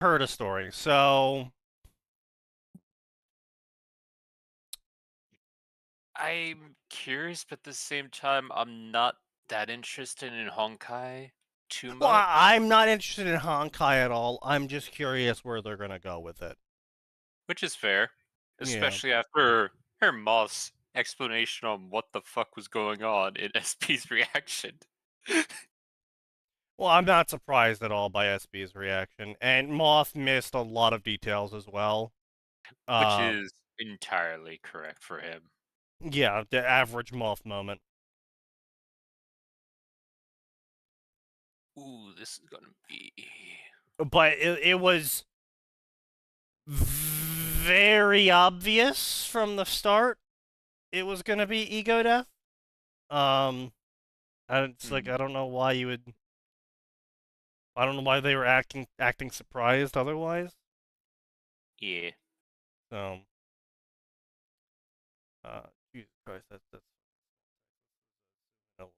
heard a story. So I'm curious, but at the same time, I'm not that interested in Honkai too well, much. I'm not interested in Honkai at all. I'm just curious where they're gonna go with it. Which is fair, Yeah. especially after her Moth's explanation on what the fuck was going on in SP's reaction. Well, I'm not surprised at all by SB's reaction, and Moth missed a lot of details as well. Which is entirely correct for him. Yeah, the average Moth moment. Ooh, this is gonna be... But it was very obvious from the start it was gonna be ego death. It's like I don't know why you would. I don't know why they were acting surprised otherwise. Yeah. So, Jesus Christ, that's no.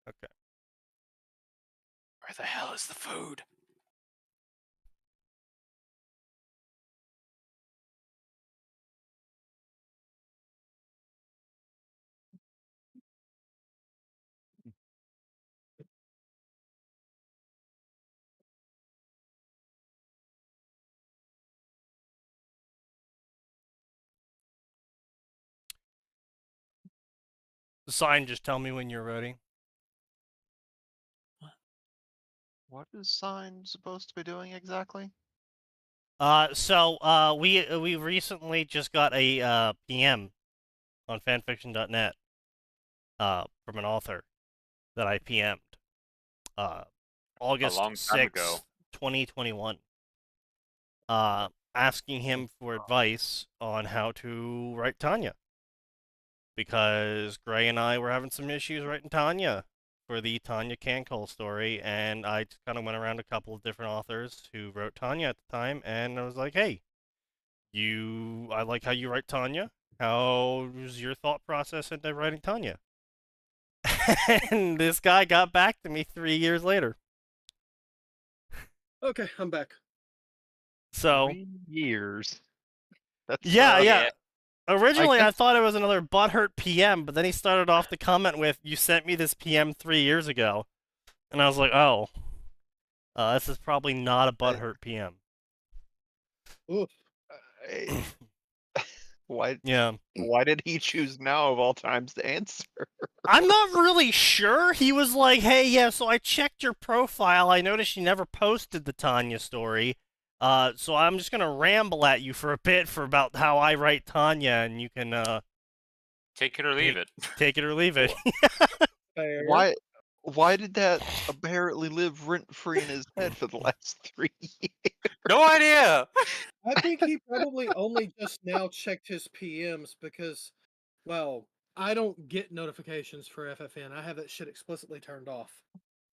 Okay. Where the hell is the food? The sign, just tell me when you're ready. What is Sign supposed to be doing exactly? We recently just got a PM on fanfiction.net from an author that I PM'd August long time ago. 6th, 2021. Asking him for advice on how to write Tanya. Because Gray and I were having some issues writing Tanya for the Tanya Cancol story, and I just kind of went around a couple of different authors who wrote Tanya at the time, and I was like, hey, I like how you write Tanya. How's your thought process into writing Tanya? And this guy got back to me 3 years later. Okay, I'm back. So 3 years. That's yeah. Originally, I I thought it was another butthurt PM, but then he started off the comment with, "You sent me this PM 3 years ago," and I was like, "Oh, this is probably not a butthurt PM." Oof. Why Yeah. why did he choose now of all times to answer? I'm not really sure. He was like, "Hey, yeah, so I checked your profile. I noticed you never posted the Tanya story. So I'm just gonna ramble at you for a bit for about how I write Tanya, and you can Take it or leave it. take it or leave it." Fair. Why did that apparently live rent-free in his head for the last 3 years? No idea! I think he probably only just now checked his PMs because, well, I don't get notifications for FFN. I have that shit explicitly turned off.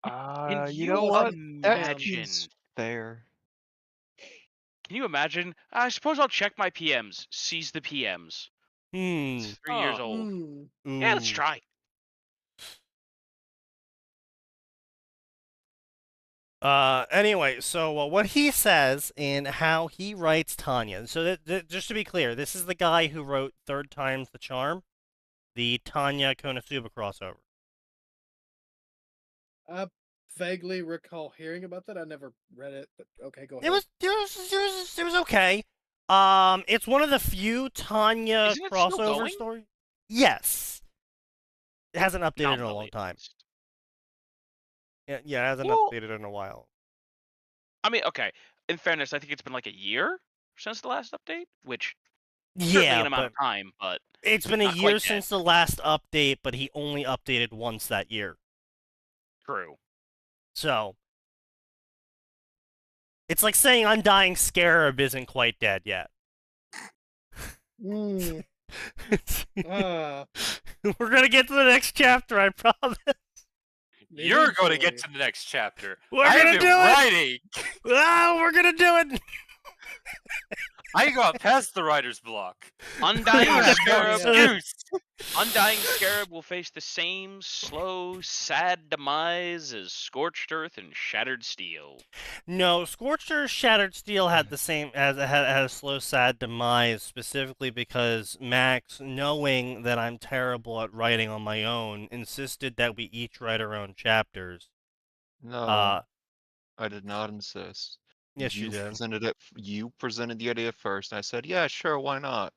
You you know what? That imagine? seems fair. Can you imagine? I suppose I'll check my PMs. Seize the PMs. It's 3 years old. Yeah, let's Ooh. try. Anyway, so what he says in how he writes Tanya. So just to be clear, this is the guy who wrote Third Time's the Charm, the Tanya Konosuba crossover. I vaguely recall hearing about that. I never read it, but okay, go ahead. It was okay. It's one of the few Tanya Isn't it still crossover going? stories. Yes. It hasn't updated in a long Nominally, at time. least. Yeah, it hasn't Well- updated in a while. I mean, okay. In fairness, I think it's been like a year since the last update, which certainly Yeah, an amount but of time, but it's been a not quite year yet. since the last update, but he only updated once that year. True. So, it's like saying Undying Scarab isn't quite dead yet. Mm. Ah, We're gonna get to the next chapter, I promise. You're going to get eventually. to the next chapter. We're I've gonna been do it! writing! Oh, we're gonna do it! I got past the writer's block. Undying Yeah, Scarab. yeah. Excuse. Undying Scarab will face the same slow, sad demise as Scorched Earth and Shattered Steel. No, Scorched Earth Shattered Steel had the same had a slow, sad demise, specifically because Max, knowing that I'm terrible at writing on my own, insisted that we each write our own chapters. No, I did not insist. Yes, you did. You presented the idea first. And I said, yeah, sure, why not?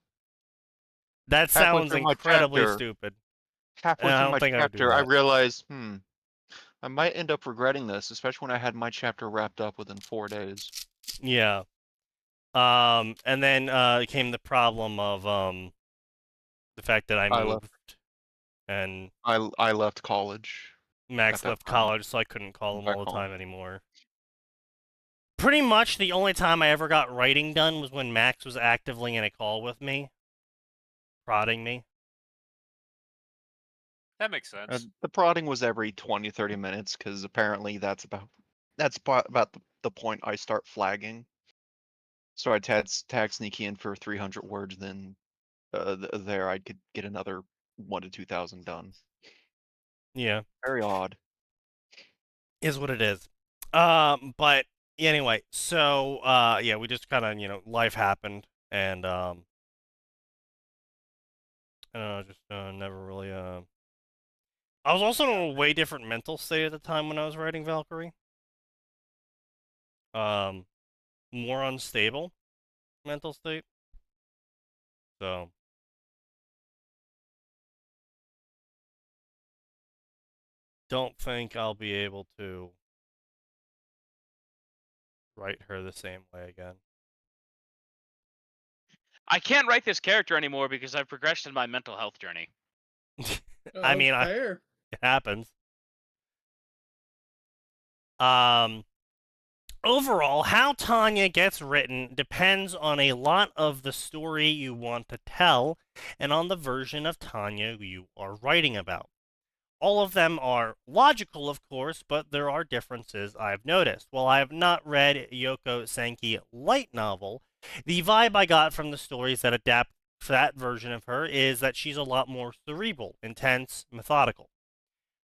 That Halfway sounds through my incredibly chapter- stupid. Halfway I through don't my think I would do chapter, I that. realized, I might end up regretting this, especially when I had my chapter wrapped up within 4 days. Yeah. And then came the problem of the fact that I I moved left. and I left college. Max at that left time. college, so I couldn't call I'm him back all the home. time anymore. Pretty much the only time I ever got writing done was when Max was actively in a call with me, prodding me. That makes sense. The prodding was every 20, 30 minutes, because apparently that's about the point I start flagging. So I tag Sneaky in for 300 words, then there I could get another 1,000 to 2,000 done. Yeah. Very odd. Is what it is. But anyway, so yeah, we just kind of, life happened, and just never really I was also in a way different mental state at the time when I was writing Valkyrie. More unstable mental state. So don't think I'll be able to write her the same way again. I can't write this character anymore because I've progressed in my mental health journey. I mean, fair. it happens. Overall, how Tanya gets written depends on a lot of the story you want to tell and on the version of Tanya you are writing about. All of them are logical, of course, but there are differences I've noticed. While I have not read Yoko Senki light novel, the vibe I got from the stories that adapt that version of her is that she's a lot more cerebral, intense, methodical.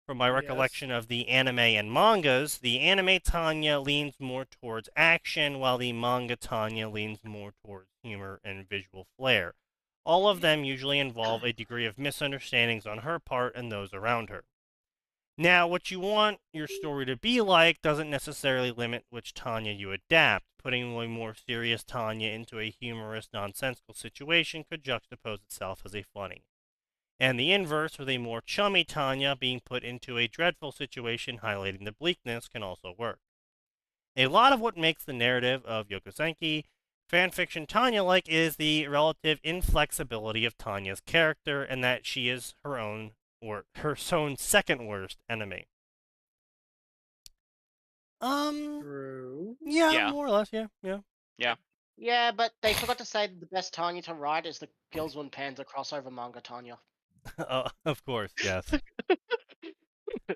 From my recollection of the anime and mangas, the anime Tanya leans more towards action, while the manga Tanya leans more towards humor and visual flair. All of them usually involve a degree of misunderstandings on her part and those around her. Now, what you want your story to be like doesn't necessarily limit which Tanya you adapt. Putting a more serious Tanya into a humorous, nonsensical situation could juxtapose itself as a funny. And the inverse, with a more chummy Tanya being put into a dreadful situation highlighting the bleakness, can also work. A lot of what makes the narrative of Yoko Senki fanfiction Tanya-like is the relative inflexibility of Tanya's character, and that she is her own second worst enemy. True. Yeah, more or less, yeah. Yeah, but they forgot to say that the best Tanya to write is the Girls One Panzer crossover manga Tanya. Of course, yes.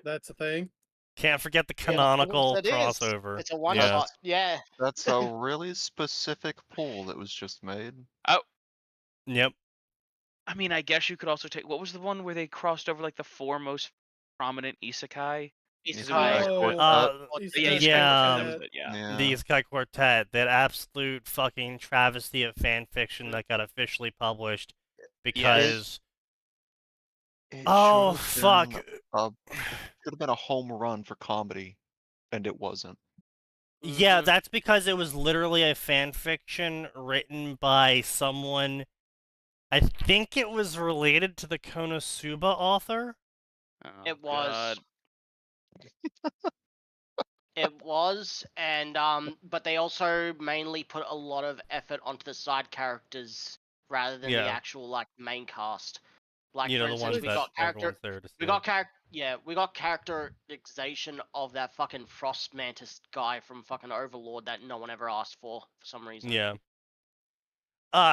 That's a thing. Can't forget the Yeah, canonical it is. crossover. It's a one yes. shot. Yeah. That's a really specific pool that was just made. Yep. I mean, I guess you could also take. What was the one where they crossed over like the four most prominent isekai? Isekai Isekai Quartet. Yeah. The Isekai Quartet, that absolute fucking travesty of fan fiction that got officially published because. Oh fuck! Should have been a home run for comedy, and it wasn't. Yeah, that's because it was literally a fan fiction written by someone. I think it was related to the Konosuba author. Oh, It was. It was, and but they also mainly put a lot of effort onto the side characters rather than the actual main cast. Like, you know, for the instance, ones we got characterization of that fucking Frost Mantis guy from fucking Overlord that no one ever asked for some reason. Yeah.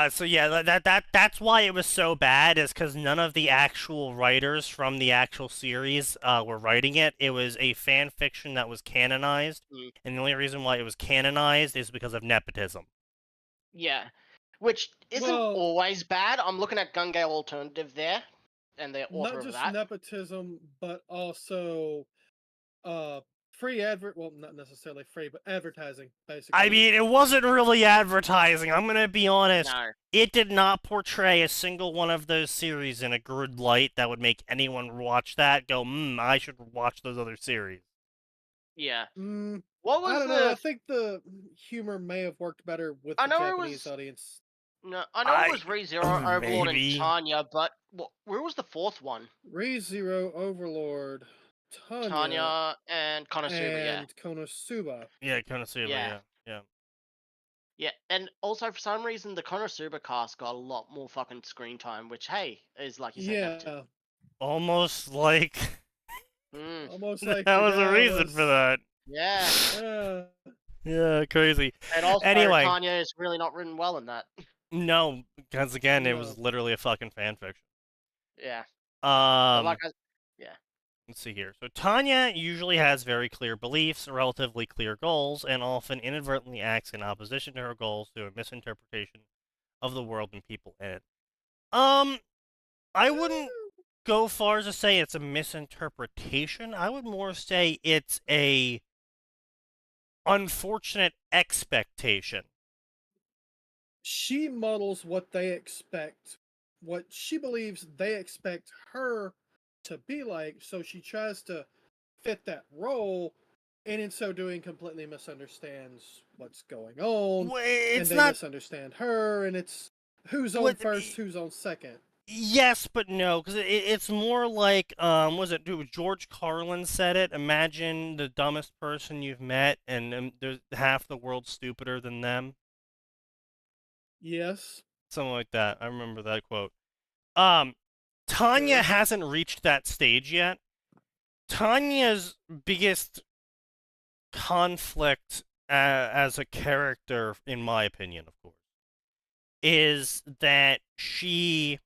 So yeah, that's why it was so bad, is because none of the actual writers from the actual series were writing it. It was a fan fiction that was canonized, and the only reason why it was canonized is because of nepotism. Yeah. Which isn't Well- always bad. I'm looking at Gun Gale Alternative there, and the author Not of just that. nepotism, but also free advert. Well, not necessarily free, but advertising, basically. I mean, it wasn't really advertising. I'm gonna be honest. No. It did not portray a single one of those series in a good light that would make anyone watch that go, I should watch those other series. Yeah. Mm, What was I don't the? know. I think the humor may have worked better with I the know it Japanese was- audience. No, I know it was ReZero, Overlord, and maybe. Tanya, but where was the fourth one? ReZero, Overlord, Tanya and Konosuba, yeah. and Konosuba. Yeah, Konosuba, Yeah. yeah. Yeah, and also for some reason the Konosuba cast got a lot more fucking screen time, which hey, is like you said, Yeah, nepotism. Almost like almost like that the was a guy reason for that. Yeah. Yeah, crazy. And also Anyway. Tanya is really not written well in that. No, because again, it No. was literally a fucking fanfiction. Yeah. But like yeah. Let's see here. So Tanya usually has very clear beliefs, relatively clear goals, and often inadvertently acts in opposition to her goals through a misinterpretation of the world and people in it. I wouldn't go far as to say it's a misinterpretation. I would more say it's a unfortunate expectation. She models what they expect, what she believes they expect her to be like, so she tries to fit that role, and in so doing completely misunderstands what's going on, Well, and it's they not. misunderstand her, and it's who's on What- first, who's on second. Yes, but no, because it's more like, was it George Carlin said it? Imagine the dumbest person you've met, and there's half the world stupider than them. Yes. Something like that. I remember that quote. Tanya Sure. hasn't reached that stage yet. Tanya's biggest conflict as a character, in my opinion, of course, is that she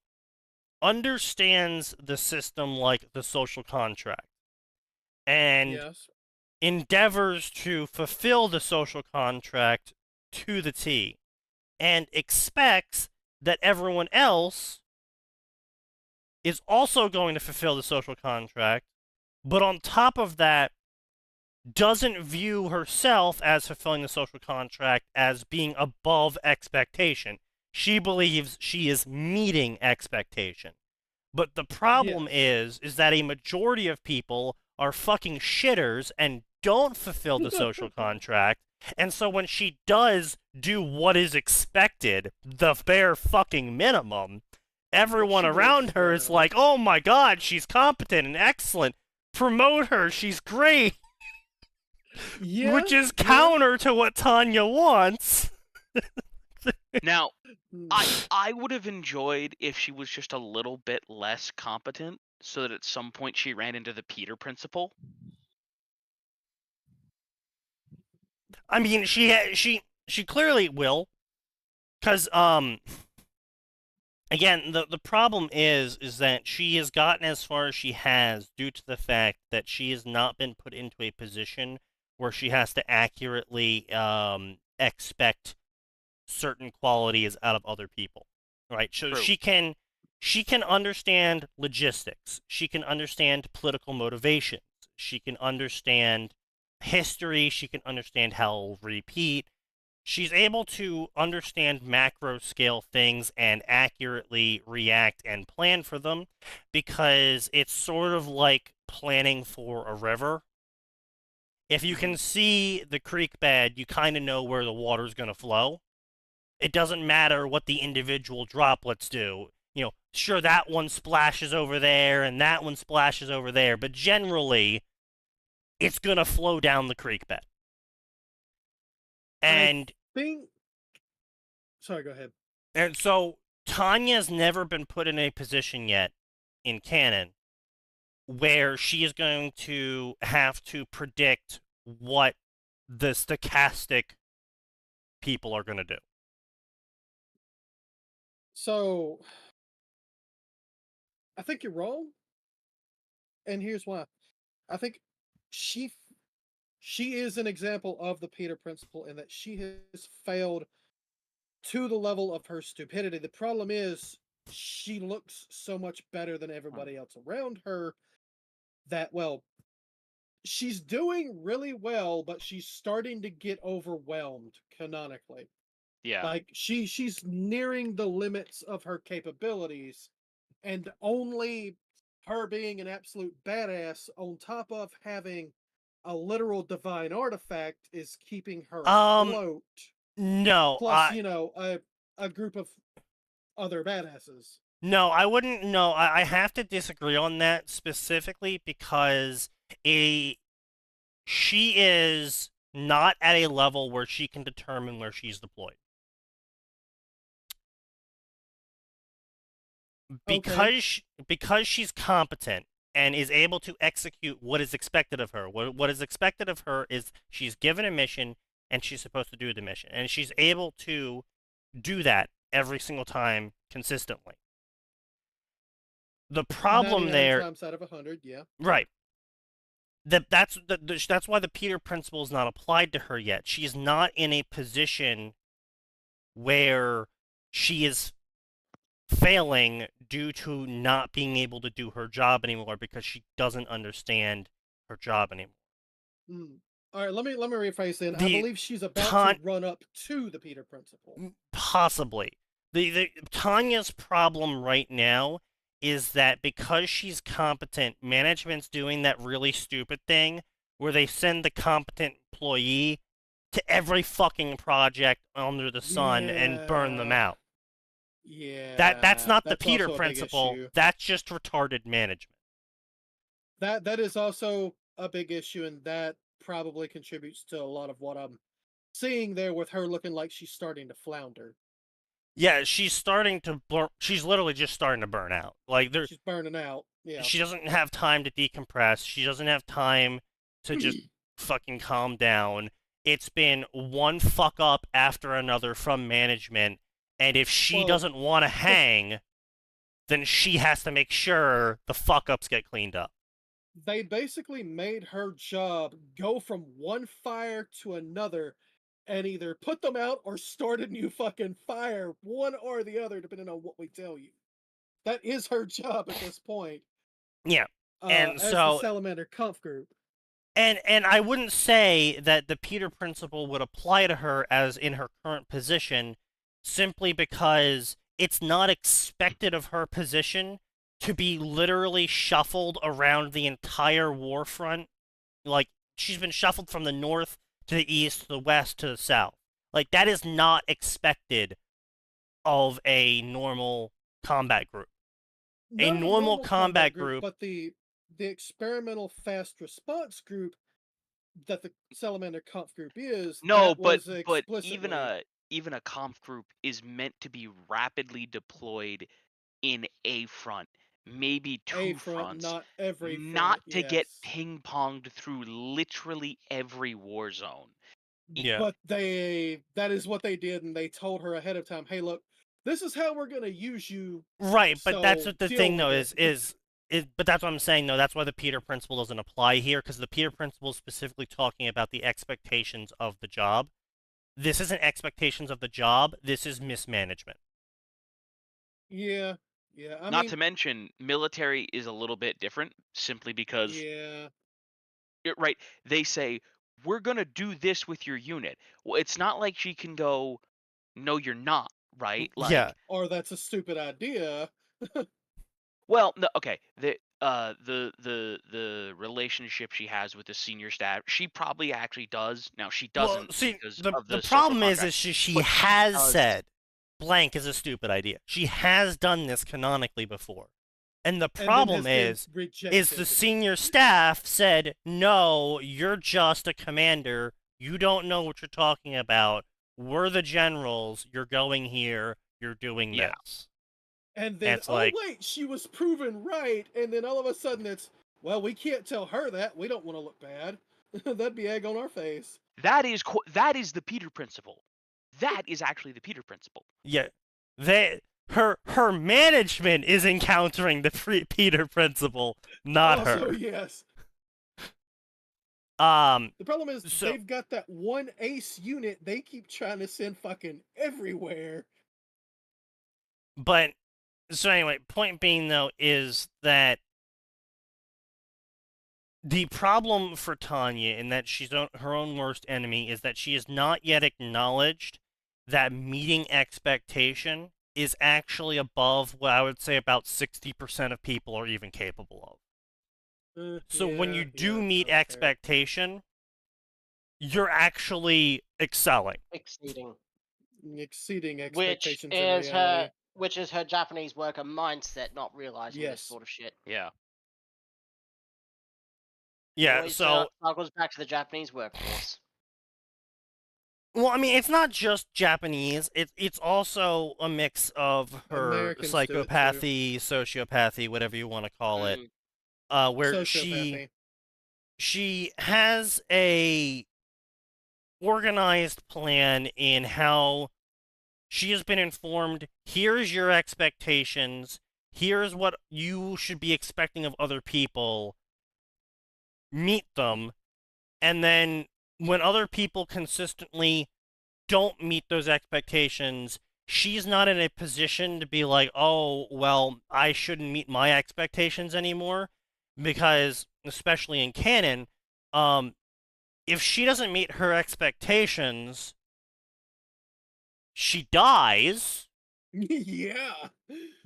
understands the system like the social contract and Yes. endeavors to fulfill the social contract to the T and expects that everyone else is also going to fulfill the social contract, but on top of that, doesn't view herself as fulfilling the social contract as being above expectation. She believes she is meeting expectation. But the problem is that a majority of people are fucking shitters and don't fulfill the social contract. And so when she does do what is expected, the bare fucking minimum, everyone around her is like, oh my god, she's competent and excellent. Promote her, she's great. Yeah. Which is counter to what Tanya wants. Now, Mm. I would have enjoyed if she was just a little bit less competent, so that at some point she ran into the Peter principle. I mean, she clearly will, because again, the problem is that she has gotten as far as she has due to the fact that she has not been put into a position where she has to accurately expect certain qualities out of other people, right? So True. she can understand logistics. She can understand political motivations. She can understand history. She can understand how it'll repeat. She's able to understand macro scale things and accurately react and plan for them, because it's sort of like planning for a river. If you can see the creek bed, you kind of know where the water's going to flow. It doesn't matter what the individual droplets do. You know, sure, that one splashes over there and that one splashes over there, but generally, it's going to flow down the creek bed. And Sorry, go ahead. And so Tanya's never been put in a position yet in canon where she is going to have to predict what the stochastic people are going to do. So, I think you're wrong, and here's why. I think she is an example of the Peter principle in that she has failed to the level of her stupidity. The problem is she looks so much better than everybody else around her that, well, she's doing really well, but she's starting to get overwhelmed canonically. Yeah. Like she's nearing the limits of her capabilities, and only her being an absolute badass on top of having a literal divine artifact is keeping her afloat. No. Plus, a group of other badasses. No, I wouldn't. No, I have to disagree on that specifically because she is not at a level where she can determine where she's deployed. Because she's competent and is able to execute what is expected of her. What is expected of her is she's given a mission and she's supposed to do the mission, and she's able to do that every single time consistently. The problem 99 there, times out of 100, yeah. right? That's why the Peter principle is not applied to her yet. She's not in a position where she is failing due to not being able to do her job anymore because she doesn't understand her job anymore. All right, let me rephrase then. I believe she's about to run up to the Peter principle. Possibly. The Tanya's problem right now is that because she's competent, management's doing that really stupid thing where they send the competent employee to every fucking project under the sun and burn them out. Yeah. That's not the Peter principle. That's just retarded management. That is also a big issue, and that probably contributes to a lot of what I'm seeing there with her looking like she's starting to flounder. Yeah, she's starting to she's literally just starting to burn out. Like she's burning out. Yeah. She doesn't have time to decompress. She doesn't have time to just fucking calm down. It's been one fuck up after another from management, and if she doesn't want to hang, then she has to make sure the fuck ups get cleaned up. They basically made her job go from one fire to another and either put them out or start a new fucking fire, one or the other, depending on what we tell you. That is her job at this point. Yeah. And as so the Salamander Conf group. And I wouldn't say that the Peter principle would apply to her as in her current position, simply because it's not expected of her position to be literally shuffled around the entire war front. Like, she's been shuffled from the north to the east, to the west, to the south. Like, that is not expected of a normal combat group. A normal combat group. But the experimental fast response group that the Salamander Conf group is. No, but even a conf group is meant to be rapidly deployed in a front, maybe two fronts, not every front, not to get ping-ponged through literally every war zone. Yeah. But that is what they did, and they told her ahead of time, hey, look, this is how we're going to use you. Right, but that's what the thing, though, is but that's what I'm saying, though. That's why the Peter principle doesn't apply here, because the Peter principle is specifically talking about the expectations of the job. This isn't expectations of the job. This is mismanagement. Yeah. Not to mention, military is a little bit different, simply because... Yeah. Right, they say, we're going to do this with your unit. Well, it's not like she can go, no, you're not, right? Like, yeah. Or that's a stupid idea. Well, no, okay. The relationship she has with the senior staff, she probably actually does. Now she doesn't. Well, see, because the problem is she has said blank is a stupid idea. She has done this canonically before, and the problem is the senior staff said, "No, you're just a commander. You don't know what you're talking about. We're the generals. You're going here. You're doing this." And then, wait, she was proven right. And then all of a sudden it's, well, we can't tell her that. We don't want to look bad. That'd be egg on our face. That is the Peter principle. That is actually the Peter principle. Yeah. Her management is encountering the Peter principle, not her. Yes. The problem is they've got that one ace unit they keep trying to send fucking everywhere. But so anyway, point being though is that the problem for Tanya, in that she's her own worst enemy, is that she has not yet acknowledged that meeting expectation is actually above what I would say about 60% of people are even capable of. So when you do meet expectation, you're actually excelling. Exceeding expectations in reality. Which is her Japanese worker mindset, not realizing this sort of shit. Yeah. Yeah, so goes back to the Japanese workforce. Well, I mean, it's not just Japanese. It's also a mix of her Americans psychopathy, sociopathy, whatever you want to call it, where sociopathy. she has a organized plan in how she has been informed. Here's your expectations. Here's what you should be expecting of other people. Meet them, and then when other people consistently don't meet those expectations, she's not in a position to be like, oh, well, I shouldn't meet my expectations anymore, because, especially in canon, if she doesn't meet her expectations, she dies,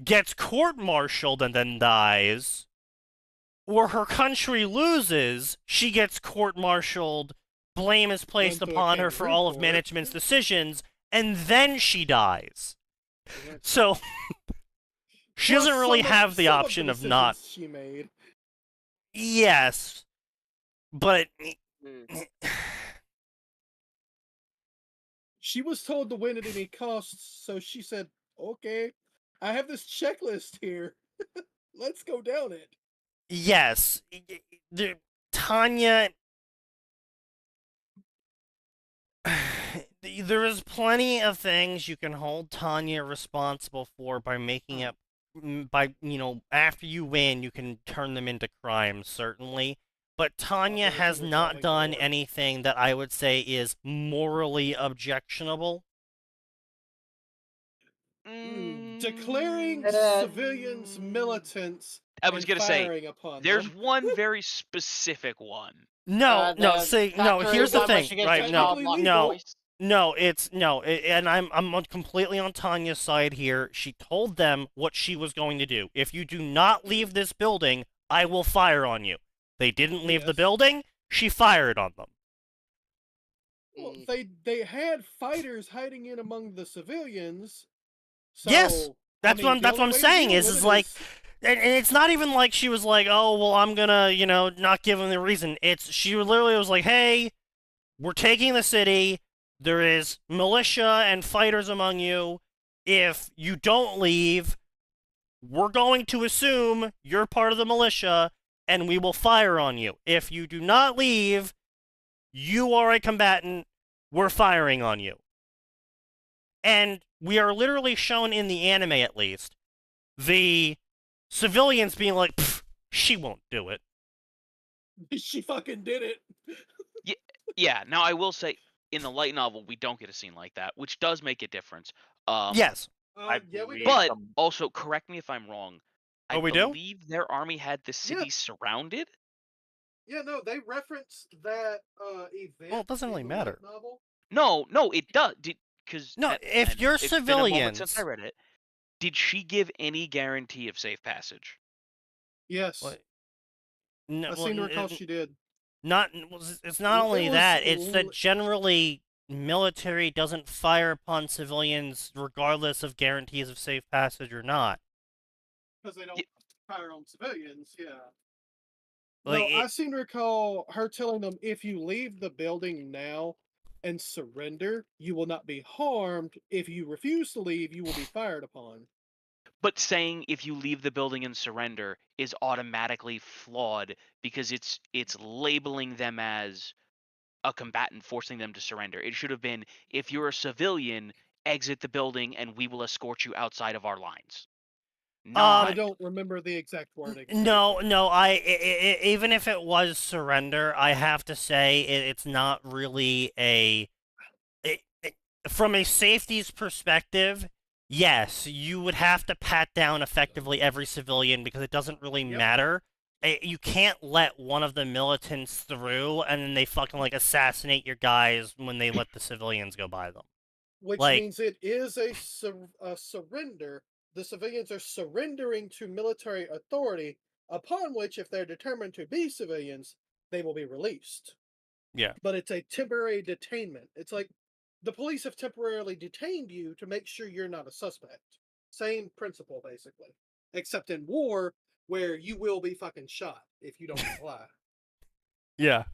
gets court-martialed and then dies, or her country loses, she gets court-martialed, blame is placed upon her for all of management's decisions, and then she dies. So, she doesn't really have the option of not... She made. Yes, but... She was told to win at any cost, so she said, okay, I have this checklist here. Let's go down it. Yes, Tanya... There is plenty of things you can hold Tanya responsible for by making up... after you win, you can turn them into crimes, certainly. But Tanya has not done anything that I would say is morally objectionable. Declaring civilians militants. I was going to say, there's one very specific one. No, here's the thing, right? And I'm completely on Tanya's side here. She told them what she was going to do. If you do not leave this building, I will fire on you. They didn't leave the building, she fired on them. Well, they had fighters hiding in among the civilians. So, yes, that's what I'm saying. Is like, and it's not even like she was like, oh well, I'm gonna not give them the reason. She literally was like, hey, we're taking the city. There is militia and fighters among you. If you don't leave, we're going to assume you're part of the militia, and we will fire on you. If you do not leave, you are a combatant. We're firing on you. And we are literally shown in the anime, at least, the civilians being like, she won't do it. She fucking did it. Yeah, now I will say, in the light novel, we don't get a scene like that, which does make a difference. Yes. But also, correct me if I'm wrong, I we believe their army had the city surrounded? Yeah, no, they referenced that event. Well, it doesn't really matter. No, it does. If you're civilians... Since I read it, did she give any guarantee of safe passage? Yes. No, I seem to recall she did. It's not only that, it's that generally military doesn't fire upon civilians regardless of guarantees of safe passage or not. Because they don't fire on civilians, I seem to recall her telling them, if you leave the building now and surrender, you will not be harmed. If you refuse to leave, you will be fired upon. But saying if you leave the building and surrender is automatically flawed because it's labeling them as a combatant, forcing them to surrender. It should have been, if you're a civilian, exit the building and we will escort you outside of our lines. I not. don't remember the exact wording. No, even if it was surrender, I have to say it's not really from a safety's perspective. Yes, you would have to pat down effectively every civilian because it doesn't really matter. You can't let one of the militants through and then they fucking like assassinate your guys when they let the civilians go by them. Which means it is a surrender. The civilians are surrendering to military authority, upon which, if they're determined to be civilians, they will be released. Yeah. But it's a temporary detainment. It's like the police have temporarily detained you to make sure you're not a suspect. Same principle, basically. Except in war, where you will be fucking shot if you don't comply. Yeah.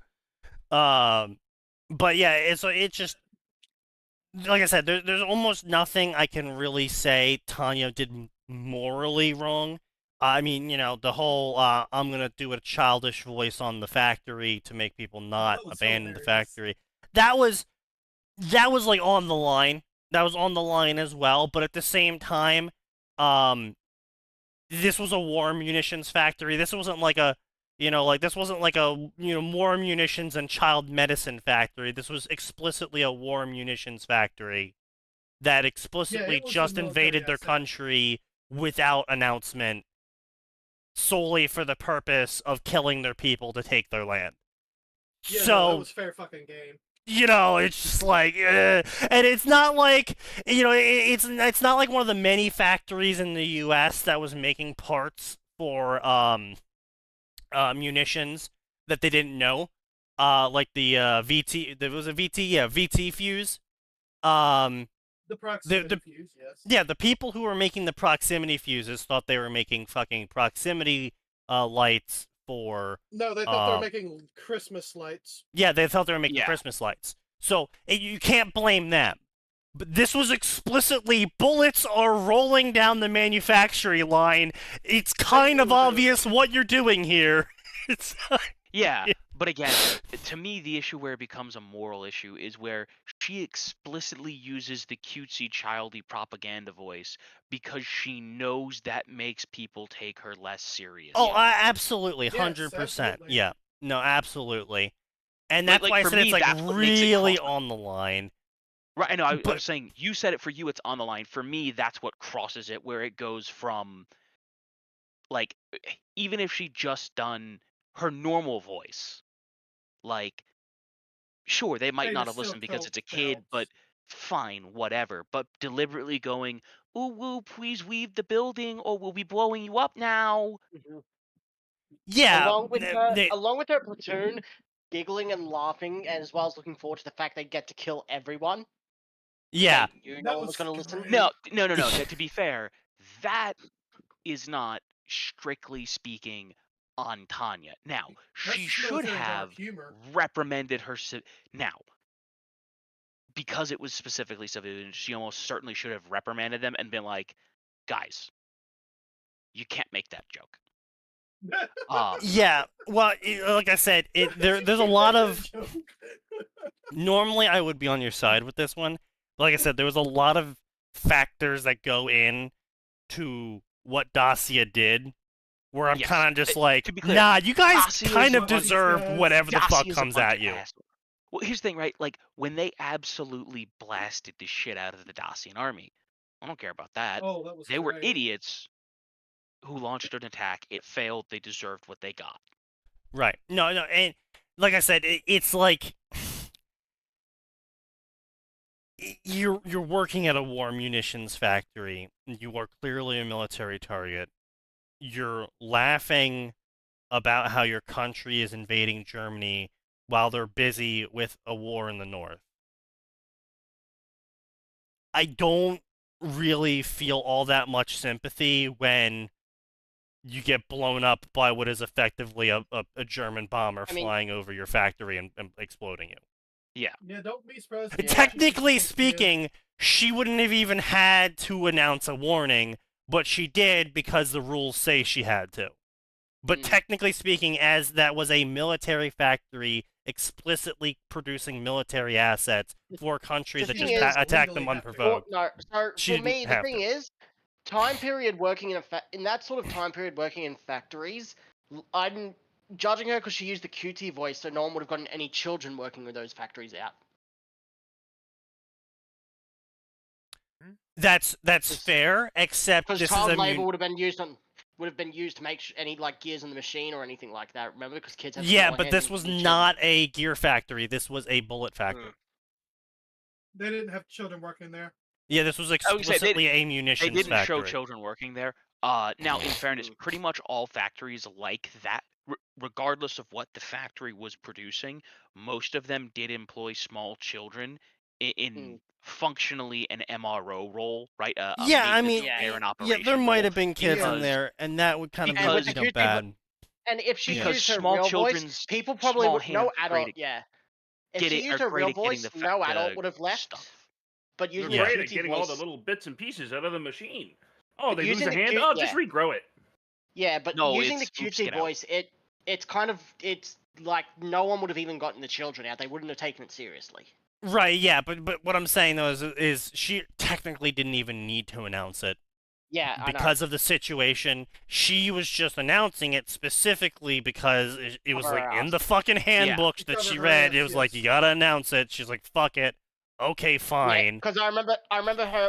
But yeah, it's just like I said, there's almost nothing I can really say Tanya did morally wrong. I mean, the whole I'm gonna do a childish voice on the factory to make people not abandon the factory. That was like on the line. That was on the line as well. But at the same time, this was a war munitions factory. This wasn't like a this wasn't like a, war munitions and child medicine factory. This was explicitly a war munitions factory that explicitly just invaded their country without announcement solely for the purpose of killing their people to take their land. Yeah, so, that was fair fucking game. It's just like, and it's not like, it's not like one of the many factories in the U.S. that was making parts for, munitions that they didn't know, like the VT. There was a VT fuse. The proximity fuse, yes. Yeah, the people who were making the proximity fuses thought they were making fucking proximity lights for. No, they thought they were making Christmas lights. Yeah, they thought they were making Christmas lights. So you can't blame them. But this was explicitly bullets are rolling down the manufacturing line. It's kind of obvious what you're doing here. It's yeah, but again, to me, the issue where it becomes a moral issue is where she explicitly uses the cutesy, childy propaganda voice because she knows that makes people take her less seriously. Oh, absolutely, 100%. Yeah, no, absolutely. And that's why I said it's like really on the line. Right, I know. I was saying, you said it, for you, it's on the line. For me, that's what crosses it, where it goes from, like, even if she just done her normal voice, like, sure, they might not have listened because it's a kid, but fine, whatever. But deliberately going, ooh, woo, please leave the building, or we'll be blowing you up now. Mm-hmm. Yeah. Along with her platoon, giggling and laughing, as well as looking forward to the fact they get to kill everyone. Yeah. No one was going to listen. No. To be fair, that is not, strictly speaking, on Tanya. Now, she should have reprimanded her. Now, because it was specifically civilians, she almost certainly should have reprimanded them and been like, guys, you can't make that joke. Yeah, well, like I said, there's a lot of. Normally, I would be on your side with this one. But like I said, there was a lot of factors that go in to what Dacia did, where I'm kind of just like, nah, you guys kind of deserve whatever the fuck comes at you. Well, here's the thing, right? Like, when they absolutely blasted the shit out of the Dacian army, I don't care about that. Oh, that was they were idiots who launched an attack. It failed. They deserved what they got. Right. No, and like I said, it's like you're working at a war munitions factory. You are clearly a military target. You're laughing about how your country is invading Germany while they're busy with a war in the north. I don't really feel all that much sympathy when you get blown up by what is effectively a German bomber flying over your factory and exploding you. Yeah. Yeah, don't be surprised. Technically speaking, she wouldn't have even had to announce a warning, but she did because the rules say she had to. But technically speaking, as that was a military factory explicitly producing military assets for a country that just attacked them unprovoked. For me, the thing is, time period working in that sort of time period working in factories, I'm judging her because she used the QT voice, so no one would have gotten any children working with those factories out. That's fair, except Because this child is labor would have been used to make any like gears in the machine or anything like that. Remember, because kids have yeah, smaller but hands this than was children. not a gear factory. This was a bullet factory. They didn't have children working there. Yeah, this was I would say explicitly a They munitions didn't show factory. children working there. Now, in fairness, pretty much all factories like that, regardless of what the factory was producing, most of them did employ small children in functionally an MRO role, right? Yeah, I mean, repair and yeah, operation there might role, have been kids in because- there, and that would kind of because- make it bad. And if she Because used her small real voice, children's people probably small would no hands are adult. great Yeah. If get she it- used are her great real at getting voice, the no fa- adult the would have left. stuff. But They're using Yeah. the great at QT getting voice, all the little bits and pieces out of the machine. Oh, But they lose using a the hand? Q- Oh, just regrow it. yeah, but No, using the it's oops, QT get out. voice, it's like no one would have even gotten the children out. They wouldn't have taken it seriously. Right, yeah, but what I'm saying though is she technically didn't even need to announce it. Yeah, I know. Because of the situation. She was just announcing it specifically because it was like in the fucking handbooks that she read. It was like, you gotta announce it. She's like, fuck it. Okay, fine. Because I remember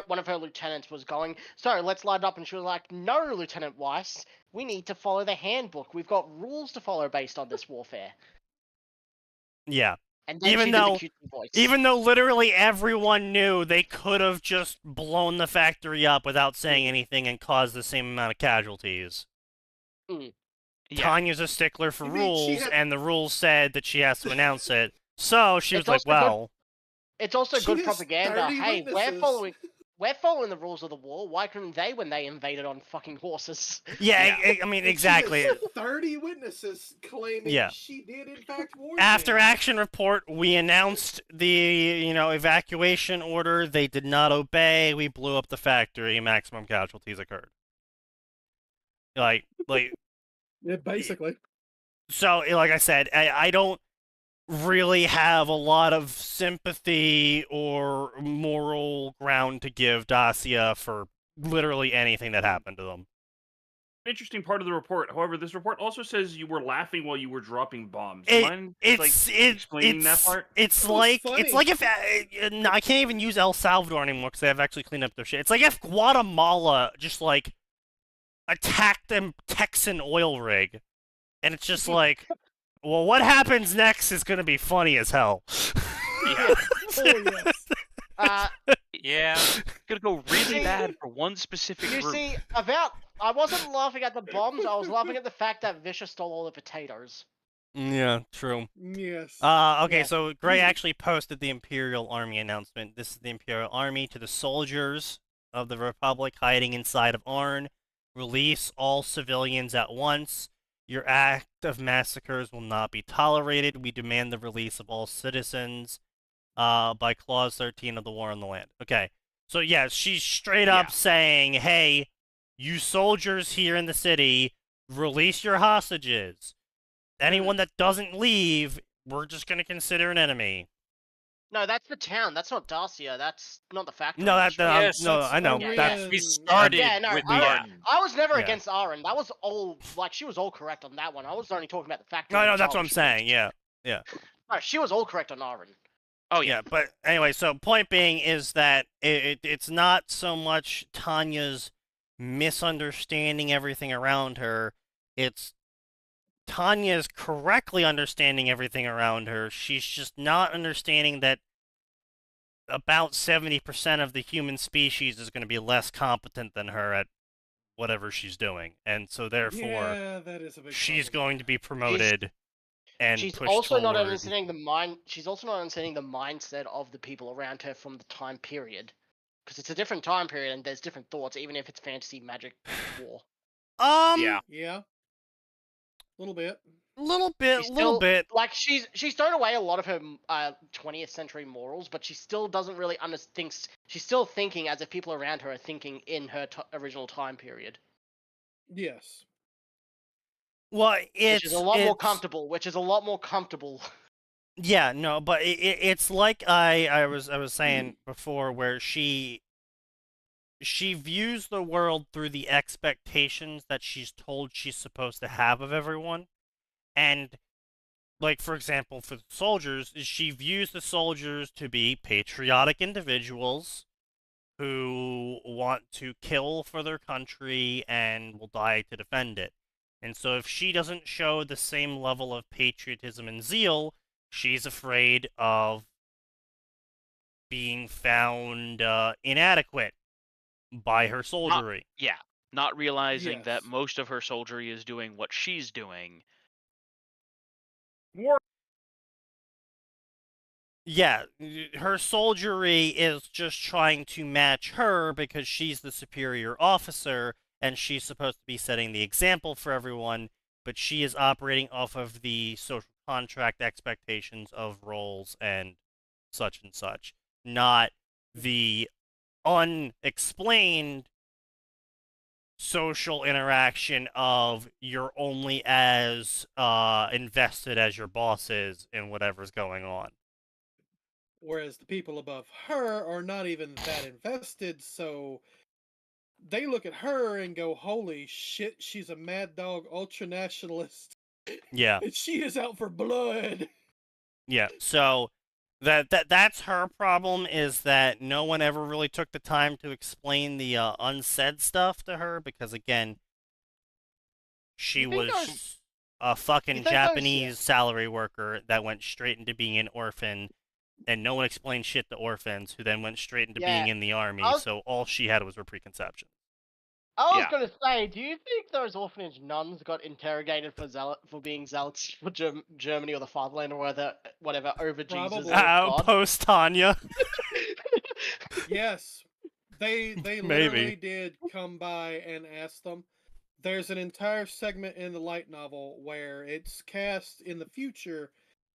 one of her lieutenants was going, so let's line up, and she was like, no, Lieutenant Weiss, we need to follow the handbook. We've got rules to follow based on this warfare. Yeah. And then Even she though- did the QT voice. Even though literally everyone knew they could have just blown the factory up without saying anything and caused the same amount of casualties. Yeah. Tanya's a stickler for You mean she rules, had- and the rules said that she has to announce it. So she was It's like, also good- well, It's also She good has propaganda. 30 Hey, witnesses. we're following the rules of the war. Why couldn't they when they invaded on fucking horses? yeah, I mean, And she exactly. has 30 witnesses claiming Yeah. she did in fact warn After them. action report, we announced the, evacuation order. They did not obey. We blew up the factory. Maximum casualties occurred. Like, Yeah, basically. so, like I said, I don't really have a lot of sympathy or moral ground to give Dacia for literally anything that happened to them. Interesting part of the report. However, this report also says you were laughing while you were dropping bombs. It- Mind explaining that part? It's It was like funny. it's like if I can't even use El Salvador anymore because they have actually cleaned up their shit. It's like if Guatemala just like attacked a Texan oil rig, and it's just like, well, what happens next is gonna be funny as hell. Yeah. Oh, yes. Yeah. It's gonna go really See- bad for one specific You group. see, I wasn't laughing at the bombs. I was laughing at the fact that Vicious stole all the potatoes. Yeah, true. Yes. Okay, Yeah. so Gray actually posted the Imperial Army announcement. This is the Imperial Army to the soldiers of the Republic hiding inside of Arn. Release all civilians at once. Your act of massacres will not be tolerated. We demand the release of all citizens by Clause 13 of the War on the Land. Okay, so yeah, she's straight up saying, hey, you soldiers here in the city, release your hostages. Anyone that doesn't leave, we're just going to consider an enemy. No, that's the town. That's not Dacia. That's not the factory. No, That's right. Yes, no, that's I know. Orion. That's We started Yeah, no, with I- Martin. I was never Yeah. against Aaron. That was all like she was all correct on that one. I was only talking about the factory. no, that's itself. what I'm saying. Yeah. No, she was all correct on Aaron. Oh Yeah, but anyway, so point being is that it's not so much Tanya's misunderstanding everything around her. It's Tanya's correctly understanding everything around her. She's just not understanding that about 70% of the human species is going to be less competent than her at whatever she's doing. And so therefore, Yeah, that is a big she's problem. going to be promoted and She's pushed also not forward. understanding the mind. She's also not understanding the mindset of the people around her from the time period, because it's a different time period and there's different thoughts, even if it's fantasy, magic, war. Yeah. Yeah. A little bit. Little bit, She's little still- bit. Like she's thrown away a lot of her 20th century morals, but she still doesn't really thinks. She's still thinking as if people around her are thinking in her original time period, Yes. Well, it's which is a lot more it's- comfortable. Which is a lot more comfortable. Yeah, no, but it's like I was saying before, where she she views the world through the expectations that she's told she's supposed to have of everyone. And, like, for example, for the soldiers, she views the soldiers to be patriotic individuals who want to kill for their country and will die to defend it. And so if she doesn't show the same level of patriotism and zeal, she's afraid of being found inadequate by her soldiery. Not realizing that Yes. most of her soldiery is doing what she's doing. War. Yeah, her soldiery is just trying to match her because she's the superior officer and she's supposed to be setting the example for everyone, but she is operating off of the social contract expectations of roles and such, not the unexplained social interaction of you're only as invested as your boss is in whatever's going on. Whereas the people above her are not even that invested, so they look at her and go, holy shit, she's a mad dog ultra nationalist. Yeah. And she is out for blood. Yeah, so that's her problem, is that no one ever really took the time to explain the unsaid stuff to her, because again, she You think was a fucking you think Japanese salary worker that went straight into being an orphan, and no one explained shit to orphans, who then went straight into being in the army, so all she had was her preconception. I was Yeah. gonna say, do you think those orphanage nuns got interrogated for being zealots for Germany or the fatherland or whatever over Jesus and God? Post Tanya. Yes, they Maybe. literally did come by and ask them. There's an entire segment in the light novel where it's cast in the future,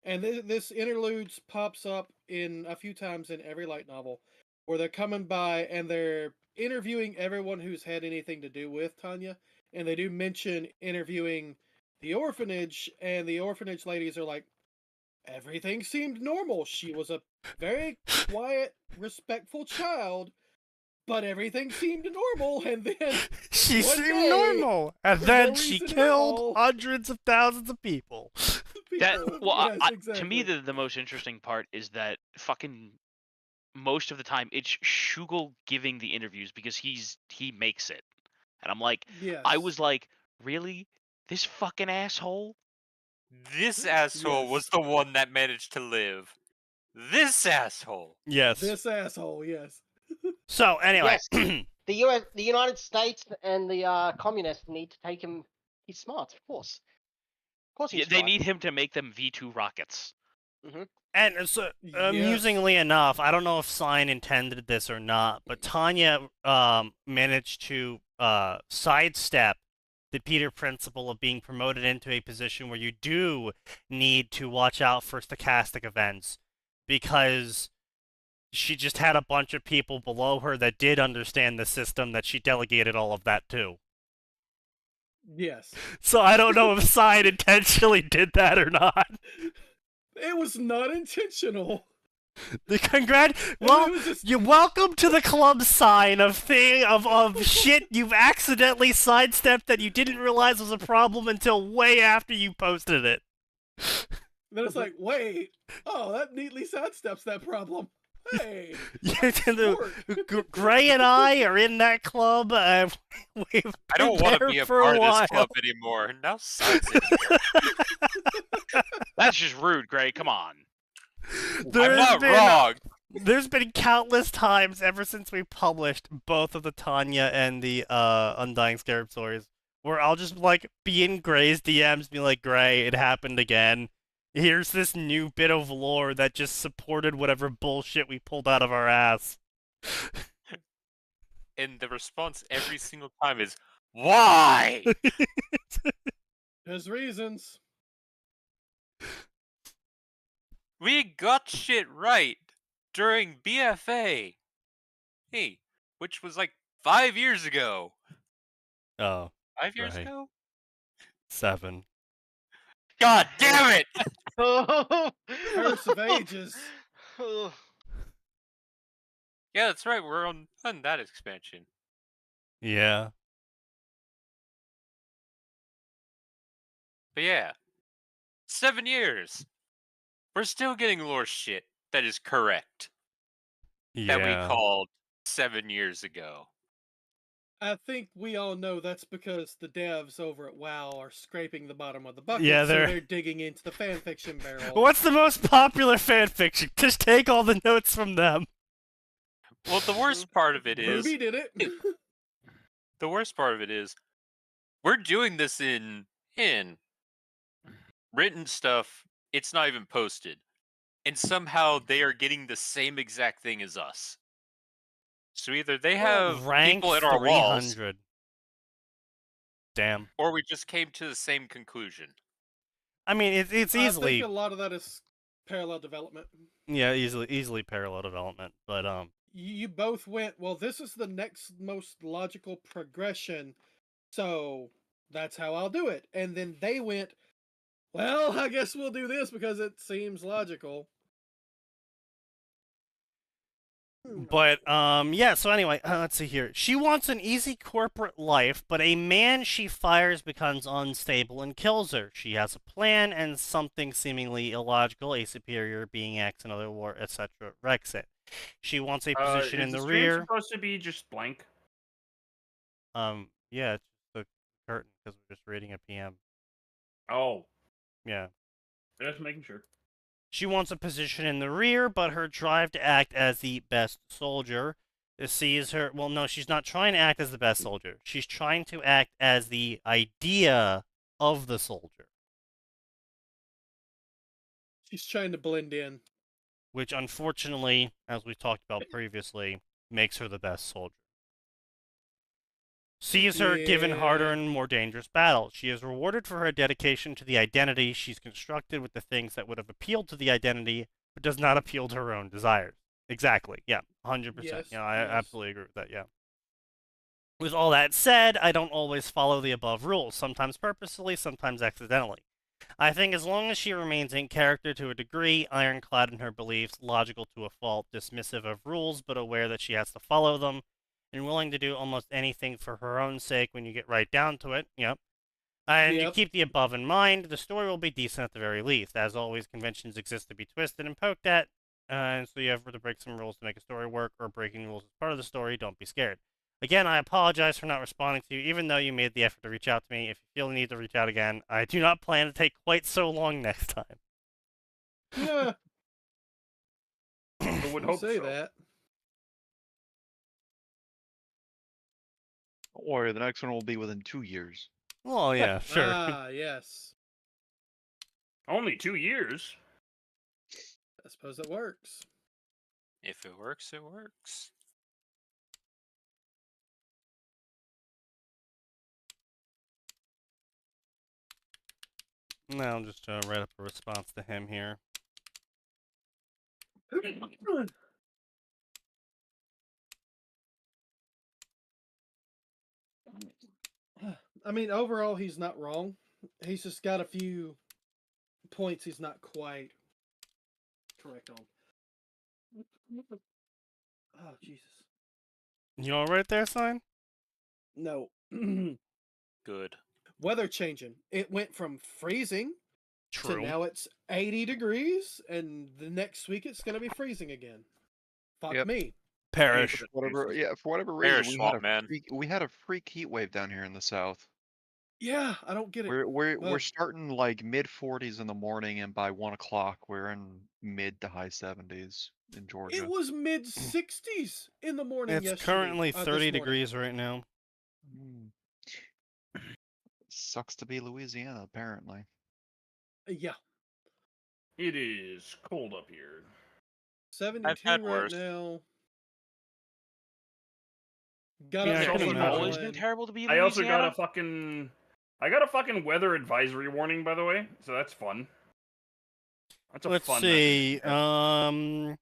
and this interludes pops up in a few times in every light novel, where they're coming by and they're interviewing everyone who's had anything to do with Tanya, and they do mention interviewing the orphanage, and the orphanage ladies are like, everything seemed normal. She was a very quiet, respectful child, but everything seemed normal, and then She one seemed day, normal, and for then no she reason at killed all, hundreds of thousands of people. That Yes, to me, exactly. the most interesting part is that fucking most of the time it's Shugel giving the interviews because he makes it, and I'm like, Yes. I was like, really, this fucking asshole? This asshole was Yes. the one that managed to live. This asshole. Yes. This asshole, yes. So anyway, Yes. The United States and the communists need to take him. He's smart, of course. Of course he's They smart. need him to make them V2 rockets. and so Yes. amusingly enough, I don't know if Sign intended this or not, but Tanya managed to sidestep the Peter principle of being promoted into a position where you do need to watch out for stochastic events, because she just had a bunch of people below her that did understand the system that she delegated all of that to. Yes. So I don't know if Sign intentionally did that or not. It was not intentional. Well, you're welcome to the club, Sign, of shit you've accidentally sidestepped that you didn't realize was a problem until way after you posted it. Then it's like, wait, oh, that neatly sidesteps that problem. Hey, Gray and I are in that club. We've been I don't want to there be a for part a of while. this club anymore. Now Sign's in here. That's just rude, Gray. Come on. I'm not wrong. There's been countless times ever since we published both of the Tanya and the Undying Scarab stories where I'll just like be in Gray's DMs, be like, Gray, it happened again. Here's this new bit of lore that just supported whatever bullshit we pulled out of our ass. And the response every single time is, why? There's reasons. We got shit right during BFA. Hey, which was like 5 years ago. Oh. 5 years right. ago? 7. God damn it! Curse of ages. Yeah, that's right. We're on that expansion. Yeah. But yeah, 7 years. We're still getting lore shit that is correct. That we Yeah. called 7 years ago. I think we all know that's because the devs over at WoW are scraping the bottom of the bucket, Yeah, so they're digging into the fanfiction barrel. What's the most popular fanfiction? Just take all the notes from them. Well, the worst part of it is Ruby did it. the worst part of it is we're doing this in written stuff. It's not even posted, and somehow they are getting the same exact thing as us. So either they have Rank people at our walls, 300. Damn. or we just came to the same conclusion. I mean, it's easily. I think a lot of that is parallel development. Yeah, easily parallel development, but You both went, well, this is the next most logical progression, so that's how I'll do it. And then they went, well, I guess we'll do this because it seems logical. But yeah, so anyway, let's see here. She wants an easy corporate life, but a man she fires becomes unstable and kills her. She has a plan, and something seemingly illogical, a superior being acts another war, etc., wrecks it. She wants a position in the Is rear. supposed to be just blank? Yeah, it's just the curtain because we're just reading a PM. Oh. Yeah. Just making sure. She wants a position in the rear, but her drive to act as the best soldier sees her. Well, no, she's not trying to act as the best soldier. She's trying to act as the idea of the soldier. She's trying to blend in. Which, unfortunately, as we talked about previously, makes her the best soldier. Sees her given harder and more dangerous battles. She is rewarded for her dedication to the identity she's constructed with the things that would have appealed to the identity, but does not appeal to her own desires. Exactly. Yeah, 100%. Yes, Yeah, I yes. absolutely agree with that. Yeah. With all that said, I don't always follow the above rules, sometimes purposefully, sometimes accidentally. I think as long as she remains in character to a degree, ironclad in her beliefs, logical to a fault, dismissive of rules, but aware that she has to follow them, and willing to do almost anything for her own sake when you get right down to it, yep. And you keep the above in mind, the story will be decent at the very least. As always, conventions exist to be twisted and poked at, and so you have to break some rules to make a story work, or breaking rules is part of the story, don't be scared. Again, I apologize for not responding to you, even though you made the effort to reach out to me. If you feel the need to reach out again, I do not plan to take quite so long next time. Yeah. I would hope say so. that. Don't worry, the next one will be within 2 years. Well, yeah, sure. Ah, yes. Only 2 years? I suppose it works. If it works, it works. Now I'll just write up a response to him here. I mean, overall, he's not wrong. He's just got a few points he's not quite correct on. Oh, Jesus. You all right there, Sign? No. Good. Weather changing. It went from freezing to now it's 80 degrees, and the next week it's going to be freezing again. Fuck me. Perish. For whatever Perish, reason, swamp man. we had a freak heat wave down here in the south. Yeah, I don't get it. We're starting like mid 40s in the morning, and by 1 o'clock we're in mid to high 70s in Georgia. It was mid 60s in the morning It's yesterday. currently 30 degrees right now. Sucks to be Louisiana, apparently. Yeah. It is cold up here. 72 had right worse. now. It's always been terrible to be Louisiana. I also got a fucking weather advisory warning, by the way, so that's fun. That's a Let's fun see. message.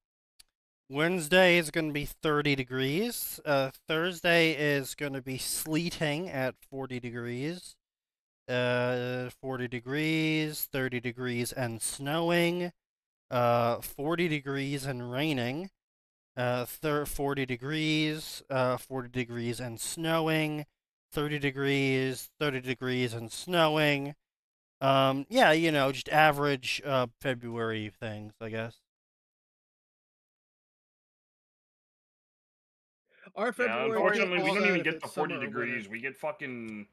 Wednesday is going to be 30 degrees. Thursday is going to be sleeting at 40 degrees. 40 degrees, 30 degrees and snowing. 40 degrees and raining. 40 degrees, 40 degrees and snowing, 30 degrees, 30 degrees and snowing. Yeah, you know, just average February things, I guess. Our Yeah, February unfortunately, can't we don't decide even if get it's the summer 40 or winter. degrees. We get fucking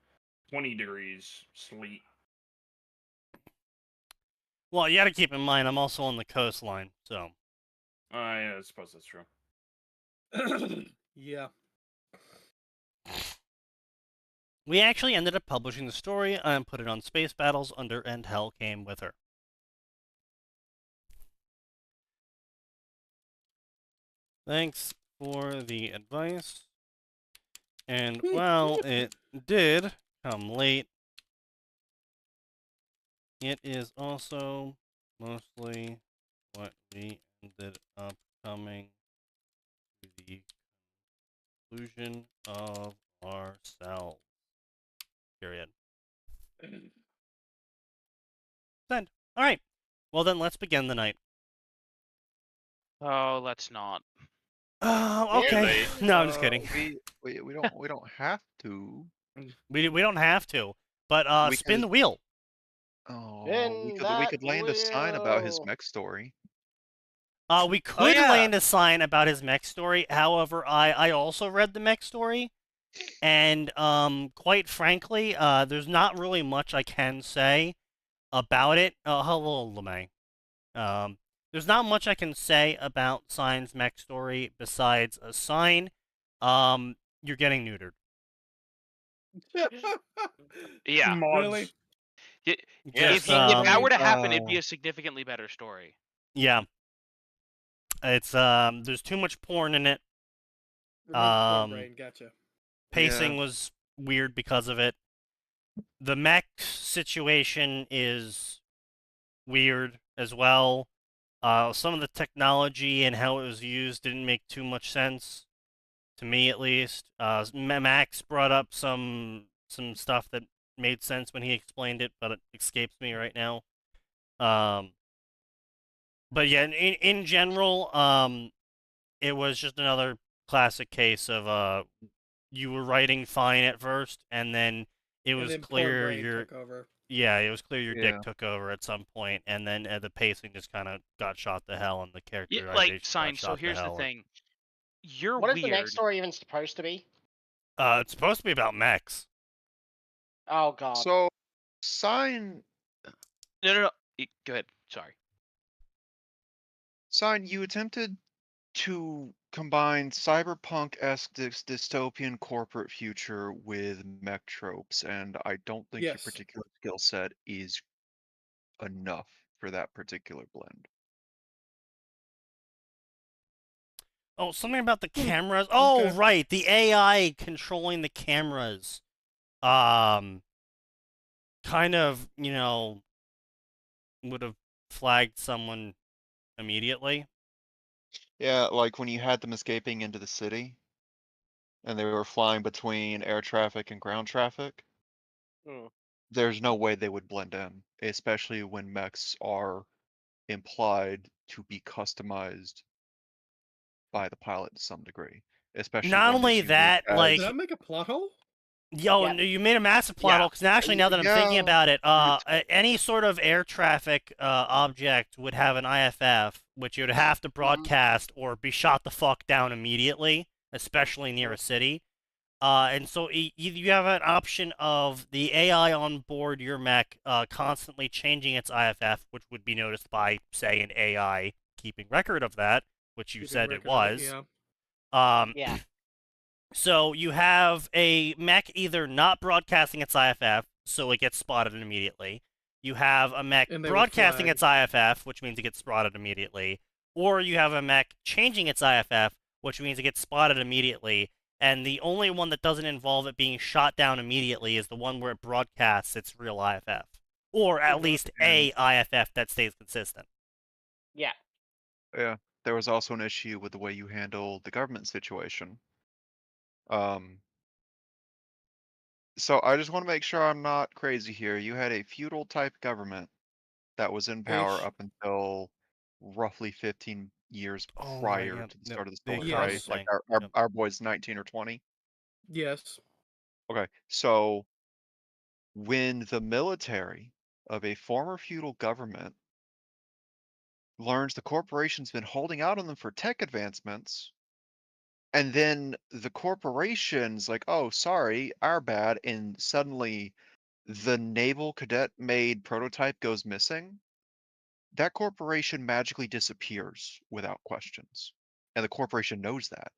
20 degrees sleet. Well, you gotta keep in mind, I'm also on the coastline, so. Yeah, I suppose that's true. Yeah. We actually ended up publishing the story and put it on Space Battles under And Hell Came With Her. Thanks for the advice. And while it did come late, it is also mostly what we ended up coming to the conclusion of ourselves. Period. Send. All right. Well, then let's begin the night. Oh, let's not. Oh, okay. Really? No, I'm just kidding. We don't have to. We don't have to, but We spin could- the wheel. Oh, we Spin could that land a sign about his wheel. mech story. We could yeah. land a sign about his mech story. However, I also read the mech story, and quite frankly, there's not really much I can say about it. Hello, LeMay. There's not much I can say about Sign's mech story besides a sign. You're getting neutered. Yeah. Mods. Really? If Just, that were to happen, it'd be a significantly better story. Yeah. It's there's too much porn in it. Remove the porn brain, gotcha. Pacing was weird because of it. The mech situation is weird as well. Some of the technology and how it was used didn't make too much sense to me, at least. Max brought up some stuff that made sense when he explained it, but it escapes me right now. But yeah, in general, it was just another classic case of you were writing fine at first, and then it was and then clear porn brain your took over. yeah, it was clear your dick Yeah. took over at some point, and then the pacing just kind of got shot to hell, and the characterization Like, Sign, got so shot here's to the hell. thing. You're What is weird. the next story even supposed to be? It's supposed to be about mechs. Oh god. So, Sign, No. Go ahead. Sorry. you attempted to combine cyberpunk-esque dystopian corporate future with mech tropes, and I don't think your Yes. particular skill set is enough for that particular blend. Oh, something about the cameras. Oh, Okay. right, the AI controlling the cameras. Kind of, you know, would have flagged someone immediately. Yeah, like when you had them escaping into the city, and they were flying between air traffic and ground traffic. Hmm. There's no way they would blend in, especially when mechs are implied to be customized by the pilot to some degree. Especially Not one only that's that, unique like, Did I make a plot hole? yo, Yeah. you made a massive plot Yeah. hole, because actually, now that I'm thinking Yeah. about it, any sort of air traffic object would have an IFF, which you'd have to broadcast or be shot the fuck down immediately, especially near a city. And so you have an option of the AI on board your mech constantly changing its IFF, which would be noticed by, say, an AI keeping record of that, which you Keeping said it record of was. yeah. Yeah. So you have a mech either not broadcasting its IFF, so it gets spotted immediately. You have a mech And they would broadcasting flag. its IFF, which means it gets spotted immediately. Or you have a mech changing its IFF, which means it gets spotted immediately. And the only one that doesn't involve it being shot down immediately is the one where it broadcasts its real IFF. Or at least a IFF that stays consistent. Yeah. Yeah, there was also an issue with the way you handle the government situation. So I just want to make sure I'm not crazy here. You had a feudal type government that was in power Ish. up until roughly 15 years Oh, right, prior yeah, to the start of the the story, economy right? Like thing. our Yep. our boy's 19 or 20. Yes. Okay, so when the military of a former feudal government learns the corporation's been holding out on them for tech advancements, and then the corporation's like, oh, sorry, our bad, and suddenly the naval cadet made prototype goes missing, that corporation magically disappears without questions. And the corporation knows that.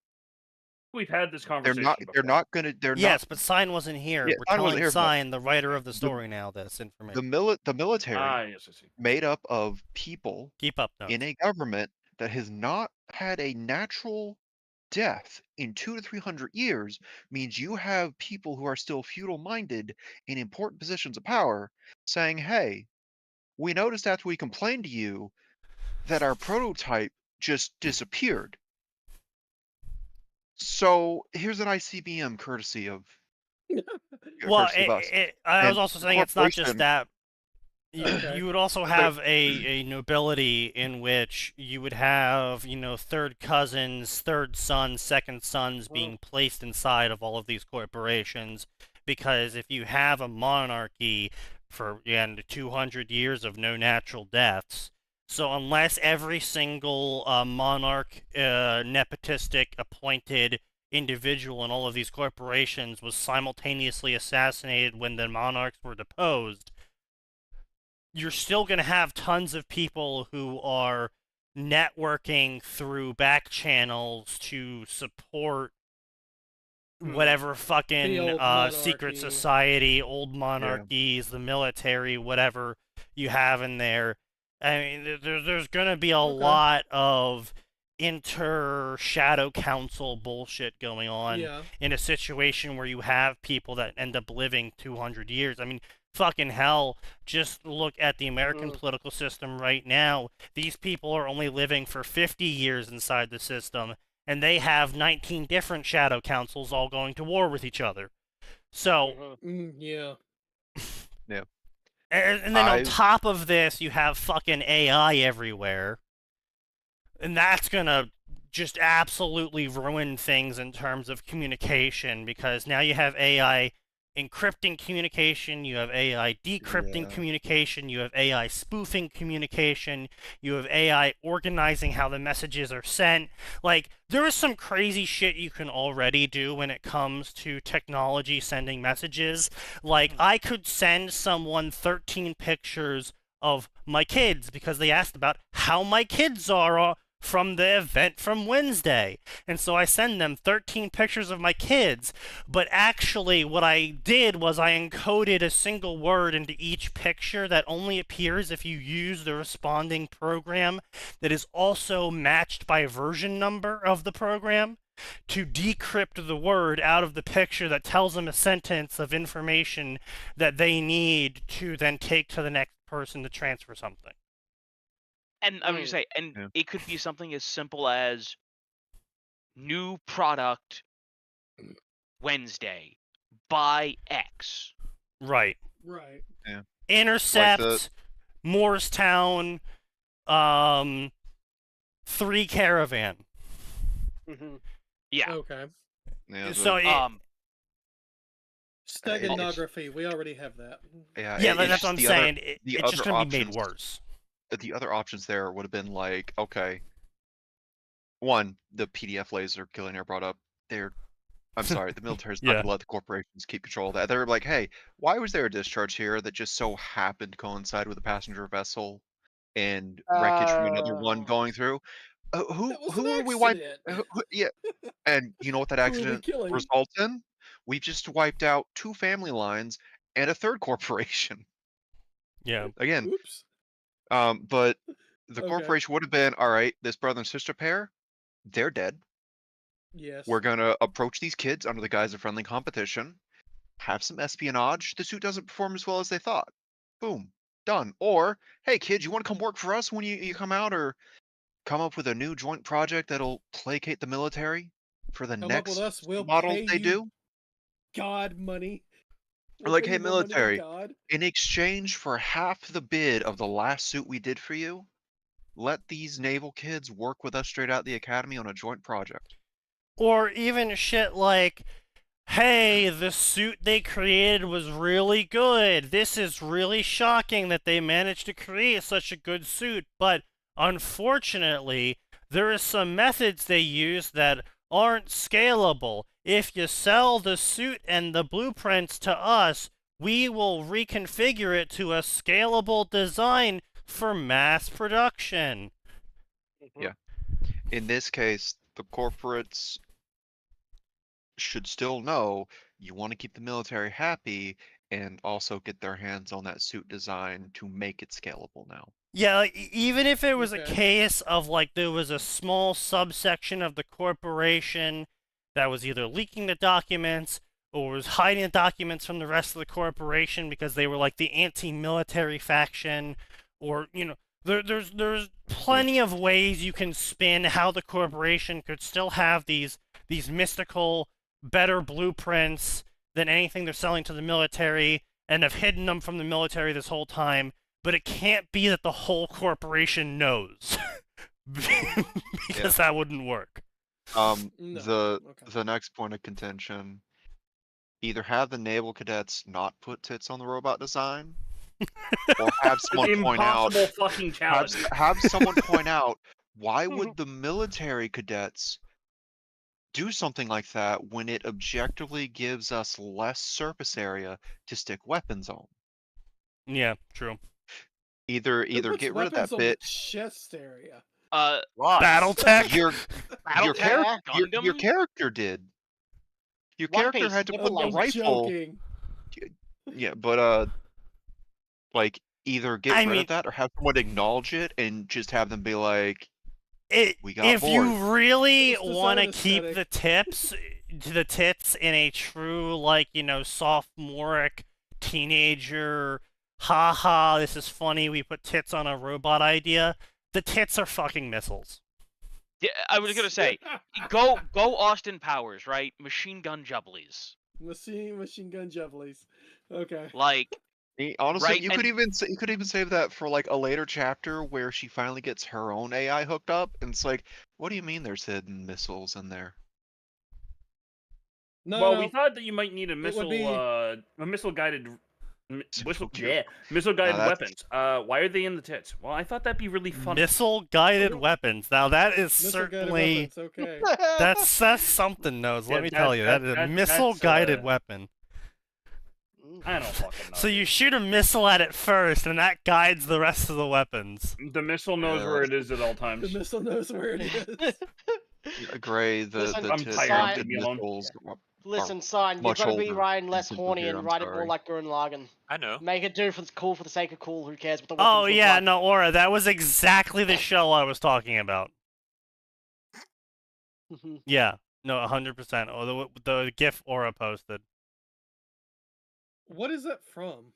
We've had this They're conversation not before. they're not gonna they're not Yes, but Sign wasn't here. Yeah, We're Sign wasn't telling here for that. Sign, the writer of the The story, now this the information. military Ah, yes, I see. made up of people Keep up in notes. a government that has not had a natural death in 200 to 300 years means you have people who are still feudal minded in important positions of power saying, hey, we noticed after we complained to you that our prototype just disappeared. So here's an ICBM courtesy of Well, courtesy of us. I was And also the saying it's not just corporation that. You, Okay. you would also have a nobility in which you would have, third cousins, third sons, second sons being placed inside of all of these corporations. Because if you have a monarchy for 200 years of no natural deaths, so unless every single monarch, nepotistic appointed individual in all of these corporations was simultaneously assassinated when the monarchs were deposed, you're still going to have tons of people who are networking through back channels to support whatever fucking old secret monarchy. society, old monarchies, the military, whatever you have in there. I mean, there's going to be a lot of shadow council bullshit going on Yeah. in a situation where you have people that end up living 200 years. I mean, fucking hell, just look at the American political system right now. These people are only living for 50 years inside the system, and they have 19 different shadow councils all going to war with each other. So, Yeah. Yeah. And then on top of this, you have fucking AI everywhere. And that's gonna just absolutely ruin things in terms of communication, because now you have AI encrypting communication, you have AI decrypting communication, you have AI spoofing communication, you have AI organizing how the messages are sent. Like, there is some crazy shit you can already do when it comes to technology sending messages. Like, I could send someone 13 pictures of my kids because they asked about how my kids are from the event from Wednesday. And so I send them 13 pictures of my kids. But actually, what I did was I encoded a single word into each picture that only appears if you use the responding program that is also matched by version number of the program to decrypt the word out of the picture that tells them a sentence of information that they need to then take to the next person to transfer something. And I would say, it could be something as simple as new product Wednesday, buy X. Right. Right. Yeah. Intercept, like Moorestown, 3 Caravan. Yeah. Okay. Yeah, So steganography, we already have that. Yeah, that's what I'm saying. It's just going to be made worse. The other options there would have been like, okay, one, the PDF laser Killionaire brought up. I'm sorry, the military's not going to let the corporations keep control of that. They're like, hey, why was there a discharge here that just so happened to coincide with a passenger vessel and wreckage from another one going through? Who are we wiping? Yeah, and you know what that accident results in? We've just wiped out 2 family lines and a 3rd corporation. Yeah. Again. Oops. But the corporation would have been, all right, this brother and sister pair, they're dead. Yes. We're going to approach these kids under the guise of friendly competition, have some espionage. The suit doesn't perform as well as they thought. Boom. Done. Or, hey, kids, you want to come work for us when you come out, or come up with a new joint project that'll placate the military for the next up with us, we'll model pay they you do? God money. Or like, hey, military, in exchange for half the bid of the last suit we did for you, let these naval kids work with us straight out of the academy on a joint project. Or even shit like, hey, the suit they created was really good. This is really shocking that they managed to create such a good suit, but unfortunately, there are some methods they use that aren't scalable. If you sell the suit and the blueprints to us, we will reconfigure it to a scalable design for mass production. Yeah. In this case, the corporates should still know you want to keep the military happy and also get their hands on that suit design to make it scalable now. Yeah, like, even if it was a Okay. case of like there was a small subsection of the corporation that was either leaking the documents or was hiding the documents from the rest of the corporation because they were like the anti-military faction, or there's plenty of ways you can spin how the corporation could still have these mystical better blueprints than anything they're selling to the military and have hidden them from the military this whole time. But it can't be that the whole corporation knows, because that wouldn't work. No. The next point of contention: either have the naval cadets not put tits on the robot design, or have someone point out. Impossible fucking challenge. Have someone point out why would the military cadets do something like that when it objectively gives us less surface area to stick weapons on? Yeah, true. Either get rid of that bit. Chest area. BattleTech. Your Gundam? character did. Your One character Piece, had to you put the like rifle. Joking. Yeah, but like either get I rid mean- of that or have someone acknowledge it and just have them be like, we got If bored. you really It's the want to design keep aesthetic. the tits in a true, like, sophomoric teenager, haha, this is funny, we put tits on a robot idea, the tits are fucking missiles. Yeah, I was gonna say, go Austin Powers, right? Machine gun jubblies. Machine gun javelins. Okay. Like, Honestly, right, you could even save that for like a later chapter where she finally gets her own AI hooked up, and it's like, what do you mean there's hidden missiles in there? No, Well, no. we thought that you might need a would be- missile guided Missile guided that's- weapons. Why are they in the tits? Well, I thought that'd be really fun. Missile-guided weapons. Now, that is Missile-guided certainly... weapons, okay. That's something, Nose, let Yeah, me tell you. That is a that's, missile-guided weapon. I don't fucking know. So you shoot a missile at it first, and that guides the rest of the weapons. The missile knows where it is at all times. The missile knows where it is. Gray, the Listen, I'm tired. Leave me alone. missiles. Listen, son, you've much got to be older writing less than horny Superhero, and I'm write it more sorry. like Gurren Lagann. I know. Make it do for cool for the sake of cool. Who cares what the Oh, weapons look yeah, like? no, Aura, that was exactly the show I was talking about. Yeah, no, 100%. Oh, the GIF Aura posted. What is that from?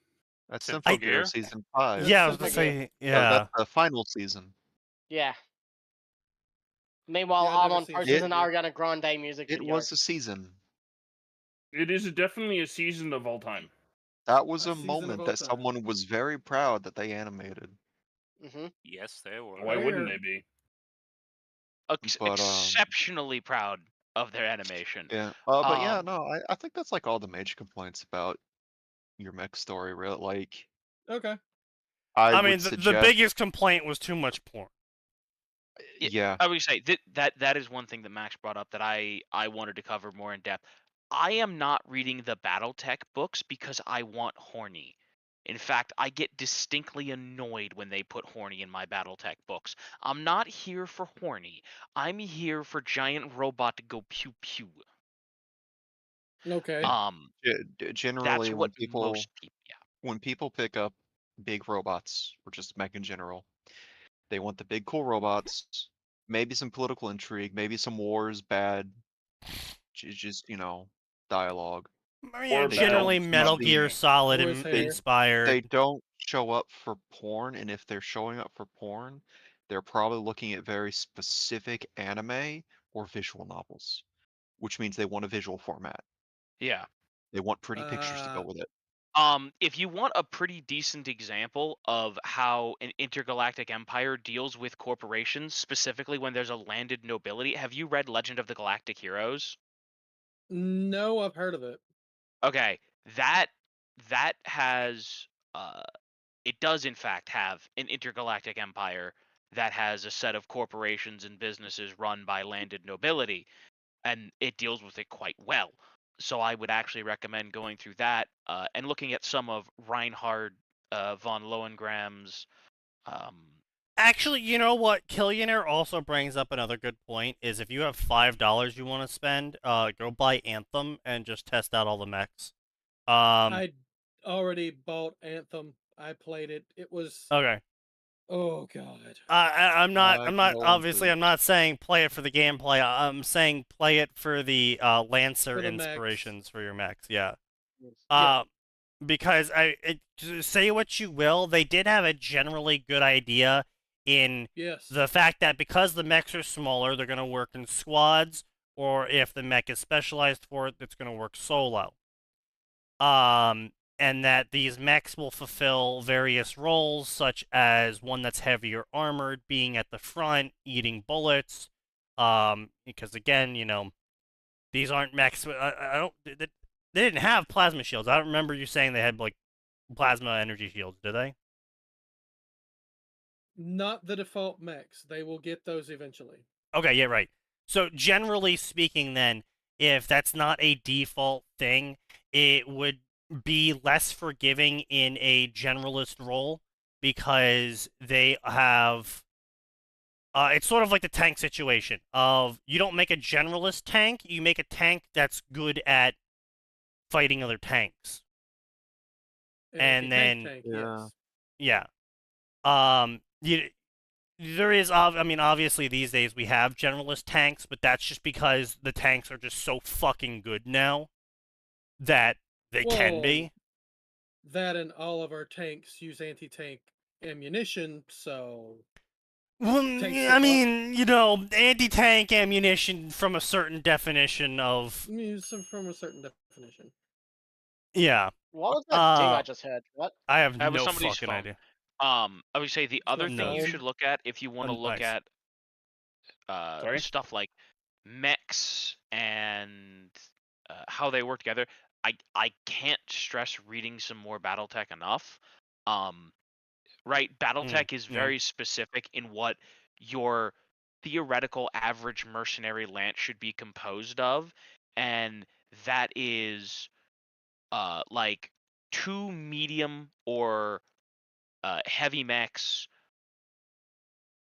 That's Symphogear? Symphogear season 5. Yeah, I was gonna Symphogear. say, Oh, yeah. that's the final season. Yeah. Meanwhile, Yeah, I've I'm never on seen posters it. an Ariana Grande music It video. was a season. It is definitely a season of all time. That was A a season of moment all that time. someone was very proud that they animated. Yes, they were. Why wouldn't Fair. they be? But, Exceptionally proud of their animation. Yeah. But yeah, Um, no, I think that's like all the major complaints about your mech story, really. Like, Okay. I I mean, would the suggest, biggest complaint was too much porn. yeah. I would say that is one thing that Max brought up that I wanted to cover more in depth. I am not reading the BattleTech books because I want horny. In fact, I get distinctly annoyed when they put horny in my BattleTech books. I'm not here for horny. I'm here for giant robot to go pew pew. Okay. Generally, That's what most people. Yeah. when people pick up big robots or just mech in general, they want the big cool robots, maybe some political intrigue, maybe some wars, bad, just dialogue. I mean, Or generally battles, Metal not the- Gear Solid Boys' hair. inspired. They don't show up for porn, and if they're showing up for porn, they're probably looking at very specific anime or visual novels, which means they want a visual format. Yeah. They want pretty pictures to go with it. If you want a pretty decent example of how an intergalactic empire deals with corporations, specifically when there's a landed nobility, have you read Legend of the Galactic Heroes? No, I've heard of it. Okay, that has it does in fact have an intergalactic empire that has a set of corporations and businesses run by landed nobility, and it deals with it quite well. So I would actually recommend going through that and looking at some of Reinhard von Lohengram's. Actually, you know what? Killionaire also brings up another good point. Is if you have $5 you want to spend, go buy Anthem and just test out all the mechs. I already bought Anthem. I played it. It was Okay. oh god. I'm not obviously to. I'm not saying play it for the gameplay. I'm saying play it for the Lancer For the mechs. inspirations for your mechs. Yeah. Yeah. Because say what you will, they did have a generally good idea in Yes. the fact that because the mechs are smaller, they're going to work in squads, or if the mech is specialized for it, it's going to work solo. And that these mechs will fulfill various roles, such as one that's heavier armored, being at the front, eating bullets. Because again, you know, these aren't mechs. I don't. They didn't have plasma shields. I don't remember you saying they had like plasma energy shields, did they? Not the default mechs. They will get those eventually. Okay, yeah, right. So generally speaking, then, if that's not a default thing, it would be less forgiving in a generalist role because they have. It's sort of like the tank situation of you don't make a generalist tank, you make a tank that's good at fighting other tanks. And then tank, Yeah. yes. Yeah. There is, I mean, obviously these days we have generalist tanks, but that's just because the tanks are just so fucking good now that they can be. That and all of our tanks use anti-tank ammunition, so Well, tanks I mean, you know, anti-tank ammunition from a certain definition of, from a certain definition. yeah. What was that ding I Uh, just heard? What? I have That was no somebody's fucking phone. idea. I would say the other my thing you phone. should look at if you want to look Nice. at Sorry? stuff like mechs and how they work together. I can't stress reading some more BattleTech enough. Right, BattleTech is yeah. very specific in what your theoretical average mercenary lance should be composed of, and that is like 2 medium or heavy mechs,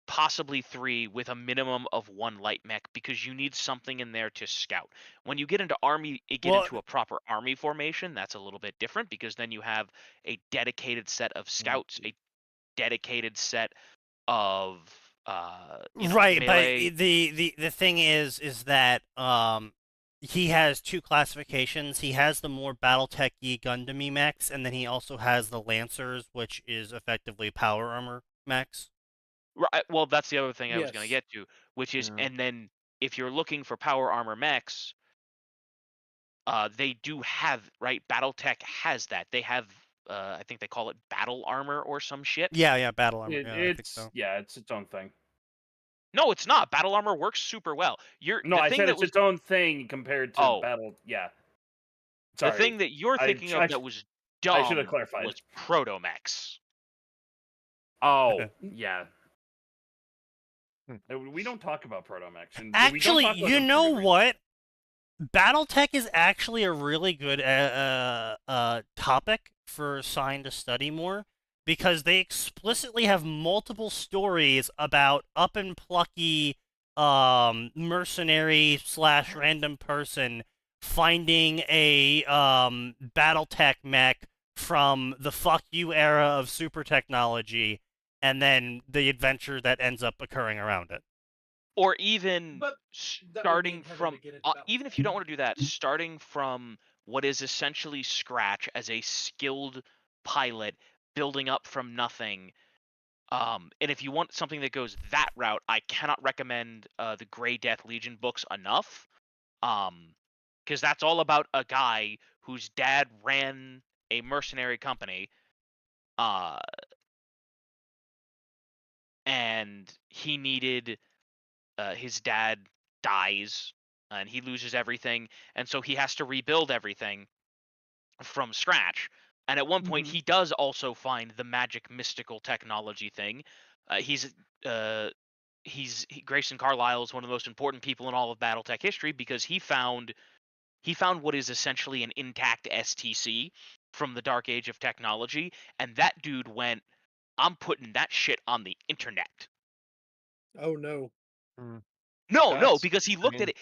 possibly 3 with a minimum of 1 light mech, because you need something in there to scout. When you get into into a proper army formation, that's a little bit different because then you have a dedicated set of scouts, a dedicated set of Right, melee. but the thing is that he has 2 classifications. He has the more BattleTech-y Gundam-y mechs, and then he also has the Lancers, which is effectively power armor mechs. Right, well, that's the other thing I was going to Yes. get to, which is, Yeah. and then if you're looking for power armor mechs, they do have, right? BattleTech has that. They have, I think they call it battle armor or some shit. Yeah, battle armor. Yeah, I think It's so. it's its own thing. No, it's not. Battle armor works super well. No, I said it's its own thing compared to battle. Yeah. Sorry. The thing that you're thinking of that was dumb I should have clarified. was protomechs. Oh, yeah. We don't talk about protomechs. And Actually, we don't talk about you them for know good reason. what? BattleTech is actually a really good topic for Sign to study more because they explicitly have multiple stories about up and plucky mercenary / random person finding a BattleTech mech from the fuck you era of super technology and then the adventure that ends up occurring around it. Or even But starting from, even if you don't want to do that, starting from what is essentially scratch as a skilled pilot, building up from nothing. And if you want something that goes that route, I cannot recommend the Grey Death Legion books enough. Because that's all about a guy whose dad ran a mercenary company, and he needed his dad dies and he loses everything, and so he has to rebuild everything from scratch. And at one point, he does also find the magic mystical technology thing. Grayson Carlisle is one of the most important people in all of BattleTech history because he found what is essentially an intact STC from the dark age of technology, and that dude went, "I'm putting that shit on the internet." Oh no. No, That's- because he I looked mean- at it.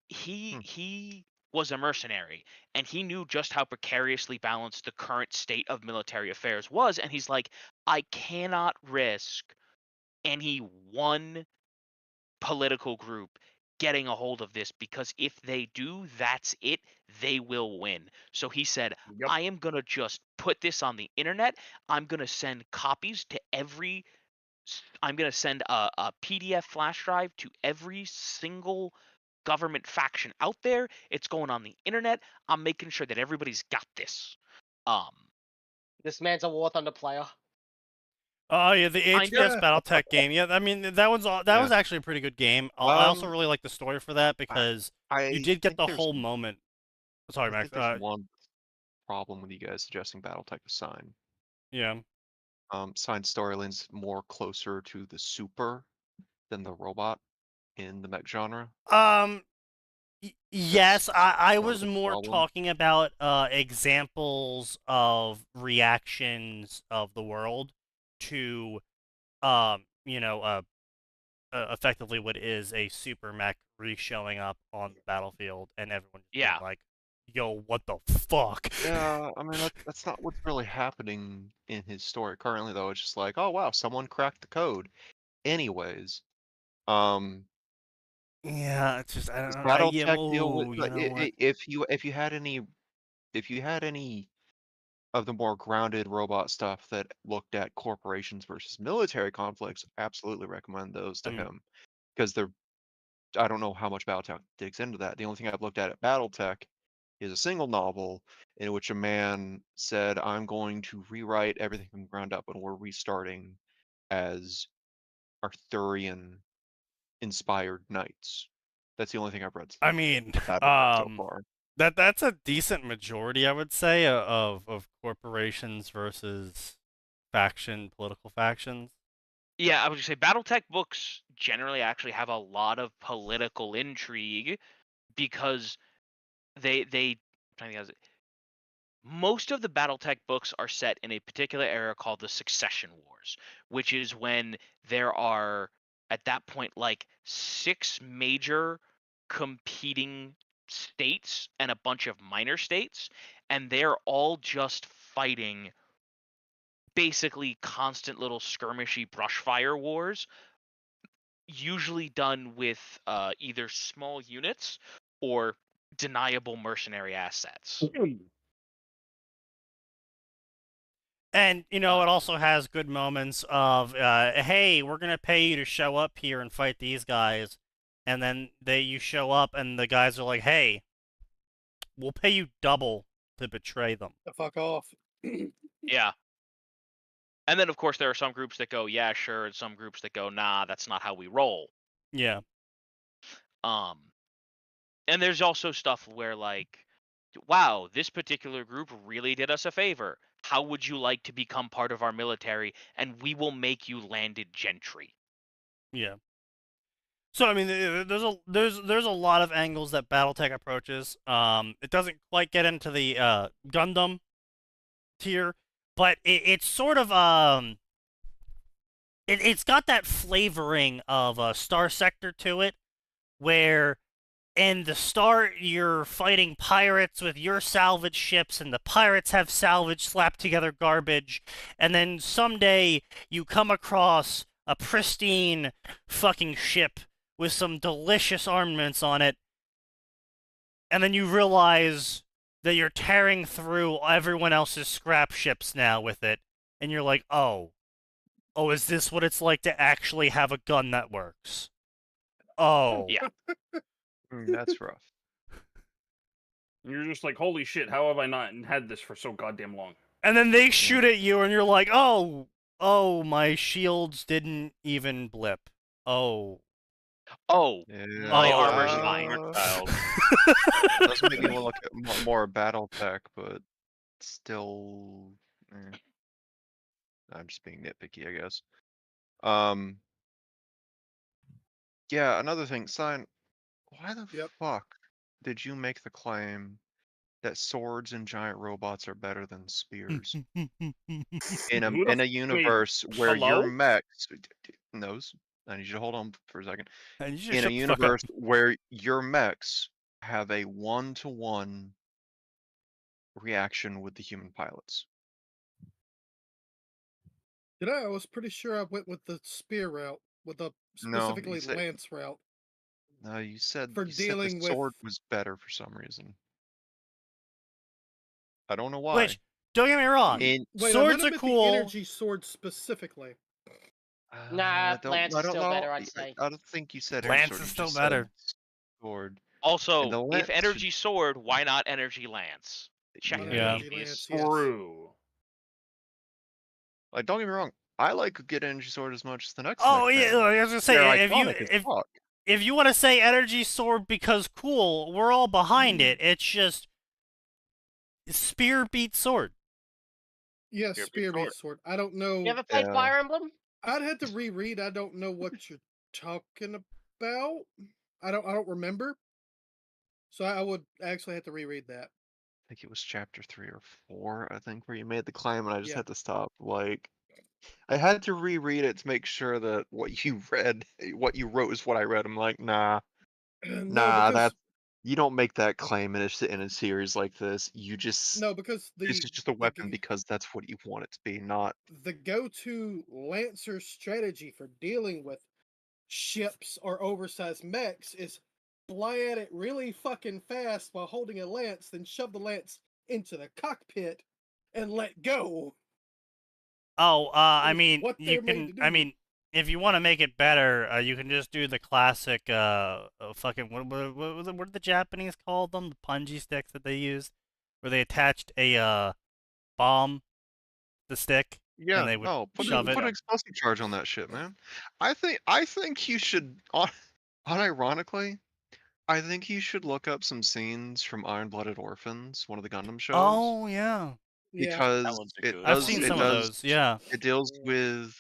He was a mercenary, and he knew just how precariously balanced the current state of military affairs was, and he's like, I cannot risk any one political group getting a hold of this, because if they do, that's it, they will win. So he said, Yep. I am going to just put this on the internet. I'm going to send copies to I'm going to send a PDF flash drive to every single government faction out there. It's going on the internet. I'm making sure that everybody's got this. This man's a War Thunder player. Oh yeah, the Kinda. HBS BattleTech game. Yeah, I mean that was actually a pretty good game. I also really like the story for that because you did get think the there's- whole moment. Sorry, I Max. think there's one problem with you guys suggesting BattleTech with Sign. Yeah. Sign storyline's more closer to the super than the robot in the mech genre. Yes, I part of was the more problem. talking about examples of reactions of the world to effectively what is a super mech re-showing up on the battlefield and everyone just being like, yo, what the fuck? Yeah, I mean that's not what's really happening in his story currently, though. It's just like, oh wow, someone cracked the code. Anyways, Yeah, it's just I does don't know. BattleTech deal with You know what? if you had any of the more grounded robot stuff that looked at corporations versus military conflicts, absolutely recommend those to him, because I don't know how much BattleTech digs into that. The only thing I've looked at BattleTech is a single novel in which a man said, I'm going to rewrite everything from the ground up and we're restarting as Arthurian inspired knights. That's the only thing I've read I mean, so far. that's a decent majority, I would say, of corporations versus political factions. Yeah, I would just say BattleTech books generally actually have a lot of political intrigue because most of the BattleTech books are set in a particular era called the Succession Wars, which is when there are, at that point, like 6 major competing states and a bunch of minor states, and they're all just fighting basically constant little skirmishy brushfire wars, usually done with either small units or deniable mercenary assets. And it also has good moments of, hey, we're gonna pay you to show up here and fight these guys, and then you show up and the guys are like, hey, we'll pay you double to betray them. The fuck off. Yeah. And then, of course, there are some groups that go, yeah, sure, and some groups that go, nah, that's not how we roll. Yeah. And there's also stuff where, like, wow, this particular group really did us a favor. How would you like to become part of our military? And we will make you landed gentry. Yeah. So I mean, there's a lot of angles that BattleTech approaches. It doesn't quite get into the Gundam tier, but it's sort of it's got that flavoring of a Star Sector to it, where in the start you're fighting pirates with your salvage ships, and the pirates have salvage slapped together garbage, and then someday you come across a pristine fucking ship with some delicious armaments on it, and then you realize that you're tearing through everyone else's scrap ships now with it, and you're like, oh, is this what it's like to actually have a gun that works? Oh. Yeah. That's rough. And you're just like, holy shit, how have I not had this for so goddamn long? And then they shoot at you, and you're like, oh, my shields didn't even blip. Oh. Oh, Yeah, my armor's uh, fine. Child. It does make me want to look at more battle tech, but still, I'm just being nitpicky, I guess. Yeah, another thing, Sign, why the Yep. fuck did you make the claim that swords and giant robots are better than spears in Who the a f- universe where your hello? mechs knows? I need you to hold on for a second. And you should In a shut the fuck up. universe where your mechs have a 1-to-1 reaction with the human pilots. You know, I was pretty sure I went with the spear route, with the No, specifically Lance route. No, you said For the dealing with- sword was better for some reason. I don't know why. Which, don't get me wrong, Wait, swords I are meant cool. the energy sword specifically. Nah, I don't, Lance I is don't still know. better, I'd say. I don't think you said Lance energy sword. is You still just better. said sword. And the Also, lance if energy sword, why not energy lance? Check On the Yeah. game, energy please. Lance, yes. True. Like, don't get me wrong. I like a good energy sword as much as the next. Oh mech yeah, fan. I was gonna say They're if you iconic as fuck. if you want to say energy sword because cool, we're all behind it. It's just spear beats sword. Yes, Spear spear beats beats sword. I don't know. You ever played Yeah. Fire Emblem? I'd have to reread. I don't know what you're talking about. I don't remember. So I would actually have to reread that. I think it was chapter 3 or 4, I think, where you made the claim, and I just Yeah. had to stop. Like, I had to reread it to make sure that what you read, what you wrote, is what I read. I'm like, nah, because that's you don't make that claim in a series like this. You just because this is just a weapon because that's what you want it to be, not. the go-to Lancer strategy for dealing with ships or oversized mechs is fly at it really fucking fast while holding a lance, then shove the lance into the cockpit and let go. Oh, I Is mean, what you they're made can. to I do. mean, if you want to make it better, you can just do the classic. Fucking what did the Japanese call them? The punji sticks that they used, where they attached a bomb to the stick, Yeah, and they would no, put shove an it. explosive charge on that shit, man. I think you should, unironically, I think you should look up some scenes from Iron-Blooded Orphans, one of the Gundam shows. Oh yeah, Yeah. Because That one's a it good I've does, seen it some of does, those. Yeah. it deals with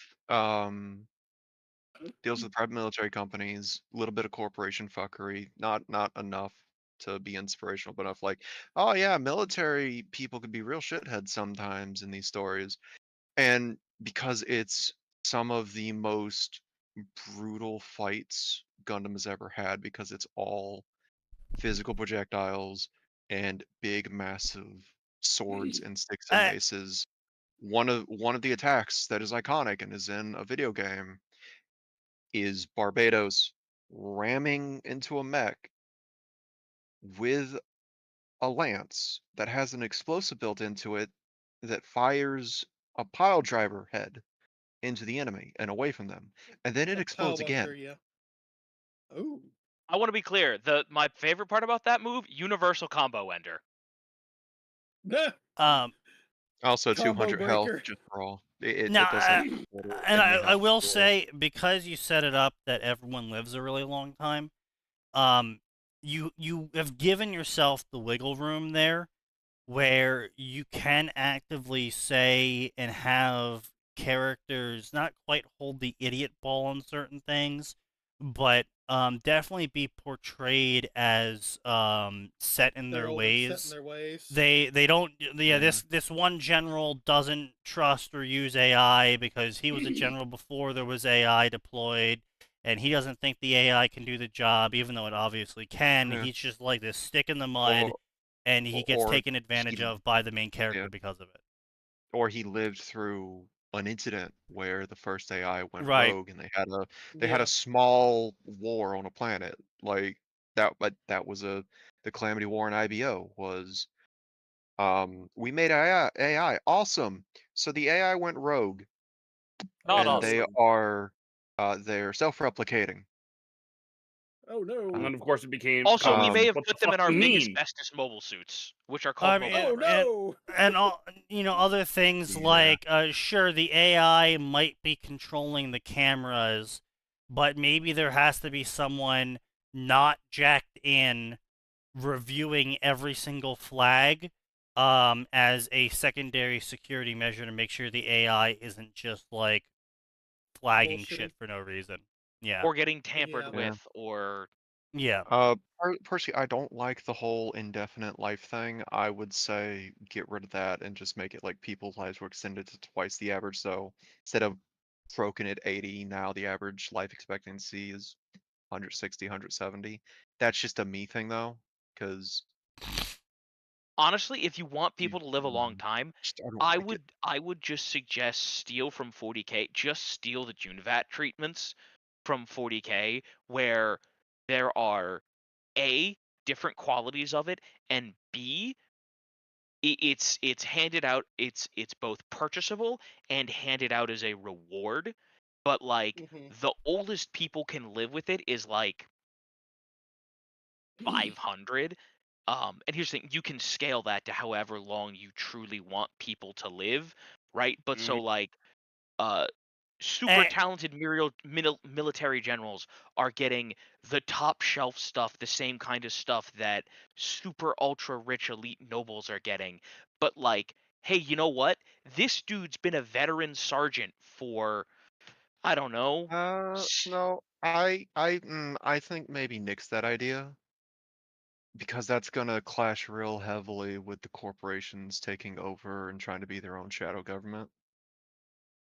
private military companies, a little bit of corporation fuckery, not enough to be inspirational, but enough like, oh yeah, military people could be real shitheads sometimes in these stories. And because it's some of the most brutal fights Gundam has ever had, because it's all physical projectiles and big, massive swords and sticks and Uh, maces. One of the attacks that is iconic and is in a video game is Barbados ramming into a mech with a lance that has an explosive built into it that fires a pile driver head into the enemy and away from them, and then it A explodes again. Powbuster, yeah. Oh. I want to be clear. My favorite part about that move, universal combo ender. Also, Combo 200 health breaker. just for all. It Now, doesn't. and I will say, because you set it up that everyone lives a really long time, you have given yourself the wiggle room there, where you can actively say and have characters not quite hold the idiot ball on certain things, but definitely be portrayed as set in They're their old and set in ways. their ways. They don't. Yeah, this one general doesn't trust or use AI because he was a general before there was AI deployed, and he doesn't think the AI can do the job, even though it obviously can. Yeah. He's just like this stick in the mud, and he gets taken advantage of by the main character because of it. Or he lived through an incident where the first AI went Right. rogue, and they had a small war on a planet like that. But that was the Calamity War in IBO was. We made AI awesome. So the AI went rogue, Not and awesome. they're self-replicating. Oh no. And then of course it became. Also, we may have what put the them in fuck our you big mean? asbestos mobile suits, which are I called mean, mobile Oh runners. no. and all other things Yeah. like sure, the AI might be controlling the cameras, but maybe there has to be someone not jacked in reviewing every single flag as a secondary security measure to make sure the AI isn't just like flagging Bullshitting. shit for no reason. Yeah. Or getting tampered Yeah. with, or Yeah. Personally, I don't like the whole indefinite life thing. I would say get rid of that and just make it like people's lives were extended to twice the average. So instead of broken at 80, now the average life expectancy is 160, 170. That's just a me thing though, because honestly, if you want people to live a long time, I don't I like it. would just suggest steal from 40K. Just steal the Junvat treatments from 40K, where there are A, different qualities of it, and B, it's handed out. It's both purchasable and handed out as a reward. But like Mhm. the oldest people can live with it is like 500. And here's the thing: you can scale that to however long you truly want people to live, right? But so like, uh, super talented military generals are getting the top shelf stuff, the same kind of stuff that super ultra rich elite nobles are getting. But like, hey, you know what? This dude's been a veteran sergeant for, I don't know. No, I think maybe nix that idea because that's gonna clash real heavily with the corporations taking over and trying to be their own shadow government,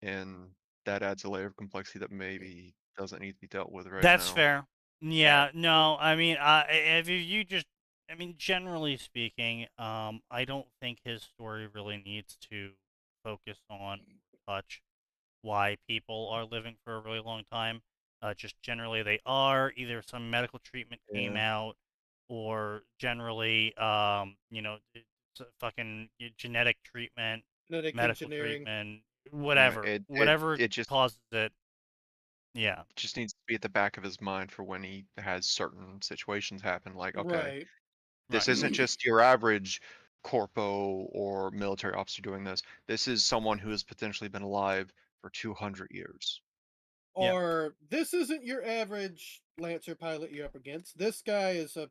and that adds a layer of complexity that maybe doesn't need to be dealt with right That's now. fair. Yeah, no, I mean, if you just, I mean, generally speaking, I don't think his story really needs to focus on touch why people are living for a really long time. Just generally, they are either some medical treatment came Yeah. out, or generally, it's a fucking genetic treatment, Genetic medical engineering. treatment, Yeah, whatever it just causes it. Yeah. needs to be at the back of his mind for when he has certain situations happen. Like, okay, Right. this Right. isn't just your average corpo or military officer doing this. This is someone who has potentially been alive for 200 years. Yeah. Or this isn't your average Lancer pilot you're up against. This guy is a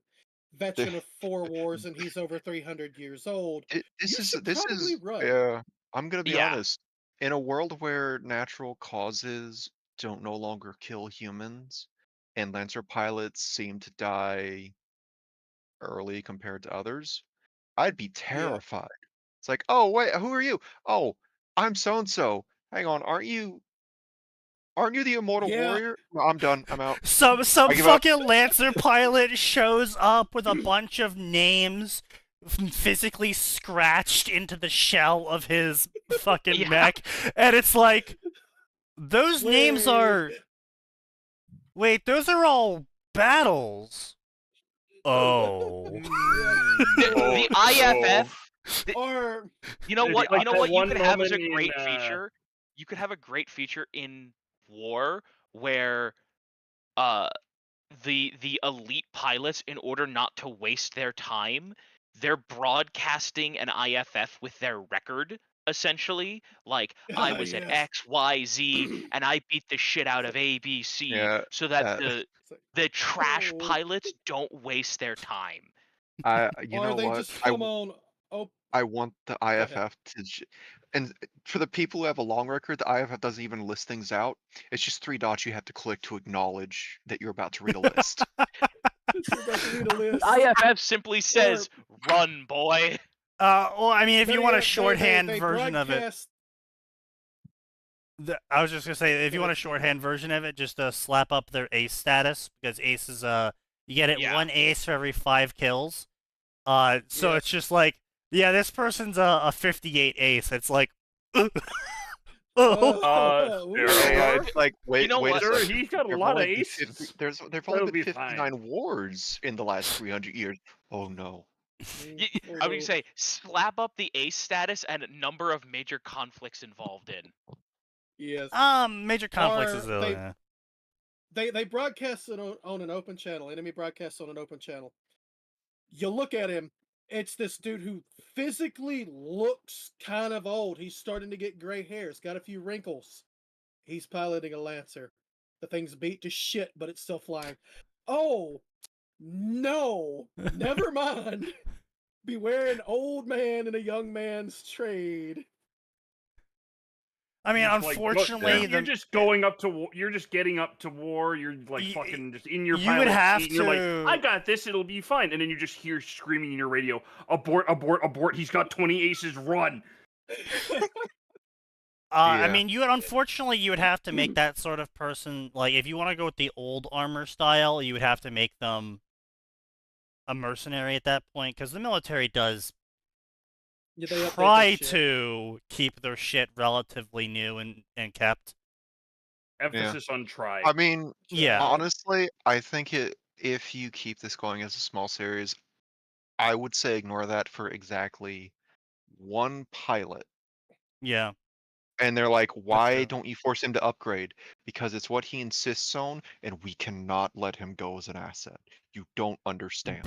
veteran of 4 wars and he's over 300 years old. This You is should this probably is run. yeah. I'm gonna be Yeah. honest. In a world where natural causes don't no longer kill humans, and Lancer pilots seem to die early compared to others, I'd be terrified. It's like, oh wait, who are you? Oh, I'm so and so. Hang on, aren't you the immortal Yeah. warrior? No, I'm done. I'm out. Some I give up. fucking Lancer pilot shows up with a bunch of names physically scratched into the shell of his fucking Yeah. mech, and it's like those names are. Wait, those are all battles. Oh. The IFF. Or You know It's what? like You know that what? You one could have as a moment great in, feature. You could have a great feature in war where the elite pilots, in order not to waste their time, they're broadcasting an IFF with their record, essentially. Like, I was at yes. XYZ and I beat the shit out of ABC, Yeah, so that that It's like, the trash oh. pilots don't waste their time. you Or know they what? just come on. Oh, I want the ahead. IFF to, and for the people who have a long record, the IFF doesn't even list things out. It's just 3 dots you have to click to acknowledge that you're about to read a list. You're about to read a list. IFF simply says, "Run, boy." Well, I mean, if you Better want a yet, shorthand they version of it, broadcast. I was just gonna say, if you Go want a ahead. shorthand version of it, just slap up their ace status, because ace is you get it Yeah. 1 ace for every 5 kills. So Yes. it's just like, yeah, this person's a 58 ace. It's like, Sure. Yeah, it's like, wait, You know wait what? a Sure, second. he's got a There've lot of only been aces. 50 there've only That'll been be 59 wars in the last 300 years. Oh no. I would say slap up the ace status and number of major conflicts involved in. Yes. major conflicts Or is They broadcast it on an open channel. Enemy broadcasts on an open channel. You look at him. It's this dude who physically looks kind of old. He's starting to get gray hair. He's got a few wrinkles. He's piloting a Lancer. The thing's beat to shit, but it's still flying. Oh, no. Never mind. Beware an old man in a young man's trade. I mean, It's like, look, unfortunately, you're just going up to war. You're just getting up to war. You're like fucking just in your you pilot would have seat, and you're to- like, I got this. It'll be fine. And then you just hear screaming in your radio, abort, abort, abort. He's got 20 aces. Run. I mean, unfortunately, you would have to make that sort of person, like, if you want to go with the old armor style, you would have to make them a mercenary at that point, because the military does try to keep their shit relatively new and kept. Emphasis on try. I mean, Yeah. honestly, I think if you keep this going as a small series, I would say ignore that for exactly one pilot. Yeah. And they're like, why don't you force him to upgrade? Because it's what he insists on, and we cannot let him go as an asset. You don't understand.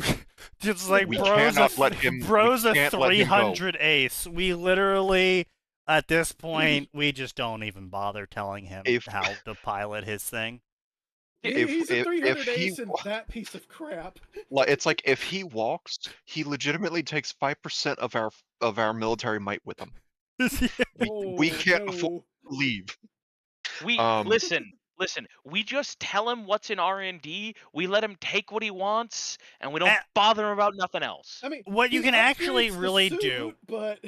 Just like, we bro's cannot let him. Bro's we a can't let him go. 300 ace. We literally, at this point, we just don't even bother telling him how to pilot his thing. He's a 300 ace and that piece of crap. It's like if he walks, he legitimately takes 5% of our military might with him. We can't afford to leave. We listen. We just tell him what's in R&D. We let him take what he wants, and we don't bother him about nothing else. I mean, what you can actually really suit, do, but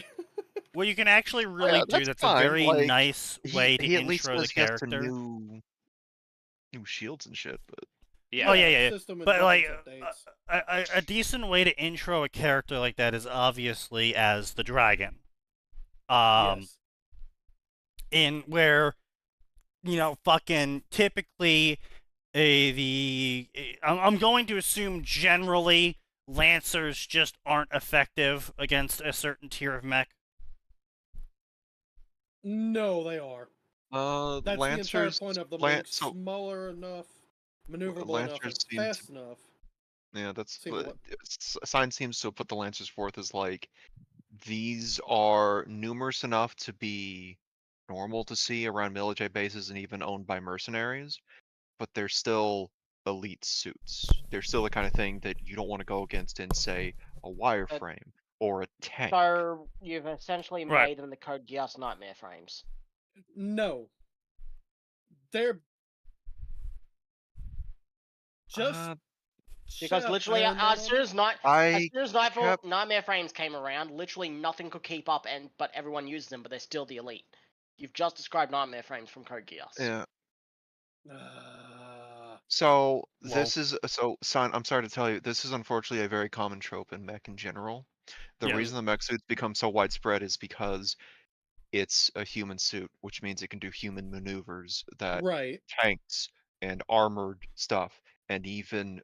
what you can actually really do, that's fine. a very like, nice way to he at least intro the character. New shields and shit, but yeah. Oh yeah. But like a decent way to intro a character like that is obviously as the dragon. Yes. In where, fucking typically, I'm going to assume generally Lancers just aren't effective against a certain tier of mech. No, they are. That's Lancers, the entire point of them being smaller enough, maneuverable enough, and fast enough. Yeah, that's Sign seems to put the Lancers forth as like, these are numerous enough to be normal to see around military bases and even owned by mercenaries, but they're still elite suits. They're still the kind of thing that you don't want to go against in, say, a wireframe or a tank. So you've essentially made them the Code Geass nightmare frames. No. They're just because literally, as soon as Nightmare frames came around, literally nothing could keep up, but everyone used them, but they're still the elite. You've just described Nightmare frames from Code Geass. Yeah. So Son, I'm sorry to tell you, this is unfortunately a very common trope in mech in general. The reason the mech suits become so widespread is because it's a human suit, which means it can do human maneuvers that tanks and armored stuff and even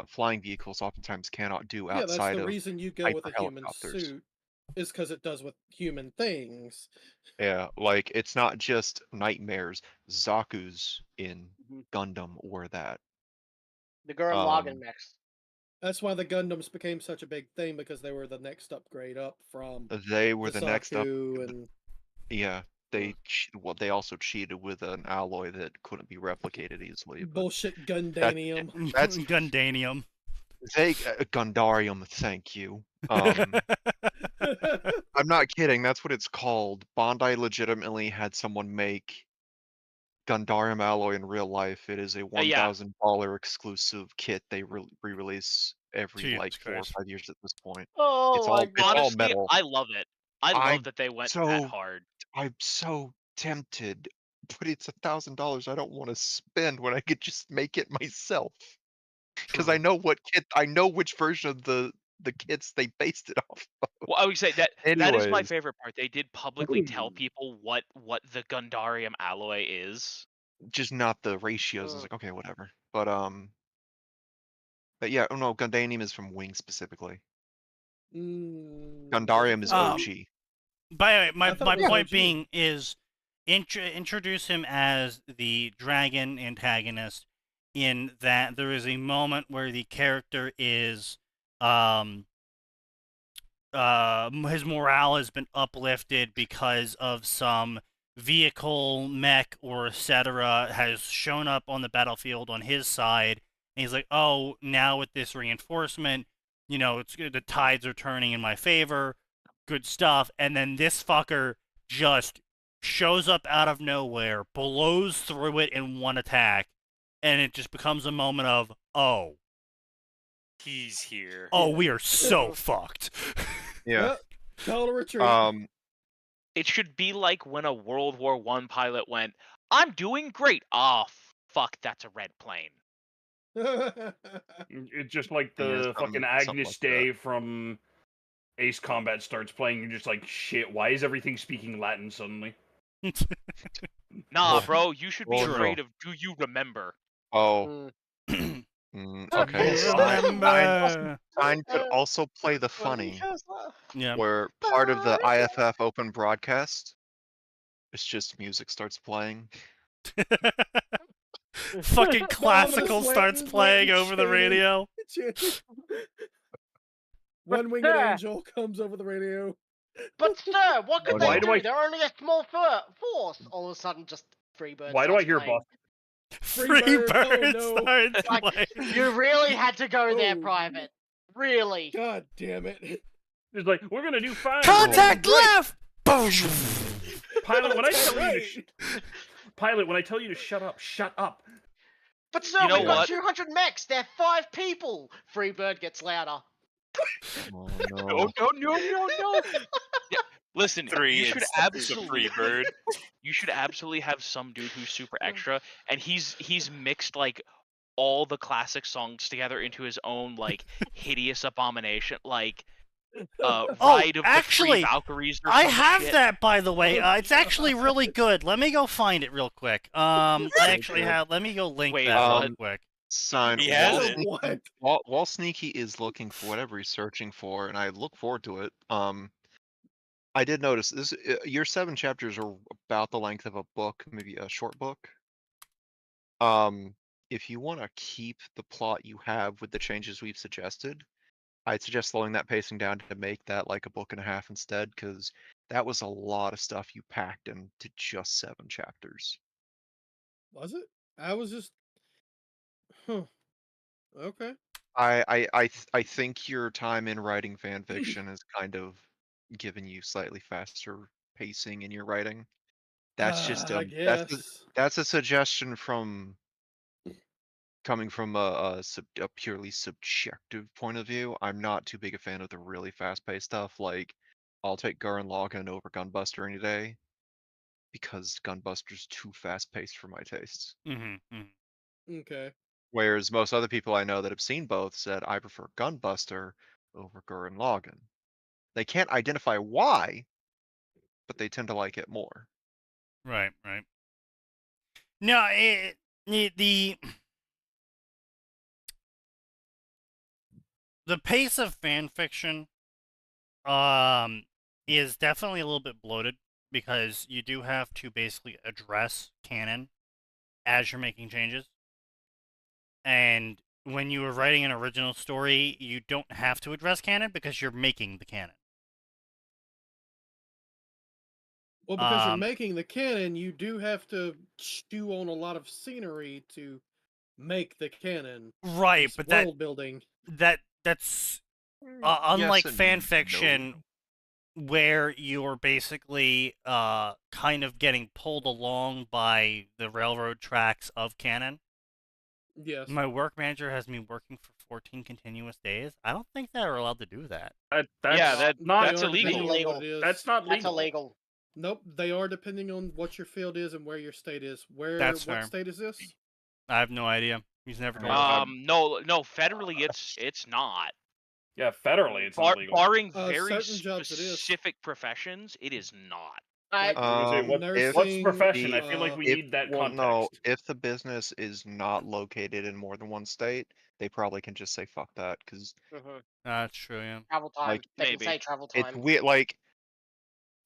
flying vehicles oftentimes cannot do outside of. Yeah, that's the reason you go with a human suit, is because it does with human things. Yeah, like it's not just nightmares. Zaku's in Gundam were that. The Gurren Lagann mechs. That's why the Gundams became such a big thing, because they were the next upgrade up from. They were the next up. And... Yeah. They also cheated with an alloy that couldn't be replicated easily. Bullshit Gundanium. That's Gundanium. Gundarium, thank you. I'm not kidding. That's what it's called. Bandai legitimately had someone make Gundarium alloy in real life. It is a $1,000 exclusive kit they re-release every 4 or 5 years at this point. Oh, it's all metal. I love it. I love that they went that hard. I'm so tempted, but it's $1,000 I don't want to spend when I could just make it myself. Because I know which version of the kits they based it off of. Well, I would say that is my favorite part. They did publicly tell people what the Gundarium alloy is. Just not the ratios. It's like, okay, whatever. But yeah, oh no, Gundanium is from Wing specifically. Gundarium is OG. By the way, my point being is introduce him as the dragon antagonist, in that there is a moment where the character is his morale has been uplifted because of some vehicle, mech, or etc. has shown up on the battlefield on his side, and he's like, oh, now with this reinforcement, you know, it's good, the tides are turning in my favor, good stuff, and then this fucker just shows up out of nowhere, blows through it in one attack, and it just becomes a moment of, oh, He's here. oh, we are so fucked. Yeah. Call to retreat. It should be like when a World War I pilot went, I'm doing great. Ah, fuck, that's a red plane. It's just like Yeah, the something- fucking something Agnes like Day from Ace Combat starts playing. You're just like, shit, why is everything speaking Latin suddenly? Nah, Well, bro, you should be well, afraid of Do You Remember? Oh. Mm. Okay. Remember. Stein could also play the funny, Yeah. where part of the IFF open broadcast, it's just music starts playing. Fucking classical starts Latin playing over the chanting. radio. One winged angel comes over the radio. But sir, what could Why they do do? I- They're only a small force. All of a sudden, just Freebird. Why do I starts hear playing. Freebird Freebird, oh, no. starts Like, playing. you really had to go there, Oh. Private. Really. God damn it. It's like, we're gonna do fine. Contact left! Pilot, when I tell you to Right. Pilot, when I tell you to shut up, shut up. But sir, You know we've got what? 200 mechs. They're 5 people. Freebird gets louder. Oh No, no. Yeah, listen, Three. you should It's a absolutely free bird. you should absolutely have some dude who's super extra, and he's mixed like all the classic songs together into his own like hideous abomination, like Ride of the actually, Free Valkyries. Or I some have shit. that, by the way. It's actually really good. Let me go find it real quick. I actually have. Let me go link Wait, that real what? quick. Sign. He While has it. Sneaky, while Sneaky is looking for whatever he's searching for, and I look forward to it. I did notice this. Your 7 chapters are about the length of a book, maybe a short book. If you want to keep the plot you have with the changes we've suggested, I'd suggest slowing that pacing down to make that like a book and a half instead, because that was a lot of stuff you packed into just 7 chapters. Was it? I was just. Huh. Okay. I think your time in writing fan fiction has kind of given you slightly faster pacing in your writing. That's just I guess. that's a suggestion coming from a purely subjective point of view. I'm not too big a fan of the really fast-paced stuff. Like, I'll take Gurren Lagann over Gunbuster any day because Gunbuster's too fast-paced for my tastes. Okay. Whereas most other people I know that have seen both said, I prefer Gunbuster over Gurren Lagann. They can't identify why, but they tend to like it more. Right. No, the pace of fan fiction is definitely a little bit bloated because you do have to basically address canon as you're making changes. And when you are writing an original story, you don't have to address canon because you're making the canon. Well, because you're making the canon, you do have to chew on a lot of scenery to make the canon. Right, It's but world building. that's unlike Yes and fan fiction, where you're basically kind of getting pulled along by the railroad tracks of canon. Yes. My work manager has me working for 14 continuous days. I don't think they're allowed to do that. That's not that's They are illegal. depending on what it is. That's not That's legal. illegal. Nope, they are depending on what your field is and where your state is. That's What fair. state is this? I have no idea. He's never told me. No, federally it's not. Yeah, federally it's illegal. Barring very certain jobs it is. specific professions, it is not. Like, what's nursing, profession? I feel like we if- need that well, context. no, if the business is not located in more than one state, they probably can just say fuck that, because That's true, yeah. Travel time. Like, They maybe. can say travel it's time. weird. Like,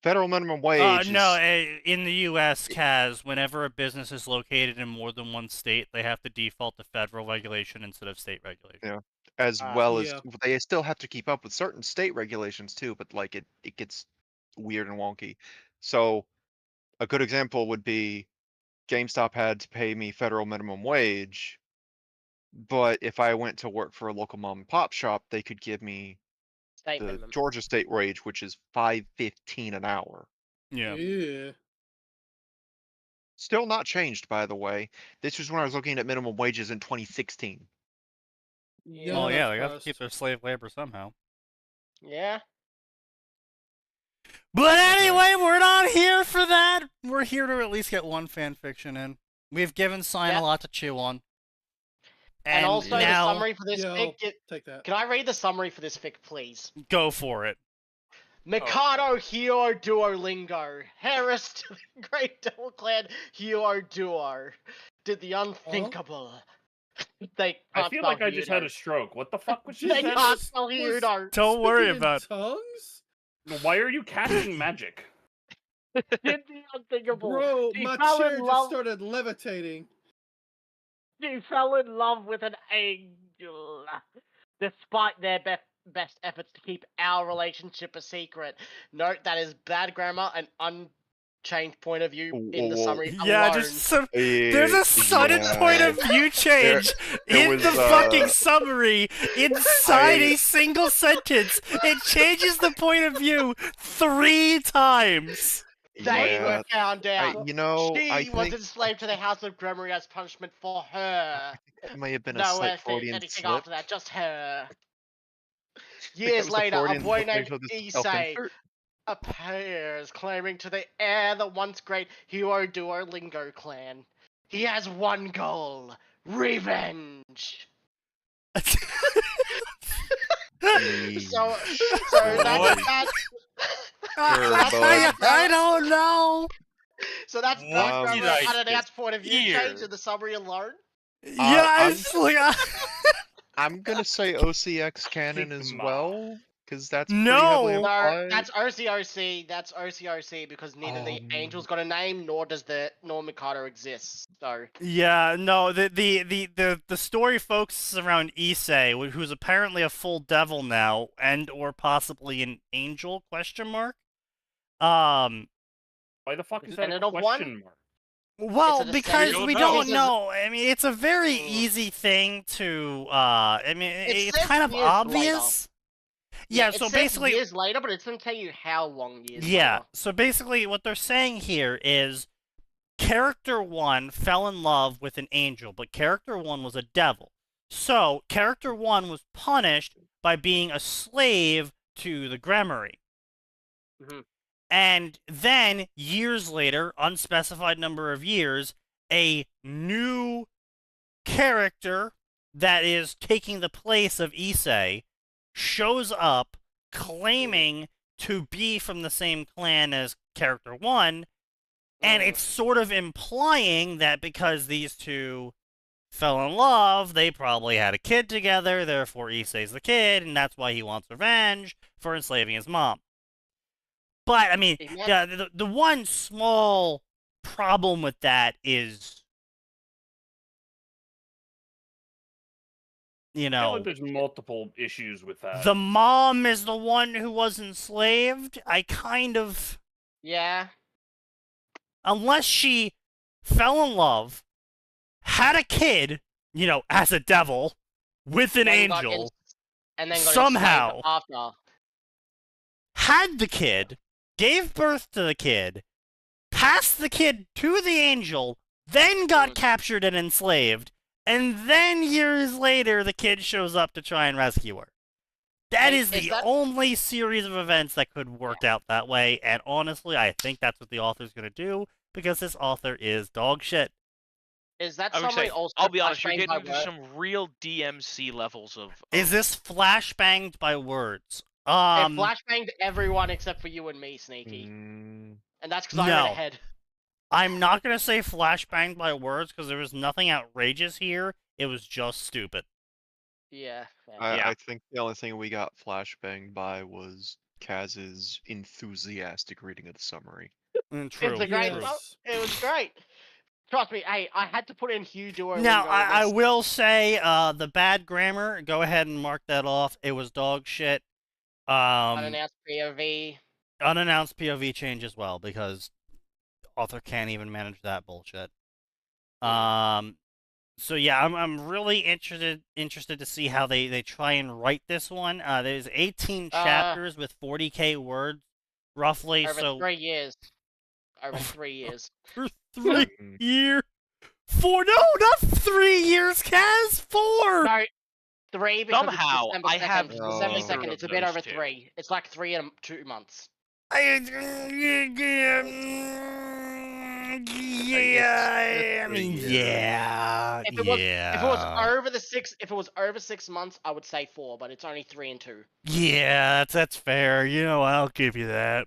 federal minimum wage. No, in the U.S., Kaz, whenever a business is located in more than one state, they have to default to federal regulation instead of state regulation. Yeah, as well as Yeah. they still have to keep up with certain state regulations too, but like it gets weird and wonky. So a good example would be GameStop had to pay me federal minimum wage, but if I went to work for a local mom and pop shop, they could give me State the minimum. Georgia state wage, which is $5.15 an hour. Yeah. Yeah. Still not changed, by the way. This was when I was looking at minimum wages in 2016. Yeah, Well, yeah, that's they have to gross. keep their slave labor somehow. Yeah. But anyway, we're not here for that. We're here to at least get one fanfiction in. We've given Sign Yeah. a lot to chew on. And also now, the summary for this Yo, fic. take that. Can I read the summary for this fic, please? go for it. Mikado Hero Duolingo. Harass to the Great Devil Clan Hero Duo. Did the unthinkable. They I can't feel spell like I just had a Hero. stroke. What the fuck was They just can't that? spell Was- Hero. Don't worry Speaking in about. tongues? Why are you casting magic? Did the unthinkable. Bro, He my fell in chair just love- started levitating. She fell in love with an angel. Despite their best efforts to keep our relationship a secret. Note that is bad grammar and unchanged point of view in the summary Yeah, alone. just some. There's a sudden yeah. point of view change there in was, the fucking summary inside a single sentence. It changes the point of view 3 times. They Yeah, were found out. I She was think enslaved to the House of Grammary as punishment for her. that may have been a No slight Freudian anything slip. after that, just her. I think that Years was the later, a Freudian boy slip named of the Issei self-insert. appears, claiming to the heir the once great Hero Duolingo clan. He has one goal: revenge. So that's that. I don't know. So that's What bad did grammar I unannounced point of view hear? change in the summary alone. Yeah, it's like. I'm gonna say OCX canon as Sigma. well, because that's No. pretty heavily No, implied. that's OCOC. That's OCOC because neither the angel's got a name nor nor Mikado exists. So Yeah, no, the story focuses around Issei, who's apparently a full devil now, and or possibly an angel, question mark? Why the fuck Is is it that an a of one? question mark? Well, It's a because descendant. we We don't don't know. I mean, it's a very easy thing to, I mean, It it's says kind of years obvious. Yeah, it so says basically, years later, but it doesn't tell you how long years. yeah, later. so basically what they're saying here is character 1 fell in love with an angel, but character 1 was a devil. So, character 1 was punished by being a slave to the Gremory. Mhm. And then, years later, unspecified number of years, a new character that is taking the place of Issei shows up claiming to be from the same clan as character 1, and it's sort of implying that because these two fell in love, they probably had a kid together, therefore Issei's the kid, and that's why he wants revenge for enslaving his mom. But, I mean, the one small problem with that is, you I feel know, like there's multiple issues with that. the mom is the one who was enslaved. I kind of... Yeah. Unless she fell in love, had a kid, you know, as a devil, with an Then got angel, and then got somehow enslaved after. had the kid, gave birth to the kid, passed the kid to the angel, then got captured and enslaved, and then years later the kid shows up to try and rescue her. That is the only series of events that could work out that way, and honestly, I think that's what the author's going to do, because this author is dog shit. Is that I would summary say, also I'll be honest, you're flashbanged getting by into word? some real DMC levels of... Is this flashbanged by words? It flashbanged everyone except for you and me, Sneaky. And that's because I read No. ahead. I'm not going to say flashbanged by words, because there was nothing outrageous here. It was just stupid. Yeah. I think the only thing we got flashbanged by was Kaz's enthusiastic reading of the summary. True. It's a great. True. Yes. It was great. Trust me. Hey, I had to put in Hugh Duo. Now, I will say, the bad grammar, go ahead and mark that off. It was dog shit. Unannounced POV. Unannounced POV change as well, because author can't even manage that bullshit. So yeah, I'm really interested to see how they try and write this one. There's 18 chapters with 40k words, roughly. Over so 3 years. Over 3 years. for 3 years. 4? No, not 3 years, Kaz. 4. No, 3 because Somehow, it's December I 2nd. have December neither 2nd. of It's a bit those over two. 3. It's like 3 and 2 months. Yeah, I mean, yeah, If it was over 6 months, I would say 4, but it's only 3 and 2. Yeah, that's fair. You know, I'll give you that.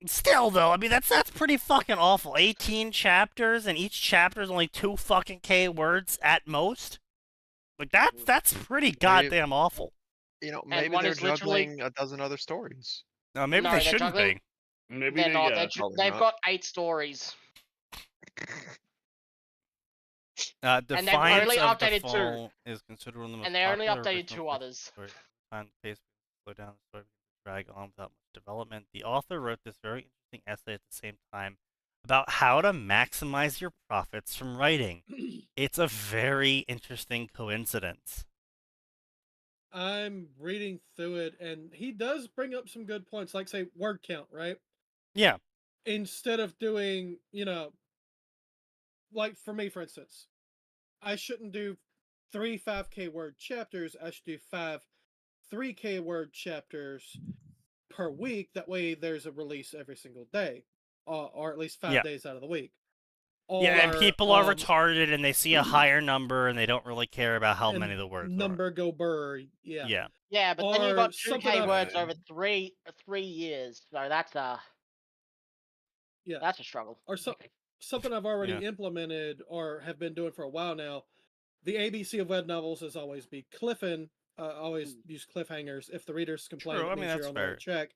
Still, though, I mean, that's pretty fucking awful. 18 chapters, and each chapter is only 2 fucking K words at most. Like, that's pretty goddamn awful. You know, And maybe one they're is literally- juggling a dozen other stories. No, maybe No, they they're shouldn't juggling- be. Maybe They're not. probably They've not. got 8 stories. Defiance And they've only of updated the 2. Fall is considered one of the most And they only popular updated original 2 fiction others. stories. Time to pace slow down the story, drag on without much development. The author wrote this very interesting essay at the same time about how to maximize your profits from writing. It's a very interesting coincidence. I'm reading through it, and he does bring up some good points, like, say, word count, right? Yeah. Instead of doing, like for me, for instance, I shouldn't do 3 5K word chapters. I should do 5 3K word chapters per week. That way there's a release every single day, or at least 5 days out of the week. Yeah, and Or, people are retarded and they see a higher number and they don't really care about how and many the words number go burr. Yeah. Yeah. Yeah, but then you got Or something 2K I've- words over 3 years, so that's a struggle. Or something I've already Yeah. implemented or have been doing for a while now. The ABC of web novels is always be cliffing. Always use cliffhangers. If the readers complain, True, it I mean, means that's you're on the right fair. track.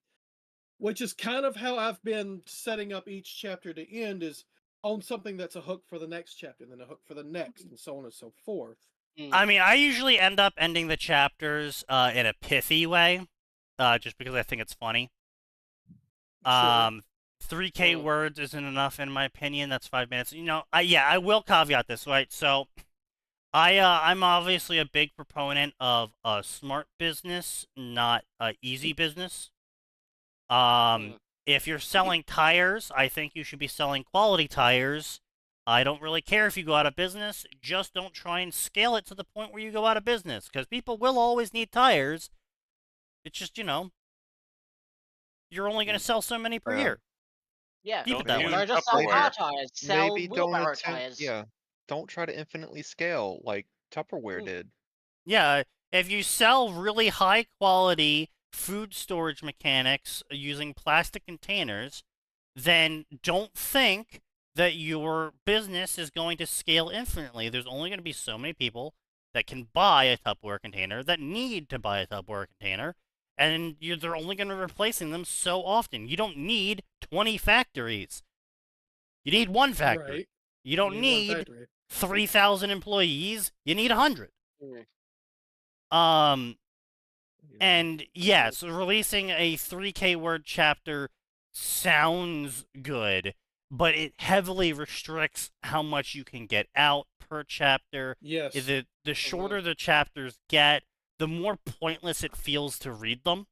Which is kind of how I've been setting up each chapter to end, is on something that's a hook for the next chapter, and then a hook for the next, and so on and so forth. I mean, I usually end up ending the chapters in a pithy way, just because I think it's funny. 3K words isn't enough in my opinion. That's 5 minutes. You know, I will caveat this, right? So, I'm obviously a big proponent of smart business, not easy business. If you're selling tires, I think you should be selling quality tires. I don't really care if you go out of business. Just don't try and scale it to the point where you go out of business, because people will always need tires. It's just, you're only going to sell so many per year. Yeah, Keep it Don't that way. use don't just sell Tupperware. car tires. Sell Maybe don't wheelbarrow attempt. tires. Yeah, don't try to infinitely scale like Tupperware did. Yeah, if you sell really high quality food storage mechanics using plastic containers, then don't think that your business is going to scale infinitely. There's only going to be so many people that can buy a Tupperware container, that need to buy a Tupperware container, and they're only going to be replacing them so often. You don't need 20 factories. You need 1 factory. Right. You don't one need factory. 3,000 employees. You need 100. And yeah, so releasing a 3K word chapter sounds good, but it heavily restricts how much you can get out per chapter. Yes. The shorter the chapters get, the more pointless it feels to read them.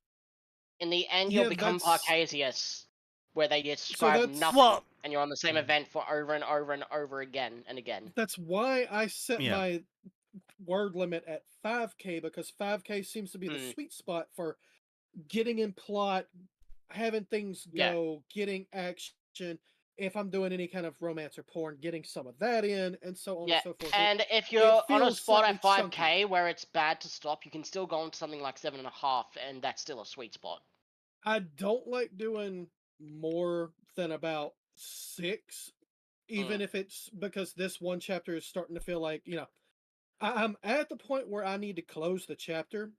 In the end, Yeah, you'll become that's- Parcasius, where they describe that's- nothing, Well- and you're on the same event for over and over and over again and again. That's why I set Yeah. my word limit at 5K, because 5K seems to be the sweet spot for getting in plot, having things go, getting action. If I'm doing any kind of romance or porn, getting some of that in, and so on Yeah, and so forth. and if you're on a feels spot at slightly 5K chunky. where it's bad to stop, you can still go into something like 7.5, and that's still a sweet spot. I don't like doing more than about 6, even if it's because this one chapter is starting to feel like, I'm at the point where I need to close the chapter,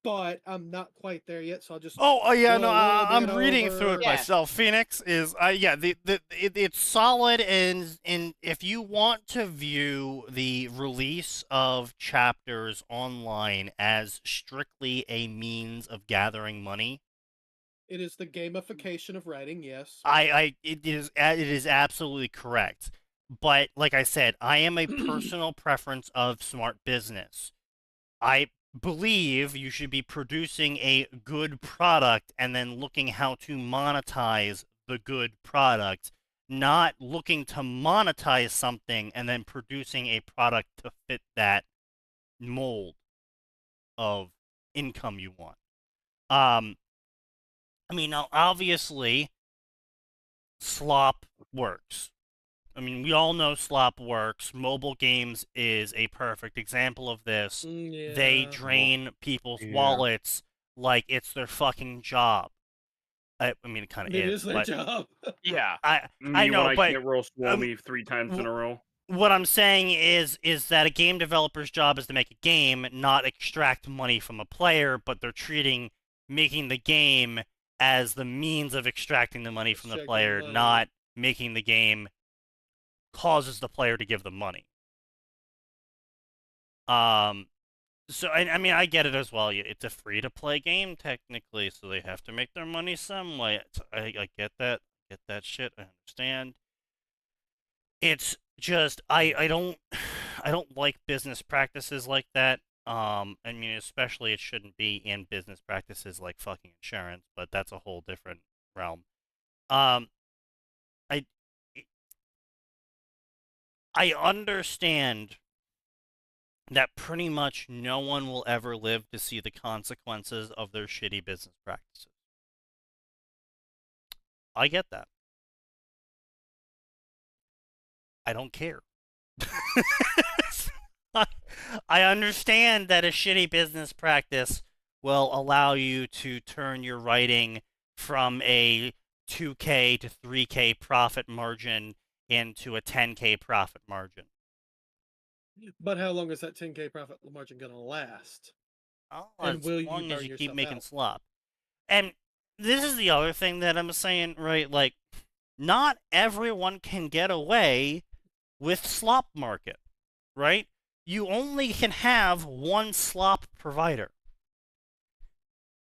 but I'm not quite there yet, so I'll just. Oh yeah, go no, a little I'm bit reading through it over- Yeah. myself. Phoenix is, it's solid, and if you want to view the release of chapters online as strictly a means of gathering money, It is the gamification of writing, yes. it is absolutely correct. But like I said, I am a personal preference of smart business. I believe you should be producing a good product and then looking how to monetize the good product, not looking to monetize something and then producing a product to fit that mold of income you want. I mean, now obviously, slop works. I mean, we all know slop works. Mobile games is a perfect example of this. Yeah. They drain people's Yeah. wallets like it's their fucking job. I mean, it kind of It is their but job. Yeah. I Me know, when I but can't roll Swami 3 times in a row. what I'm saying is that a game developer's job is to make a game, not extract money from a player, but they're treating making the game as the means of extracting the money from the Extracting player, money. not making the game causes the player to give them money. So I mean, I get it as well. It's a free-to-play game technically, so they have to make their money some way. I get that. Get that shit. I understand. It's just I don't I don't like business practices like that. I mean, especially it shouldn't be in business practices like fucking insurance, but that's a whole different realm. I I understand that pretty much no one will ever live to see the consequences of their shitty business practices. I get that. I don't care. I understand that a shitty business practice will allow you to turn your writing from a 2K to 3K profit margin into a 10K profit margin. But how long is that 10K profit margin going to last? Oh, And as will you long as burn you keep yourself making out? slop. And this is the other thing that I'm saying, right? Like, not everyone can get away with slop market, right? You only can have one slop provider.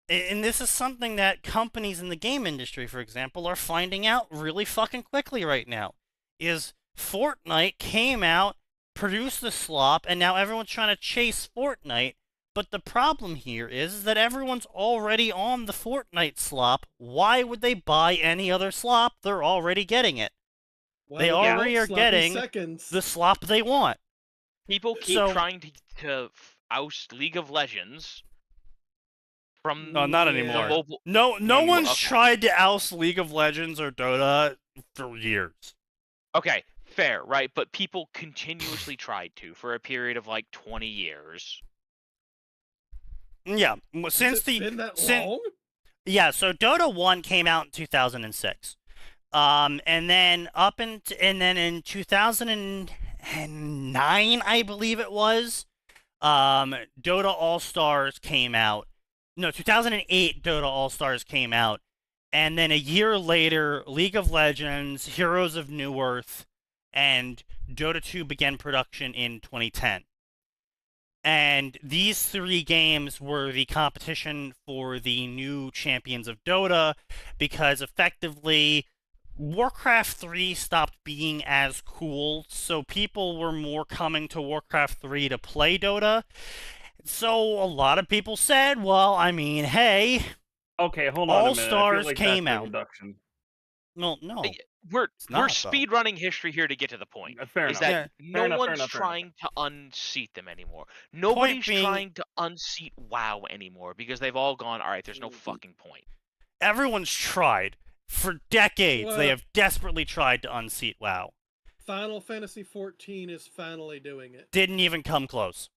And this is something that companies in the game industry, for example, are finding out really fucking quickly right now. Is Fortnite came out, produced the slop, and now everyone's trying to chase Fortnite. But the problem here is that everyone's already on the Fortnite slop. Why would they buy any other slop? They're already getting it. Why They would already want are sloppy getting seconds? the slop they want. People keep So- trying to oust League of Legends from No, not Yeah. anymore. the mobile. No anymore, one's okay. tried to oust League of Legends or Dota for years. Okay, fair, right? But people continuously tried to for a period of like 20 years. Yeah, Has it been that long? Yeah, so Dota 1 came out in 2006. And then in 2009, I believe it was, Dota All-Stars came out. No, 2008 Dota All-Stars came out. And then a year later, League of Legends, Heroes of New Earth, and Dota 2 began production in 2010. And these three games were the competition for the new champions of Dota, because effectively Warcraft 3 stopped being as cool, so people were more coming to Warcraft 3 to play Dota. So a lot of people said, well, I mean, hey, Okay, hold on a minute. I feel All-Stars like came that's a out. reduction. well, no. We're not, though. speed running history here to get to the point. Fair Is enough. that no enough, fair one's enough, fair trying to unseat them anymore. Nobody's being- trying to unseat WoW anymore because they've all gone, all right, there's no fucking point. Everyone's tried. For decades, they Well- have desperately tried to unseat WoW. Final Fantasy 14 is finally doing it. Didn't even come close.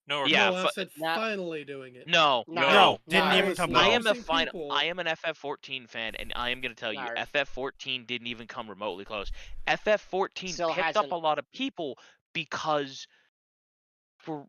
No, Yeah, no, I said Nah. finally doing it. No, No, didn't no. even come I close. am Losing people- I am an FF14 fan, and I am going to tell you, No. FF14 didn't even come remotely close. FF14 Still picked up hasn't. a lot of people because for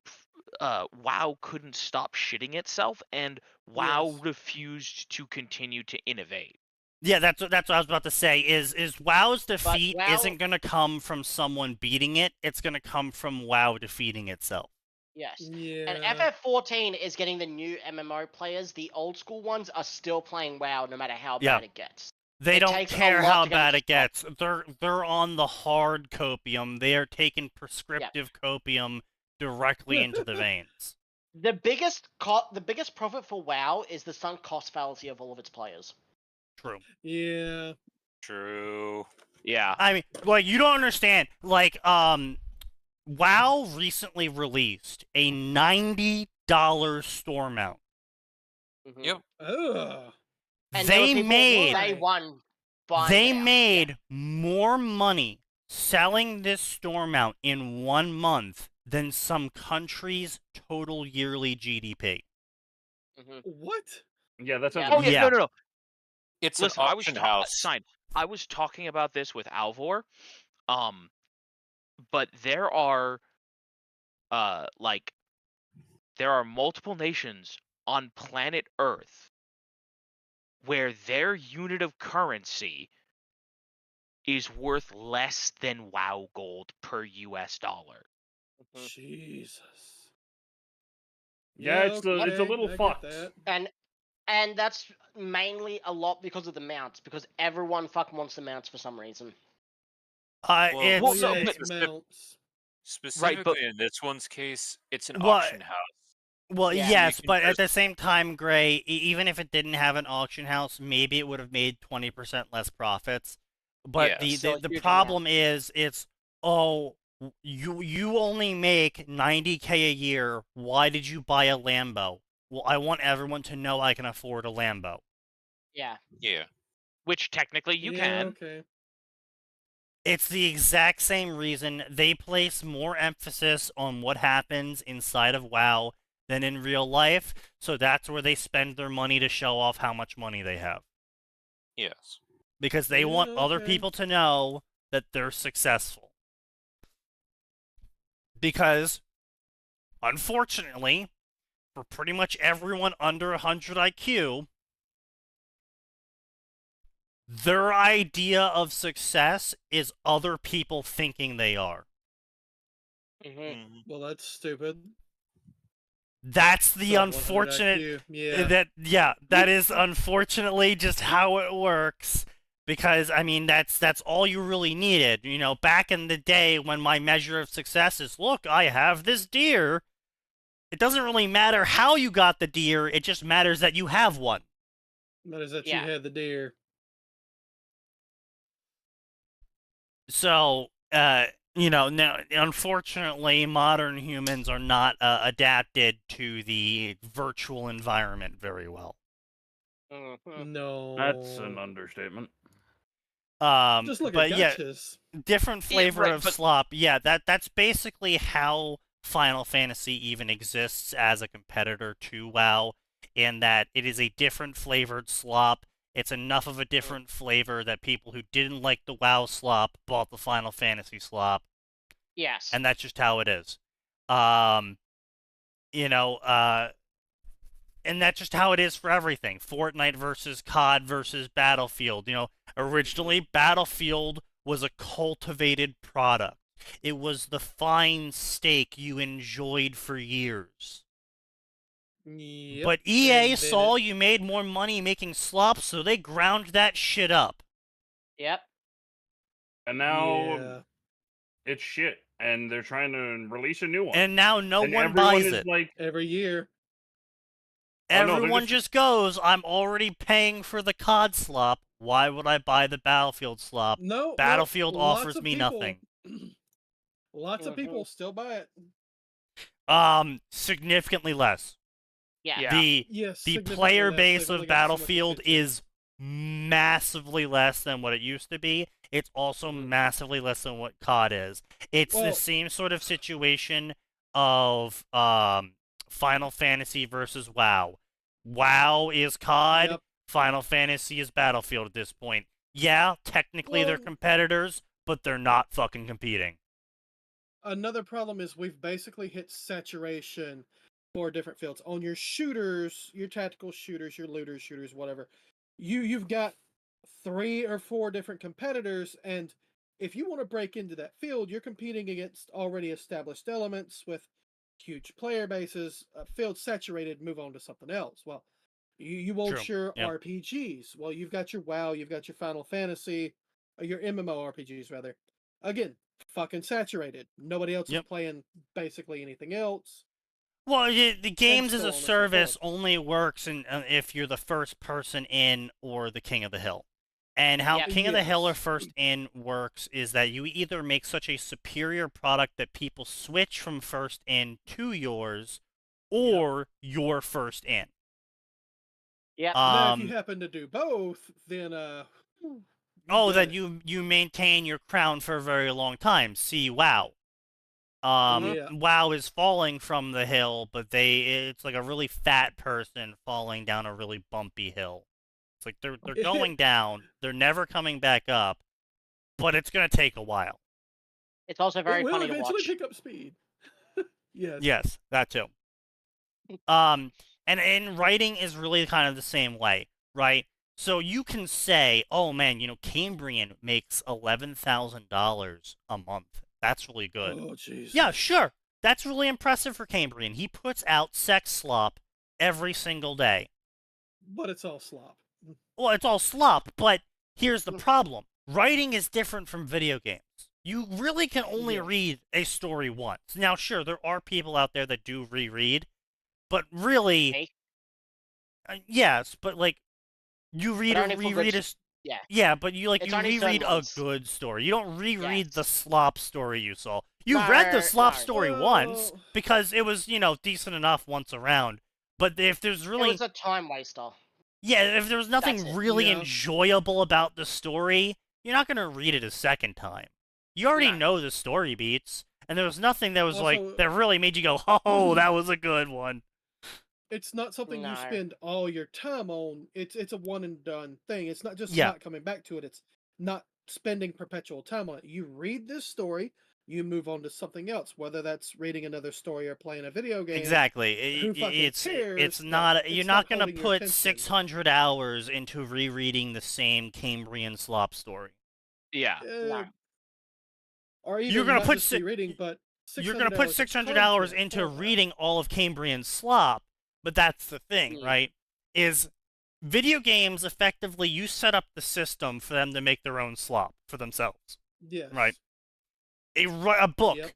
WoW couldn't stop shitting itself, and WoW Yes. refused to continue to innovate. Yeah, that's what I was about to say. Is WoW's defeat WoW- isn't gonna come from someone beating it. It's gonna come from WoW defeating itself. Yes. Yeah. And FF14 is getting the new MMO players. The old school ones are still playing WoW no matter how Yeah. bad it gets. They It don't takes a care lot how to get them bad to it gets. They're on the hard copium. They are taking prescriptive copium directly into the veins. The biggest profit for WoW is the sunk cost fallacy of all of its players. True. Yeah. True. Yeah. I mean, like, you don't understand. Like, WoW recently released a $90 store mount. Mhm. Yep. Ugh. And there were They people made day one buying they it out. made more money selling this store mount in 1 month than some countries' total yearly GDP. Mhm. What? Yeah, that sounds. Yeah. Oh yeah, Yeah. no. It's Listen, an I was auction house. I was talking about this with Alvor, but there are, there are multiple nations on planet Earth where their unit of currency is worth less than WoW gold per US dollar. Mhm. Jesus. Yeah, it's a okay, little I get fucked. that. And that's mainly a lot because of the mounts, because everyone fucking wants the mounts for some reason. Well, It's Well, Well, no, yeah, but- it's mounts. Specifically in this one's case, it's an Well, auction house. well, Yeah. yes, You can but at the just- same time, Gray, even if it didn't have an auction house, maybe it would have made 20% less profits. But Yeah. Still a the huge problem is, it's, oh, you only make 90K a year. Why did you buy a Lambo? Well, I want everyone to know I can afford a Lambo. Yeah. Yeah. Which technically you can. Okay. It's the exact same reason they place more emphasis on what happens inside of WoW than in real life, so that's where they spend their money to show off how much money they have. Yes. Because they Yeah, want other okay. people to know that they're successful. Because, unfortunately, for pretty much everyone under 100 IQ, their idea of success is other people thinking they are. Mhm. Mhm. Well, that's stupid. That's the Sub 100 unfortunate. IQ. Yeah. That is unfortunately just how it works. Because I mean, that's all you really needed. You know, back in the day when my measure of success is, look, I have this deer. It doesn't really matter how you got the deer. It just matters that you have one. Matters that Yeah. you had the deer. So, now, unfortunately, modern humans are not adapted to the virtual environment very well. Mhm. No. That's an understatement. Just look But at yeah, gotchas. different flavor right, of but- slop. Yeah, that's basically how Final Fantasy even exists as a competitor to WoW, in that it is a different flavored slop. It's enough of a different flavor that people who didn't like the WoW slop bought the Final Fantasy slop, Yes. and that's just how it is. And that's just how it is for everything. Fortnite versus COD versus Battlefield. Originally Battlefield was a cultivated product. It was the fine steak you enjoyed for years. Yep. But EA and saw then you made more money making slop, so they ground that shit up. Yep. And now Yeah. it's shit, and they're trying to release a new one. And now no And one everyone buys is it. like, Every year. Oh, no, they're Everyone just- just goes, I'm already paying for the COD slop. Why would I buy the Battlefield slop? No. Battlefield lots offers of me people- nothing. Lots of people still buy it. Significantly less. Yeah. Yeah. The Yes. the significantly player less. base They've of only got so much Battlefield attention. is massively less than what it used to be. It's also massively less than what COD is. It's the Well- same sort of situation of Final Fantasy versus WoW. WoW is COD, Yep. Final Fantasy is Battlefield at this point. Yeah, technically they're Well- competitors, but they're not fucking competing. another problem is we've basically hit saturation for different fields. On your shooters, your tactical shooters, your looters, shooters, whatever, you've got 3 or 4 different competitors, and if you want to break into that field, you're competing against already established elements with huge player bases. Field saturated, move on to something else. Well, you want True. your Yep. RPGs. Well, you've got your WoW, you've got your Final Fantasy, or your MMORPGs rather. Again, fucking saturated. Nobody else is Yep. playing basically anything else. Well, the games as so a on and so service forth. only works if you're the first person in or the king of the hill. And how Yeah. King of the Hill or Yes. First In works is that you either make such a superior product that people switch from First In to yours, or you're First In. Yep. Now, if you happen to do both, then you got then it. you maintain your crown for a very long time. See WoW. Yeah. WoW is falling from the hill, but it's like a really fat person falling down a really bumpy hill. It's like they're going down, they're never coming back up, but it's gonna take a while. It's also very It will funny to eventually watch. pick up speed. Yes. Yes, that too. And writing is really kind of the same way, right? So you can say, oh man, Cambrian makes $11,000 a month. That's really good. Oh, jeez. Yeah, sure. That's really impressive for Cambrian. He puts out sex slop every single day. But it's all slop. Well, it's all slop, but here's the problem. Writing is different from video games. You really can only Yes. read a story once. Now, sure, there are people out there that do reread, but really, Me? yes, but like, you read But a only for good reread a s- yeah. yeah, but you It's only certain reread a ones. good story. You don't reread Yes. the slop story you saw. You read the No, slop no. story once Well- because it was, decent enough once around. But if there's It really was a time waster. yeah, if there's nothing That's it. really Yeah. enjoyable about the story, you're not gonna read it a second time. You already No. know the story beats, and there was nothing that was Also- that really made you go, "Oh, that was a good one." It's not something you No. spend all your time on. It's a one and done thing. It's not just Yeah. not coming back to it. It's not spending perpetual time on it. You read this story, you move on to something else, whether that's reading another story or playing a video game. Exactly. Who fucking It's cares? not Like, you're it's not not gonna holding your put attention. 600 hours into rereading the same Cambrian slop story. Yeah. Uh, or even You're gonna not put just si- reading, but You're gonna put 600 of hours content into for that. reading all of Cambrian slop, but that's the thing, Mm. right? Is video games effectively you set up the system for them to make their own slop for themselves. Yes. Right. A book Yep.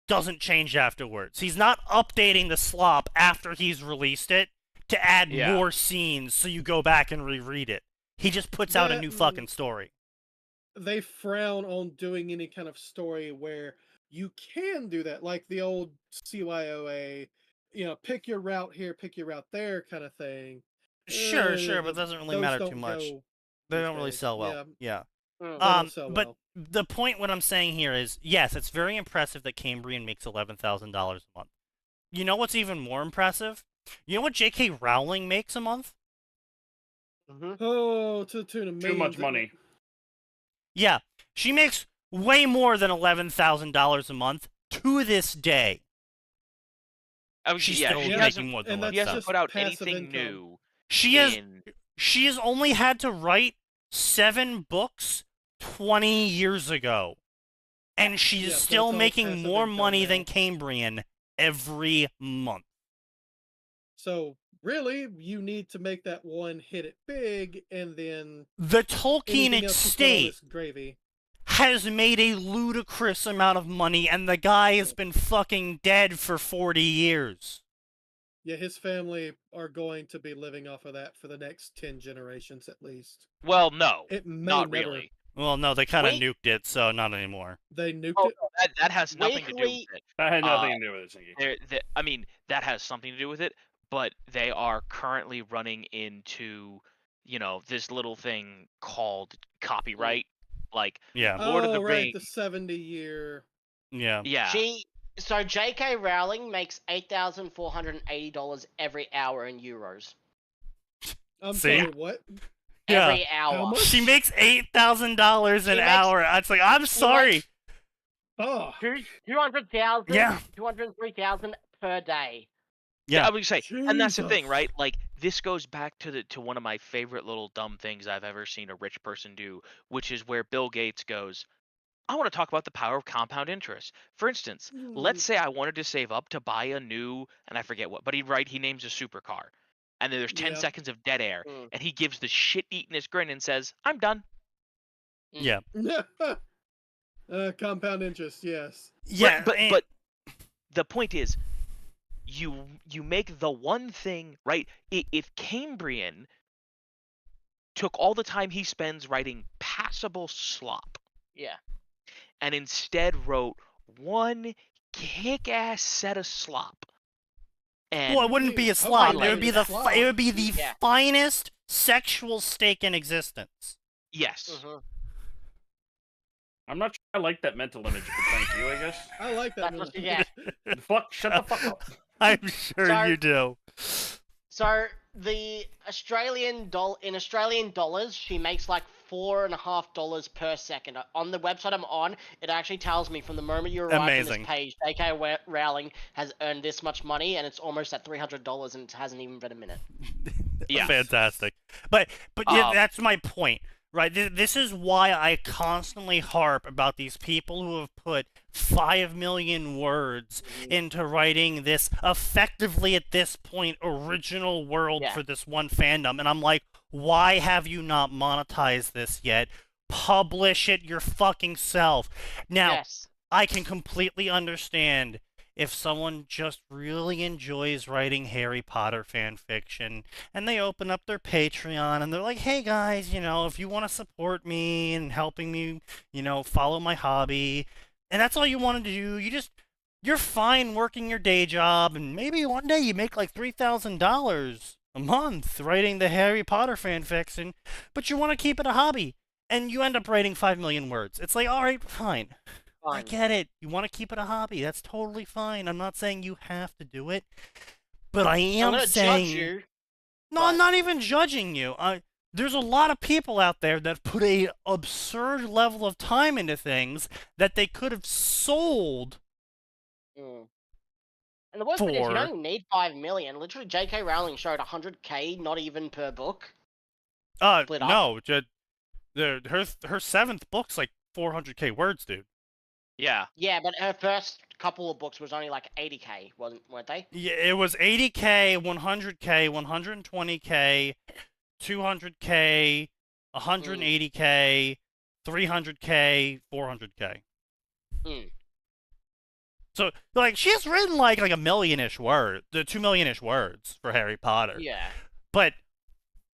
doesn't change afterwards. He's not updating the slop after he's released it to add Yeah. more scenes so you go back and reread it. He just puts out a That new and- fucking story. They frown on doing any kind of story where you can do that, like the old CYOA, pick your route here, pick your route there kind of thing. Sure, but it Th- doesn't really those matter too don't much. go They these don't really days. sell well. Yeah. Mm. They don't sell But well. the point what I'm saying here is, yes, it's very impressive that Cambrian makes $11,000 a month. You know what's even more impressive? You know what J.K. Rowling makes a month? Mhm. Oh, to the tune of Too much millions. money. Yeah, she makes way more than $11,000 a month to this day. Oh, She's yeah, still she Yeah, making hasn't, more than and that's she hasn't just put out passive anything income. new. She has in she has only had to write 7 books 20 years ago, and she's Yeah, so still it's all making passive more income money now. than Cambrian every month. So really, you need to make that one hit it big, and then The Tolkien anything else you put on estate is gravy. has made a ludicrous amount of money, and the guy has been fucking dead for 40 years. Yeah, his family are going to be living off of that for the next 10 generations at least. well, no, It may not never. really. Well, no, they kind of Wait. nuked it, so not anymore. They nuked Oh, it. no, that has nothing to do Weekly- with it. That had nothing to do with it, Sneaky. I mean, that has something to do with it, but they are currently running into, this little thing called copyright. Like, Yeah, Lord of the right, the Rings. 70-year. yeah. Yeah. So J.K. Rowling makes $8,480 every hour in euros. I'm See? sorry, what? Yeah. Every hour. much? She makes $8,000 an She makes- hour. It's like, I'm sorry. Oh, 200,000, Yeah. 203,000 per day. Yeah. I would say, and that's the thing, Jesus. right? Like this goes back to one of my favorite little dumb things I've ever seen a rich person do, which is where Bill Gates goes, I want to talk about the power of compound interest. For instance, let's say I wanted to save up to buy a new, and I forget what, but he names a supercar. And then there's 10 Yeah. seconds of dead air, Mm. and he gives the shit-eatenest grin and says, I'm done. Yeah. Compound interest, yes. Yeah. But the point is, you make the one thing, right? If Cambrian took all the time he spends writing passable slop Yeah. and instead wrote one kick-ass set of slop. And well, it wouldn't be a Okay, slop. It like would be that. it would be the Yeah. finest sexual steak in existence. yes. Mhm. I'm not sure I like that mental image, but thank you, I guess. I like that. That's what movie. you get. Shut the fuck up. I'm sure So- you do. So the Australian dollars, she makes like $4.50 per second. On the website I'm on, it actually tells me from the moment you arrive on Amazing. this page, J.K. Rowling has earned this much money, and it's almost at $300, and it hasn't even been a minute. Yeah. Fantastic. But yeah, Um, that's my point, right? This is why I constantly harp about these people who have put 5 million words into writing this effectively at this point original world Yeah. for this one fandom, and I'm like, why have you not monetized this yet? Publish it your fucking self. Now, Yes. I can completely understand if someone just really enjoys writing Harry Potter fan fiction and they open up their Patreon and they're like, hey guys, if you want to support me and helping me, follow my hobby, and that's all you want to do, you're fine working your day job, and maybe one day you make like $3,000 a month writing the Harry Potter fan fiction, but you want to keep it a hobby and you end up writing 5 million words. It's like, all right, fine. I Fine. get it. You want to keep it a hobby. That's totally fine. I'm not saying you have to do it. But I I'm am gonna saying... judge you. No, but- I'm not even judging you. There's a lot of people out there that put a absurd level of time into things that they could have sold. Mm. And the worst bit is you For- don't need 5 million. Literally, J.K. Rowling showed 100k, not even per book. Split up. No. Her seventh book's like 400k words, dude. Yeah. Yeah, but her first couple of books was only like 80k, weren't they? Yeah, it was 80k, 100k, 120k, 200k, 180k, 300k, 400k. Mm. So, like, she has written like a million-ish words, 2 million-ish words for Harry Potter. Yeah. But,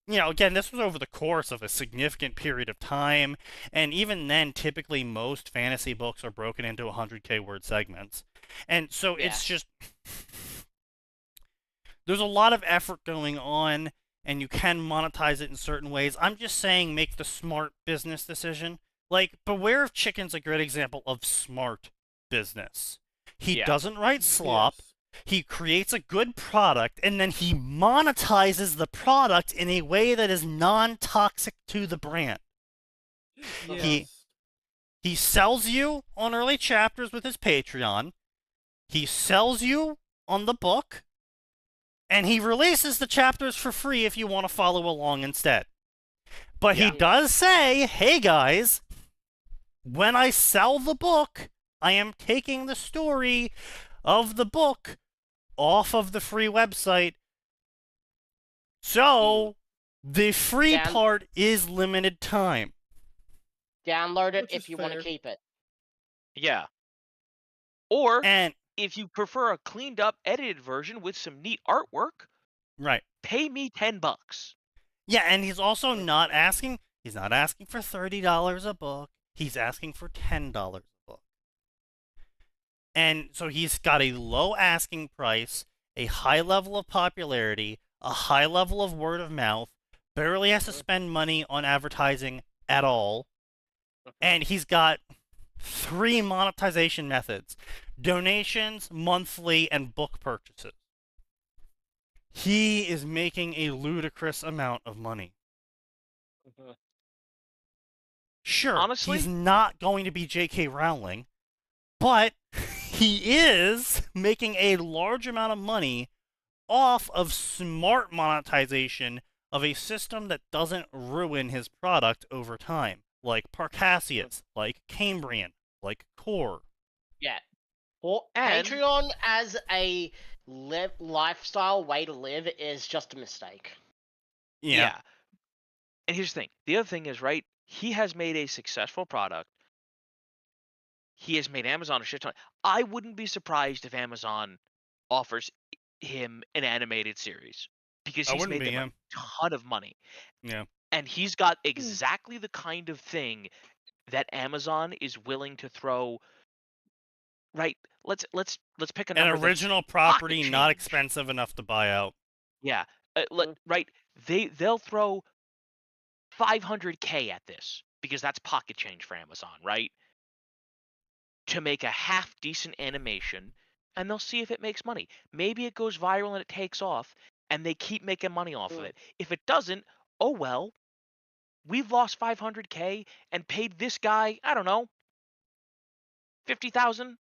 again, this was over the course of a significant period of time, and even then, typically most fantasy books are broken into 100k word segments. And so it's just... There's a lot of effort going on, and you can monetize it in certain ways. I'm just saying make the smart business decision. Like, Beware of Chicken's a great example of smart business. He Yeah. doesn't write slop. Yes. He creates a good product, and then he monetizes the product in a way that is non-toxic to the brand. Yes. He sells you on early chapters with his Patreon. He sells you on the book. And he releases the chapters for free if you want to follow along instead. But he Yeah. does say, hey guys, when I sell the book, I am taking the story of the book off of the free website. So, the free Dan- part is limited time. Download it Which is if you want to fair. keep it. Yeah. Or And, if you prefer a cleaned up, edited version with some neat artwork, right. pay me $10. Yeah, and he's also not asking for $30 a book. He's asking for $10 a book. And so he's got a low asking price, a high level of popularity, a high level of word of mouth, barely has to spend money on advertising at all, and he's got 3 monetization methods: donations, monthly, and book purchases. He is making a ludicrous amount of money. Mhm. Sure, Honestly- he's not going to be J.K. Rowling, But he is making a large amount of money off of smart monetization of a system that doesn't ruin his product over time, like Parcassius, like Cambrian, like Core. Yeah. Well, And- Patreon as a lifestyle way to live is just a mistake. Yeah. And here's the thing. The other thing is, right, he has made a successful product. He has made Amazon a shit ton. I wouldn't be surprised if Amazon offers him an animated series because I he's wouldn't made be, them a ton of money. Yeah. And he's got exactly the kind of thing that Amazon is willing to throw. Right? Let's pick a An number. that's original pocket property not change. expensive enough to buy out. Yeah. Right. They'll throw 500K at this because that's pocket change for Amazon, right? To make a half decent animation, and they'll see if it makes money. Maybe it goes viral and it takes off, and they keep making money off of it. If it doesn't, oh well. We've lost 500K and paid this guy, I don't know, $50,000,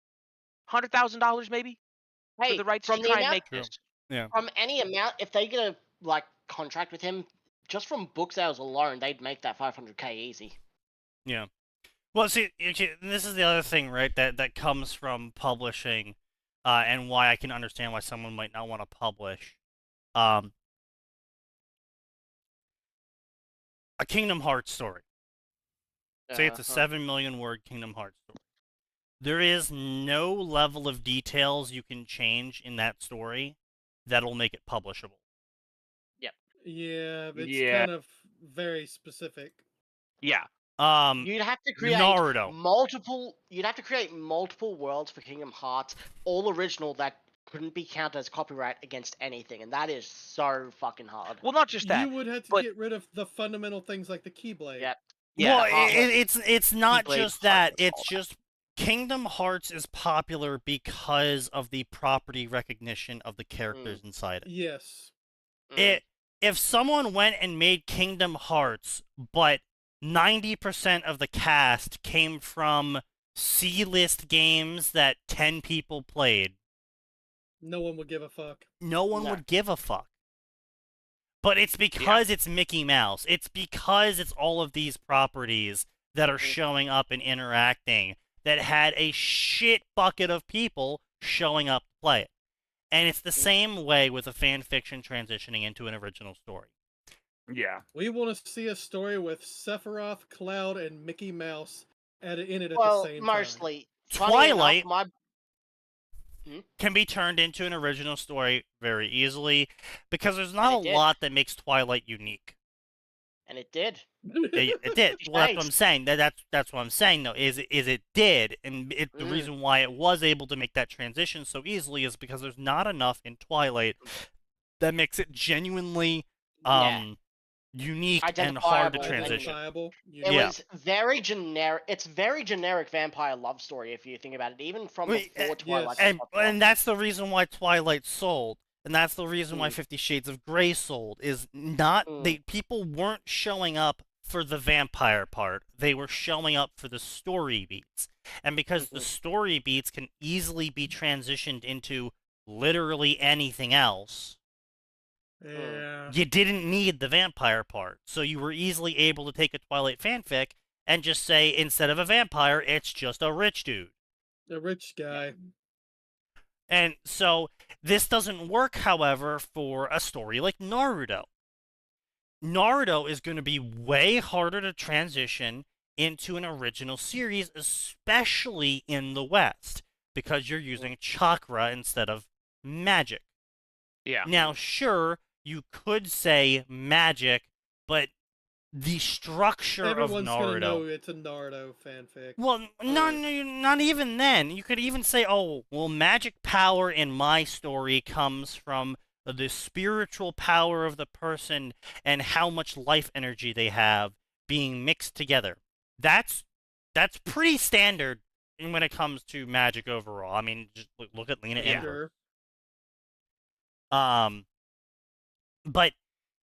$100,000 maybe for Hey, the rights to from the try and amount, make this. from any amount, if they get a contract with him, just from book sales alone, they'd make that 500K easy. Yeah. Well, see, this is the other thing, right? That comes from publishing, and why I can understand why someone might not want to publish. A Kingdom Hearts story. Say it's a 7 million word Kingdom Hearts story. There is no level of details you can change in that story that'll make it publishable. Yeah, it's Yeah. kind of very specific. Yeah. You'd have to create Naruto. You'd have to create multiple worlds for Kingdom Hearts, all original that couldn't be counted as copyright against anything, and that is so fucking hard. Well, not just that. You would have to but- get rid of the fundamental things like the Keyblade. Yeah. Yeah. Well, the heartless- it's not Keyblade, just that. Heartless, It's all that. just Kingdom Hearts is popular because of the property recognition of the characters inside it. Yes. If someone went and made Kingdom Hearts, but 90% of the cast came from C-list games that 10 people played, No one would give a fuck. no one No. would give a fuck. But it's because it's Mickey Mouse. It's because it's all of these properties that are showing up and interacting that had a shit bucket of people showing up to play it. And it's the same way with a fan fiction transitioning into an original story. Yeah. We want to see a story with Sephiroth, Cloud, and Mickey Mouse in it at well, the same time. mostly. Funny Twilight enough, can be turned into an original story very easily because there's not And it a did. lot that makes Twilight unique. and it did. It did. Well, that's what I'm Thanks. saying. That's what I'm saying though. Is it did, and the Mm. reason why it was able to make that transition so easily is because there's not enough in Twilight that makes it genuinely Yeah. unique and hard to Identifiable, transition. Identifiable. It Yeah. was very generic. It's very generic vampire love story if you think about it, even from Wait, before Twilight. yes. was popular. And that's the reason why Twilight sold. And that's the reason why Mm. 50 Shades of Grey sold. Is not Mm. people weren't showing up for the vampire part. They were showing up for the story beats. And because the story beats can easily be transitioned into literally anything else, Yeah. you didn't need the vampire part. So you were easily able to take a Twilight fanfic and just say instead of a vampire, it's just a rich dude. The rich guy. And so this doesn't work, however, for a story like Naruto. Naruto is going to be way harder to transition into an original series, especially in the West, because you're using chakra instead of magic. Yeah. Now, sure, you could say magic, but the structure Everyone's of gonna know Naruto. it's a Naruto fanfic. Well, not even then. You could even say, oh, well, magic power in my story comes from the spiritual power of the person and how much life energy they have being mixed together. That's pretty standard when it comes to magic overall. I mean, just look at Lena Ember. Sure. But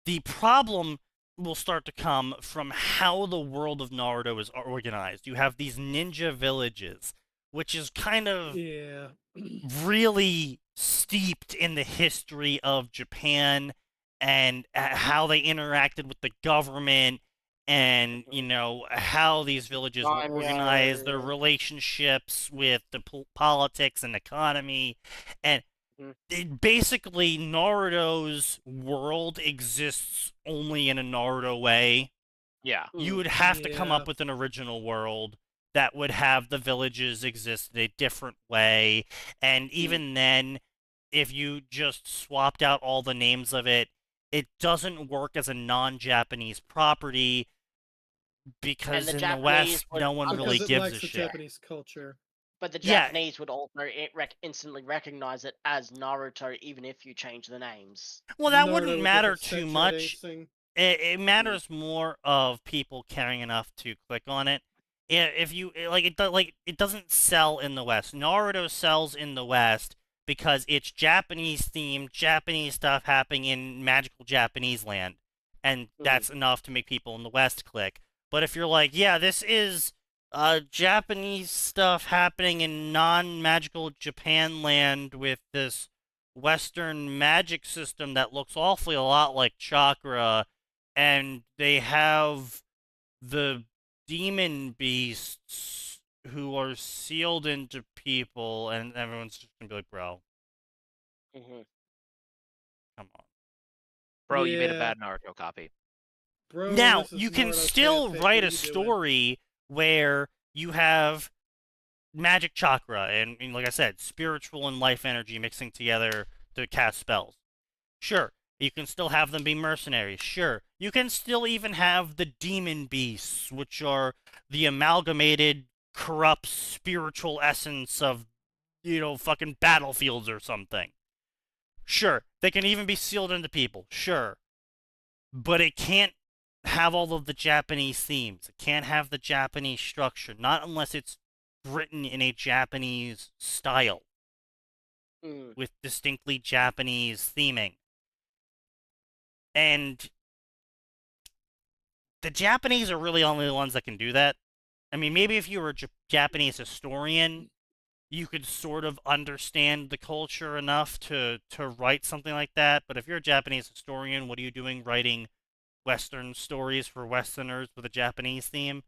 the problem will start to come from how the world of Naruto is organized. You have these ninja villages which is kind of Yeah. really steeped in the history of Japan and how they interacted with the government and, you know, how these villages were organized, their Daimyo. relationships with the politics and economy. And basically, Naruto's world exists only in a Naruto way. Yeah. You would have to come Yeah. up with an original world that would have the villages exist in a different way. And even then, if you just swapped out all the names of it, it doesn't work as a non-Japanese property because the in the Japanese West, would no one really Because it gives lacks a the shit. Japanese culture. But the Yeah. Japanese would also instantly recognize it as Naruto, even if you change the names. Well, that Naruto wouldn't with matter different too sex much. ratings. It matters more of people caring enough to click on it. If you it doesn't sell in the West. Naruto sells in the West because it's Japanese themed, Japanese stuff happening in magical Japanese land, and that's enough to make people in the West click. But if you're like, yeah, this is Japanese stuff happening in non-magical Japan land with this Western magic system that looks awfully a lot like chakra, and they have the demon beasts who are sealed into people, and everyone's just gonna be like, bro, come on. Bro, you made a Yeah. bad Naruto copy. Bro, Now, this is you can Naruto still fanfic. write What a are you doing? story where you have magic chakra and, like I said, spiritual and life energy mixing together to cast spells. Sure, you can still have them be mercenaries. Sure, you can still even have the demon beasts, which are the amalgamated, corrupt spiritual essence of, you know, fucking battlefields or something. Sure, they can even be sealed into people. Sure. But it can't have all of the Japanese themes. It can't have the Japanese structure, not unless it's written in a Japanese style with distinctly Japanese theming. And the Japanese are really only the ones that can do that. I mean, maybe if you were a Japanese historian, you could sort of understand the culture enough to write something like that. But if you're a Japanese historian, what are you doing writing Western stories for Westerners with a Japanese theme?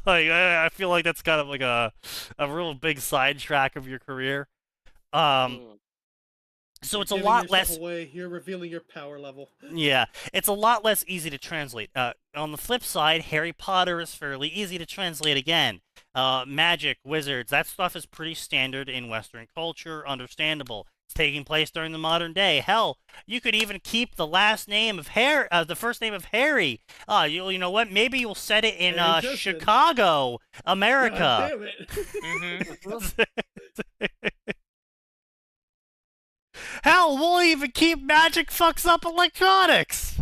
Like, I feel like that's kind of like a real big sidetrack of your career. So it's a lot less. Away. You're revealing your power level. Yeah, it's a lot less easy to translate. On the flip side, Harry Potter is fairly easy to translate again. Magic, wizards, that stuff is pretty standard in Western culture, understandable. It's taking place during the modern day. Hell, you could even keep the last name of the first name of Harry. You know what? Maybe you'll set it in Chicago, America. God damn it. Hell, we'll even keep magic fucks up electronics.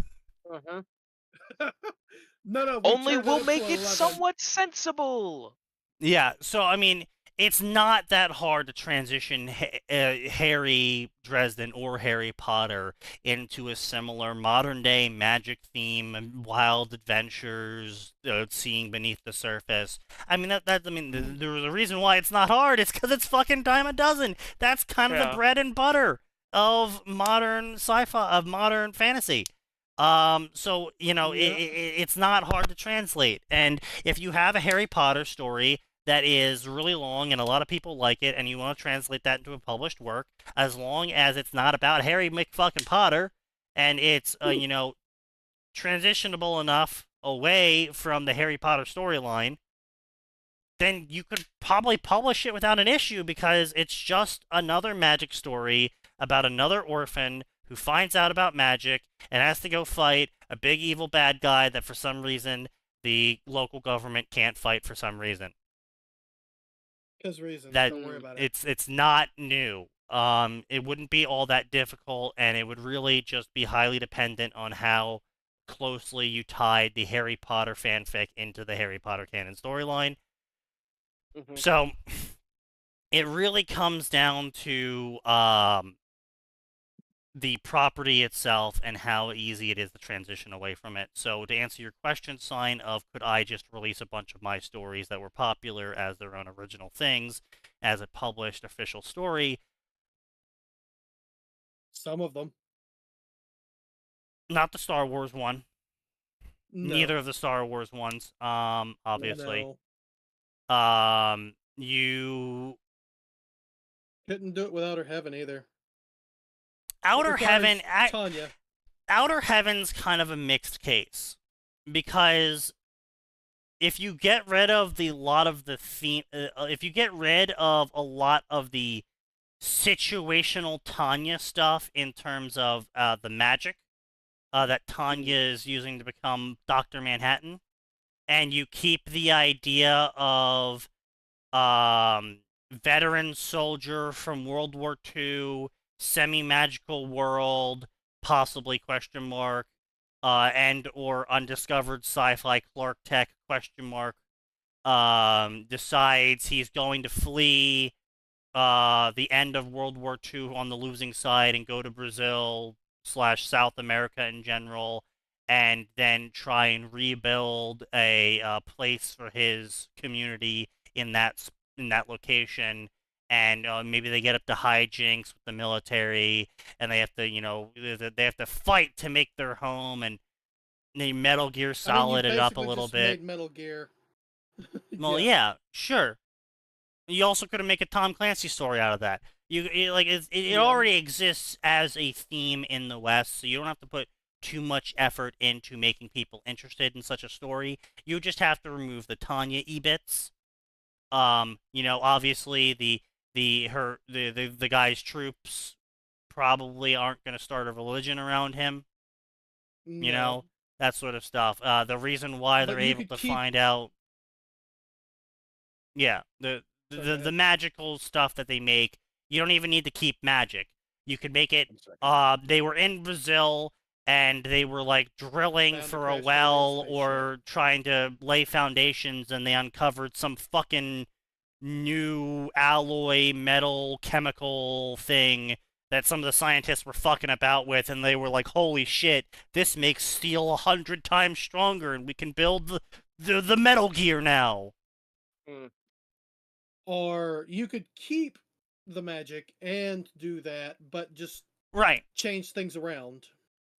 No, Only we'll make it somewhat sensible. Yeah, so I mean, it's not that hard to transition Harry Dresden or Harry Potter into a similar modern-day magic theme and wild adventures, seeing beneath the surface. I mean, there's a reason why it's not hard. It's because it's fucking dime a dozen. That's kind of the bread and butter of modern sci-fi, of modern fantasy. So, you know, it's not hard to translate. And if you have a Harry Potter story that is really long and a lot of people like it and you want to translate that into a published work, as long as it's not about Harry McFucking Potter and it's, you know, transitionable enough away from the Harry Potter storyline, then you could probably publish it without an issue because it's just another magic story about another orphan who finds out about magic and has to go fight a big evil bad guy that for some reason the local government can't fight for some reason. Because reasons. Don't worry about it. It's not new. It wouldn't be all that difficult, and it would really just be highly dependent on how closely you tied the Harry Potter fanfic into the Harry Potter canon storyline. So it really comes down to the property itself and how easy it is to transition away from it. So to answer your question, Sign, of could I just release a bunch of my stories that were popular as their own original things as a published official story? Some of them. Not the Star Wars one. No. Neither of the Star Wars ones, obviously. No. You Couldn't do it without her heaven either. Outer Requires Heaven, Tanya. Outer Heaven's kind of a mixed case because if you get rid of the lot of the theme, if you get rid of a lot of the situational Tanya stuff in terms of the magic that Tanya is using to become Dr. Manhattan, and you keep the idea of veteran soldier from World War II, semi-magical world, possibly question mark, and or undiscovered sci-fi Clark Tech question mark, decides he's going to flee the end of World War II on the losing side and go to Brazil / South America in general, and then try and rebuild a place for his community in that location. And maybe they get up to hijinks with the military, and they have to, they have to fight to make their home, and they Metal Gear Solid it up a little bit. Made Metal Gear. Well, yeah, sure. You also could have made a Tom Clancy story out of that. It already exists as a theme in the West, so you don't have to put too much effort into making people interested in such a story. You just have to remove the Tanya bits. Obviously the guy's troops probably aren't going to start a religion around him. No. That sort of stuff. The reason why they're able to find out. Yeah, the magical stuff that they make, you don't even need to keep magic. You could make it, they were in Brazil, and they were, like, drilling for a well or trying to lay foundations, and they uncovered some fucking new alloy metal chemical thing that some of the scientists were fucking about with, and they were like, holy shit, this makes steel 100 times stronger, and we can build the Metal Gear now. Or you could keep the magic and do that, but just change things around.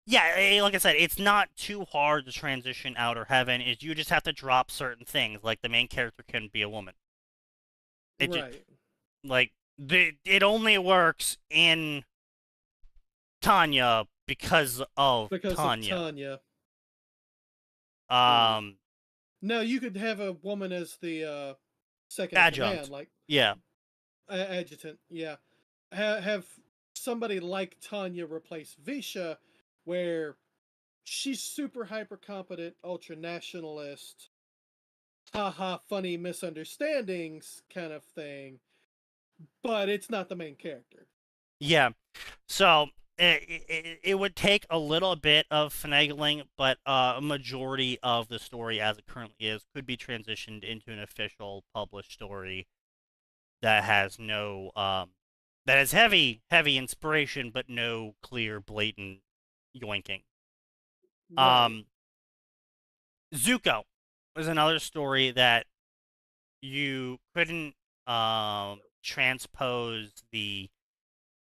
Yeah, like I said, it's not too hard to transition Outer Heaven. You just have to drop certain things, like the main character can be a woman. It only works in Tanya because of Tanya. No, you could have a woman as the second adjutant. Command, adjutant. Yeah, have somebody like Tanya replace Visha, where she's super hyper competent, ultra nationalist, haha, funny misunderstandings kind of thing, but it's not the main character. Yeah, so it would take a little bit of finagling, but a majority of the story as it currently is could be transitioned into an official published story that has no that has heavy inspiration but no clear blatant yoinking. Zuko is another story that you couldn't transpose the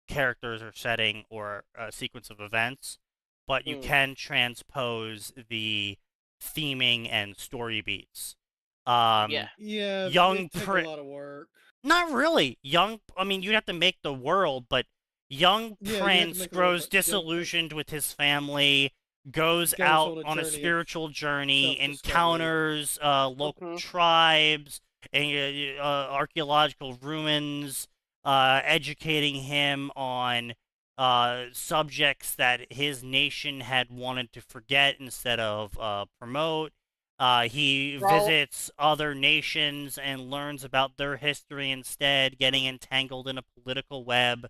characters or setting or a sequence of events, but you can transpose the theming and story beats. Young take a lot of work. Not really. You'd have to make the world, but young Prince grows disillusioned with his family, goes out on a spiritual journey, encounters local tribes, and archaeological ruins, educating him on subjects that his nation had wanted to forget instead of promote. He visits other nations and learns about their history instead, getting entangled in a political web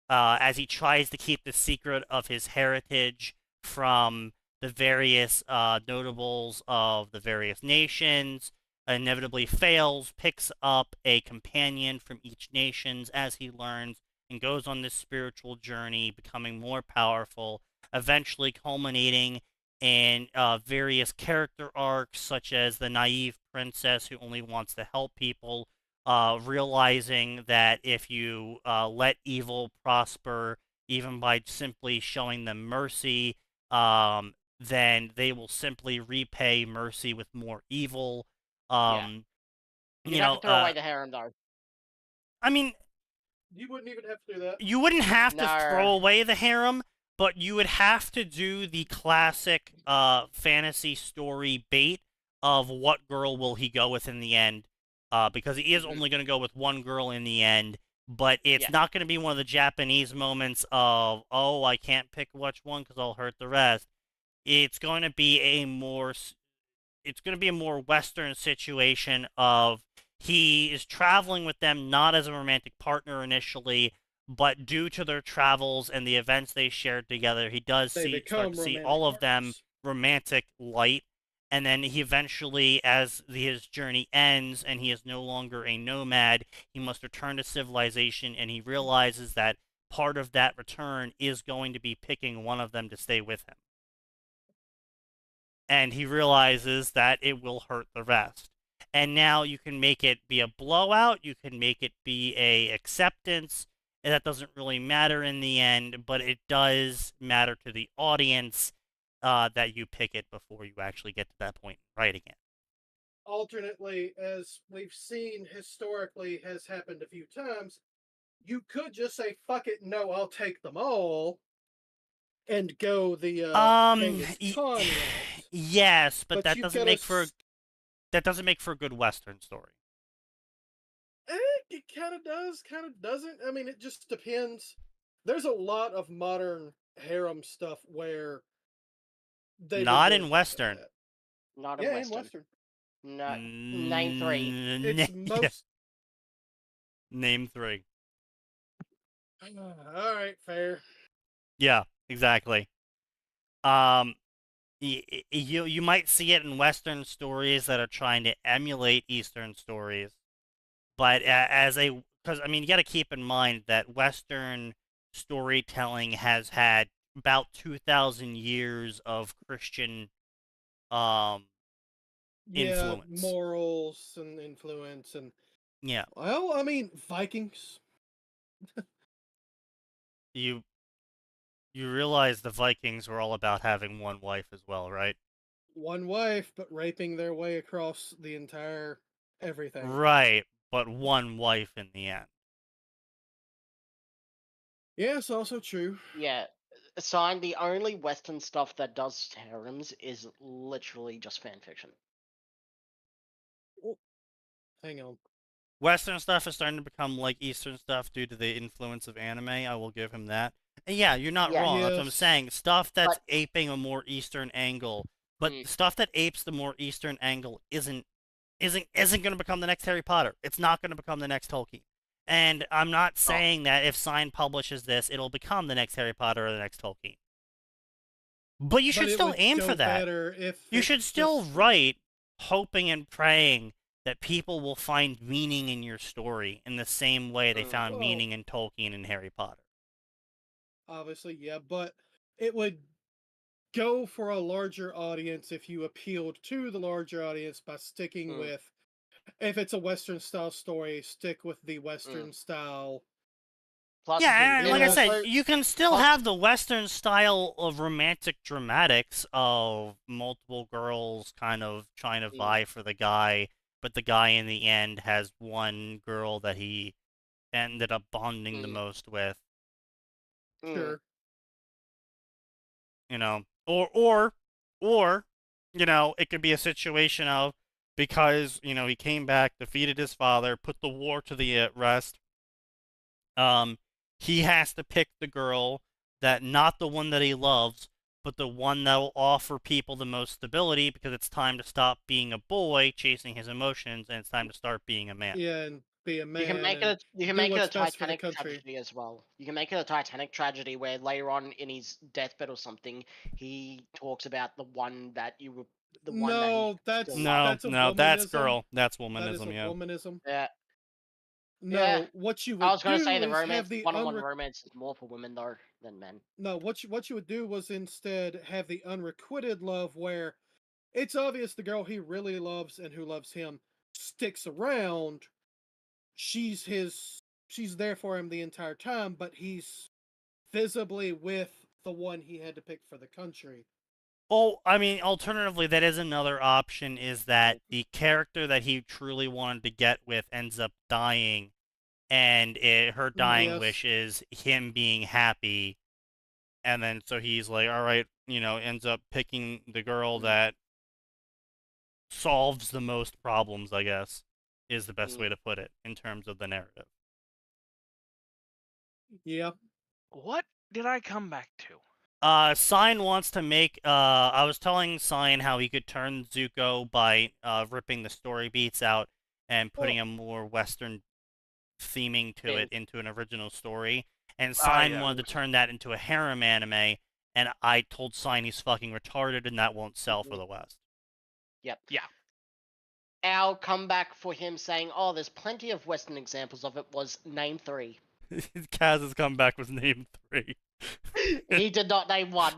as he tries to keep the secret of his heritage from the various notables of the various nations. Inevitably fails, picks up a companion from each nation as he learns, and goes on this spiritual journey, becoming more powerful, eventually culminating in various character arcs, such as the naive princess who only wants to help people, realizing that if you let evil prosper, even by simply showing them mercy, then they will simply repay mercy with more evil. You have to throw away the harem, though. I mean, You wouldn't even have to do that. you wouldn't have to throw No. away the harem, but you would have to do the classic fantasy story bait of what girl will he go with in the end, because he is only going to go with one girl in the end, but it's not going to be one of the Japanese moments of, oh, I can't pick which one because I'll hurt the rest. It's going to be a more Western situation of he is traveling with them not as a romantic partner initially, but due to their travels and the events they shared together, he does start to see all of them romantic light. And then he eventually, as his journey ends and he is no longer a nomad, he must return to civilization, and he realizes that part of that return is going to be picking one of them to stay with him. And he realizes that it will hurt the rest. And now you can make it be a blowout, you can make it be a acceptance, and that doesn't really matter in the end, but it does matter to the audience that you pick it before you actually get to that point in writing it. Alternately, as we've seen historically has happened a few times, you could just say, fuck it, no, I'll take them all, and go the Genghis Khan route. Yes, but that you've doesn't gotta make for a good Western story. It kind of does, kind of doesn't. I mean, it just depends. There's a lot of modern harem stuff where they Not would in go Western. that. Not in Yeah, Western. in Western. No, name 3. It's most. Name 3. All right, fair. Yeah, exactly. You might see it in Western stories that are trying to emulate Eastern stories, but because I mean, you got to keep in mind that Western storytelling has had about 2,000 years of Christian influence, morals and influence, and yeah. well, I mean, Vikings. You realize the Vikings were all about having one wife as well, right? One wife, but raping their way across the entire everything. Right, but one wife in the end. Yes, also true. Yeah. Sign, the only Western stuff that does harems is literally just fanfiction. Oh, hang on. Western stuff is starting to become like Eastern stuff due to the influence of anime. I will give him that. And yeah, you're not wrong. That's what I'm saying. Stuff that's aping a more Eastern angle, but stuff that apes the more Eastern angle isn't going to become the next Harry Potter. It's not going to become the next Tolkien. And I'm not saying that if Sign publishes this, it'll become the next Harry Potter or the next Tolkien. But you should still aim for that. You should still write, hoping and praying that people will find meaning in your story in the same way they found meaning in Tolkien and Harry Potter. Obviously, yeah, but it would go for a larger audience if you appealed to the larger audience by sticking with, if it's a Western style story, stick with the Western style. Plus, yeah, like I said, you can still have the Western style of romantic dramatics of multiple girls kind of trying to vie for the guy, but the guy in the end has one girl that he ended up bonding the most with. Sure. You know, or, you know, it could be a situation of, because, you know, he came back, defeated his father, put the war to the rest, he has to pick the girl that, not the one that he loves, but the one that will offer people the most stability, because it's time to stop being a boy chasing his emotions, and it's time to start being a man. Yeah, and be a man. You can make it a Titanic tragedy as well. You can make it a Titanic tragedy where later on in his deathbed or something, he talks about the one that you were. That's girl. That's womanism. That is a womanism. Yeah. No, Yeah. what you would I was going to do say the is romance, have the one-on-one romance is more for women though than men. No, what you would do was instead have the unrequited love where it's obvious the girl he really loves and who loves him sticks around. She's there for him the entire time, but he's visibly with the one he had to pick for the country. Well, I mean, alternatively, that is another option, is that the character that he truly wanted to get with ends up dying, and her dying wish is him being happy, and then so he's like, all right, ends up picking the girl that solves the most problems, I guess, is the best way to put it in terms of the narrative. Yeah. What did I come back to? Sign wants to make, I was telling Sign how he could turn Zuko by ripping the story beats out and putting a more Western theming to it into an original story. And Sign wanted to turn that into a harem anime, and I told Sign he's fucking retarded and that won't sell for the West. Yep. Yeah. Our comeback for him saying, "Oh, there's plenty of Western examples of it," was name 3. Kaz's comeback was name 3. He did not name 1.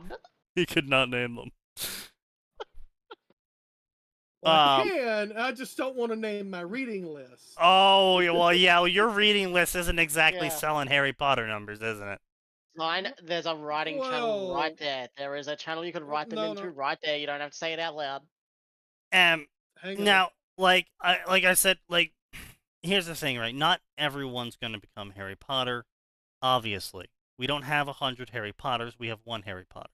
He could not name them. I just don't want to name my reading list. Oh, well, yeah, well, your reading list isn't exactly selling Harry Potter numbers, isn't it? Fine, there's a writing channel right there. There is a channel you could write them into right there. You don't have to say it out loud. Now, like I said, here's the thing, right? Not everyone's going to become Harry Potter, obviously. We don't have 100 Harry Potters, we have 1 Harry Potter.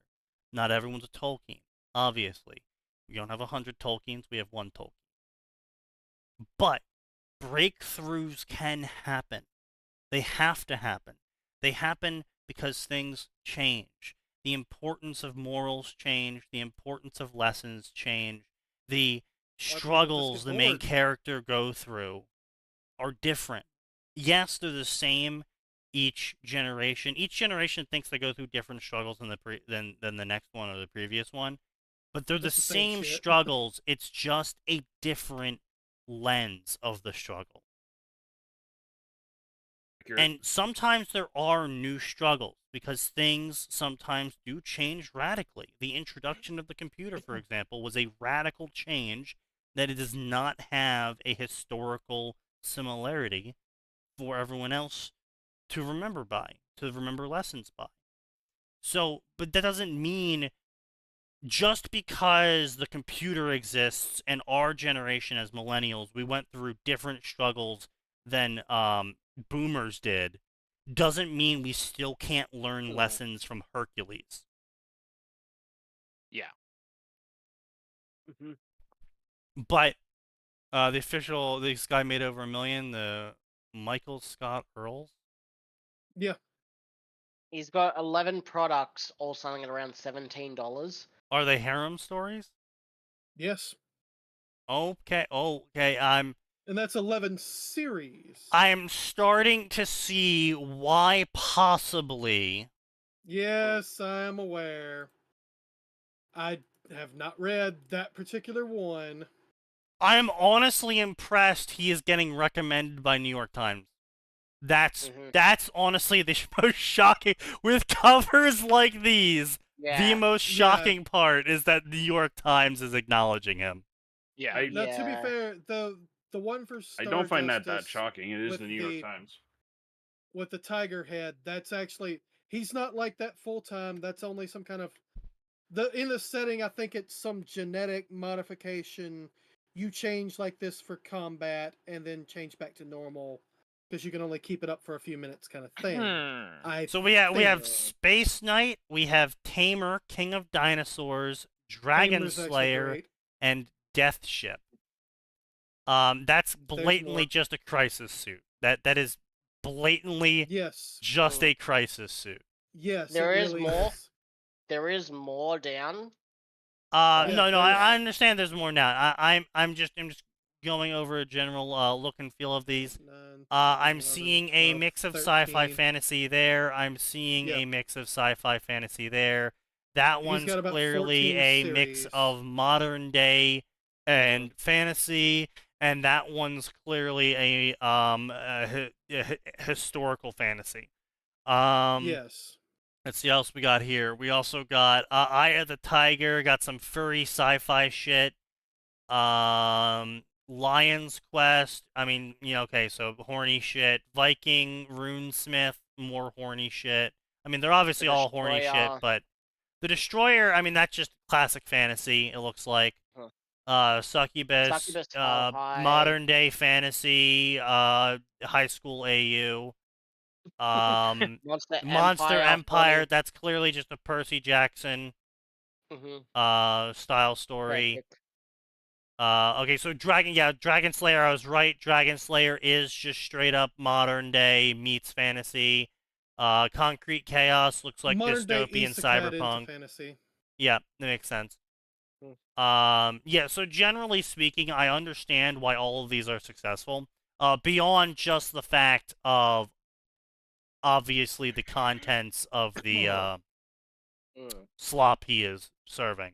Not everyone's a Tolkien, obviously. We don't have 100 Tolkiens, we have 1 Tolkien. But breakthroughs can happen. They have to happen. They happen because things change. The importance of morals change, the importance of lessons change, the struggles the main character go through are different. Yes, they're the same each generation. Each generation thinks they go through different struggles than the next one or the previous one, but they're the same struggles. It's just a different lens of the struggle. And sometimes there are new struggles because things sometimes do change radically. The introduction of the computer, for example, was a radical change that it does not have a historical similarity for everyone else to remember lessons by. So, but that doesn't mean just because the computer exists and our generation as millennials, we went through different struggles than boomers did, doesn't mean we still can't learn lessons from Hercules. Yeah. But this guy made over $1 million, the Michael Scott Earls. Yeah. He's got 11 products, all selling at around $17. Are they harem stories? Yes. Okay. And that's 11 series. I'm starting to see why possibly. Yes, I am aware. I have not read that particular one. I am honestly impressed he is getting recommended by New York Times. That's honestly the most shocking. With covers like these, the most shocking part is that New York Times is acknowledging him. Yeah. Now, to be fair, the one for Star I don't find that Justice shocking. It is the New York Times. With the tiger head, that's actually, he's not like that full time. That's only some kind of in the setting. I think it's some genetic modification. You change like this for combat, and then change back to normal because you can only keep it up for a few minutes, kind of thing. So we have Space Knight, we have Tamer, King of Dinosaurs, Dragon Slayer, and Death Ship. That's blatantly just a crisis suit. That is blatantly just a crisis suit. Yes, there is more. There is more down. No, I understand there's more now. I'm just going over a general look and feel of these. I'm seeing a mix of sci-fi fantasy there. I'm seeing a mix of sci-fi fantasy there. That one's clearly a mix of modern day and fantasy. and that one's clearly a historical fantasy. Yes. Let's see what else we got here. We also got Eye of the Tiger, got some furry sci-fi shit. Lion's Quest, I mean, okay, so horny shit. Viking, Runesmith, more horny shit. I mean, they're obviously all horny shit, but the Destroyer, I mean, that's just classic fantasy, it looks like. Succubus, modern day fantasy, high school AU. Monster Empire, that's clearly just a Percy Jackson style story. Okay, so Dragon Slayer, I was right. Dragon Slayer is just straight up modern day meets fantasy. Concrete Chaos looks like modern dystopian cyberpunk. Fantasy. Yeah, that makes sense. Yeah, so generally speaking, I understand why all of these are successful. Beyond just the fact of obviously the contents of the slop he is serving.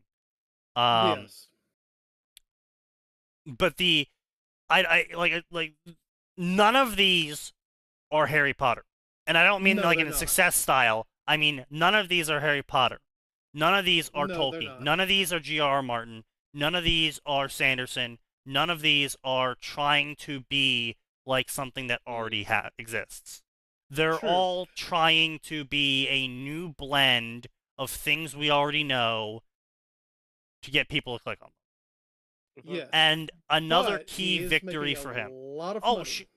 Yes. But I like none of these are Harry Potter. And I don't mean No, like they're in a not. success style. I mean none of these are Harry Potter. None of these are No, they're Tolkien. not. None of these are G.R.R. Martin. None of these are Sanderson. None of these are trying to be like something that already exists. They're True. all trying to be a new blend of things we already know to get people to click on them. Yes. And another But key he is victory making for a him. lot of Oh, money.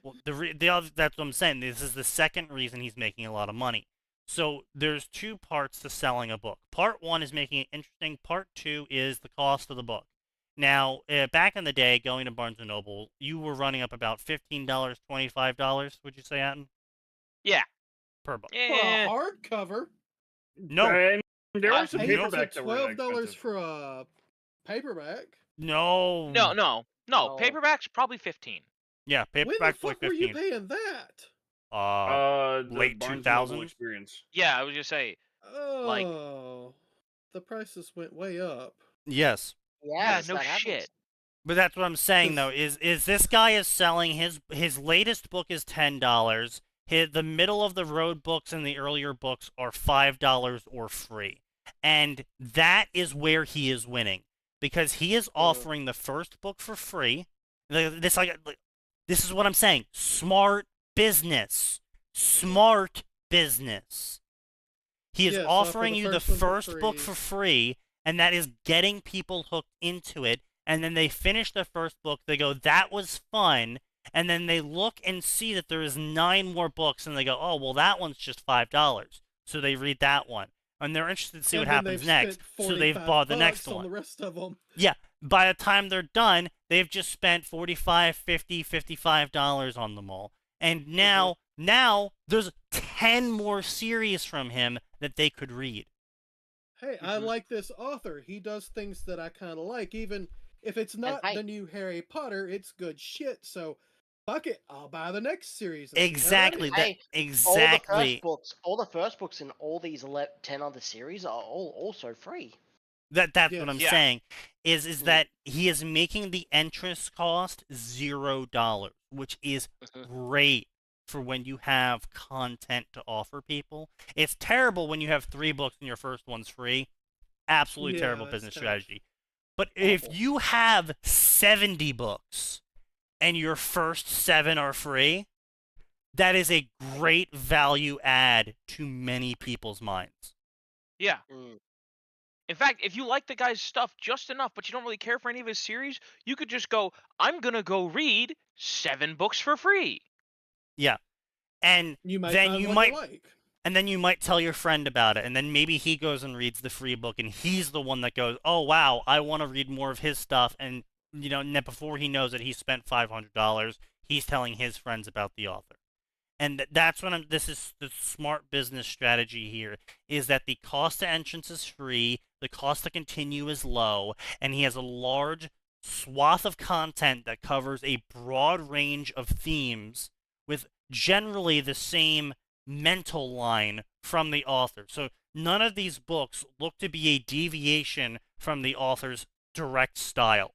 well, the other, that's what I'm saying. This is the second reason he's making a lot of money. So there's two parts to selling a book. Part one is making it interesting. Part two is the cost of the book. Now, back in the day, going to Barnes & Noble, you were running up about $15, $25, would you say, Atin? Yeah. Per book. For a hardcover. No. And there are some I think paperbacks it's that were $12 expensive. for a paperback. No. No. No. Paperback's probably 15. Yeah, When the paperback's fuck like were you 15. paying that? The late Barnes & Noble 2000s? experience. Yeah, I was gonna say. Oh, the prices went way up. Yes. Yes, no that happens. shit. But that's what I'm saying, though, 'Cause- is this guy is selling his latest book is $10. The middle of the road books and the earlier books are $5 or free. And that is where he is winning. Because he is offering the first book for free. This is what I'm saying. Smart business. Smart business. He is Yes, offering offer you the one for first book for free, and that is getting people hooked into it. And then they finish the first book, they go, that was fun. And then they look and see that there is 9 more books, and they go, oh, well, that one's just $5. So they read that one. And they're interested to see what happens next. So they've bought the next one. The rest of them. Yeah, by the time they're done, they've just spent $45, $50, $55 on them all. And now there's 10 more series from him that they could read. Hey, I like this author. He does things that I kind of like. Even if it's not the new Harry Potter, it's good shit. So, fuck it. I'll buy the next series. Exactly. Exactly. All the first books in all these 10 other series are all also free. That's what I'm saying. Is that he is making the entrance cost $0, which is great for when you have content to offer people. It's terrible when you have 3 books and your first one's free. Absolutely terrible business strategy. But if you have 70 books and your first 7 are free, that is a great value add to many people's minds. Yeah. In fact, if you like the guy's stuff just enough, but you don't really care for any of his series, you could just go, I'm going to go read 7 books for free. Yeah. And then you might and then you might tell your friend about it, and then maybe he goes and reads the free book, and he's the one that goes, oh, wow, I want to read more of his stuff, and, before he knows it, he spent $500, he's telling his friends about the author. And that's when this is the smart business strategy here, is that the cost to entrance is free, the cost to continue is low, and he has a large swath of content that covers a broad range of themes with generally the same mental line from the author. So none of these books look to be a deviation from the author's direct style,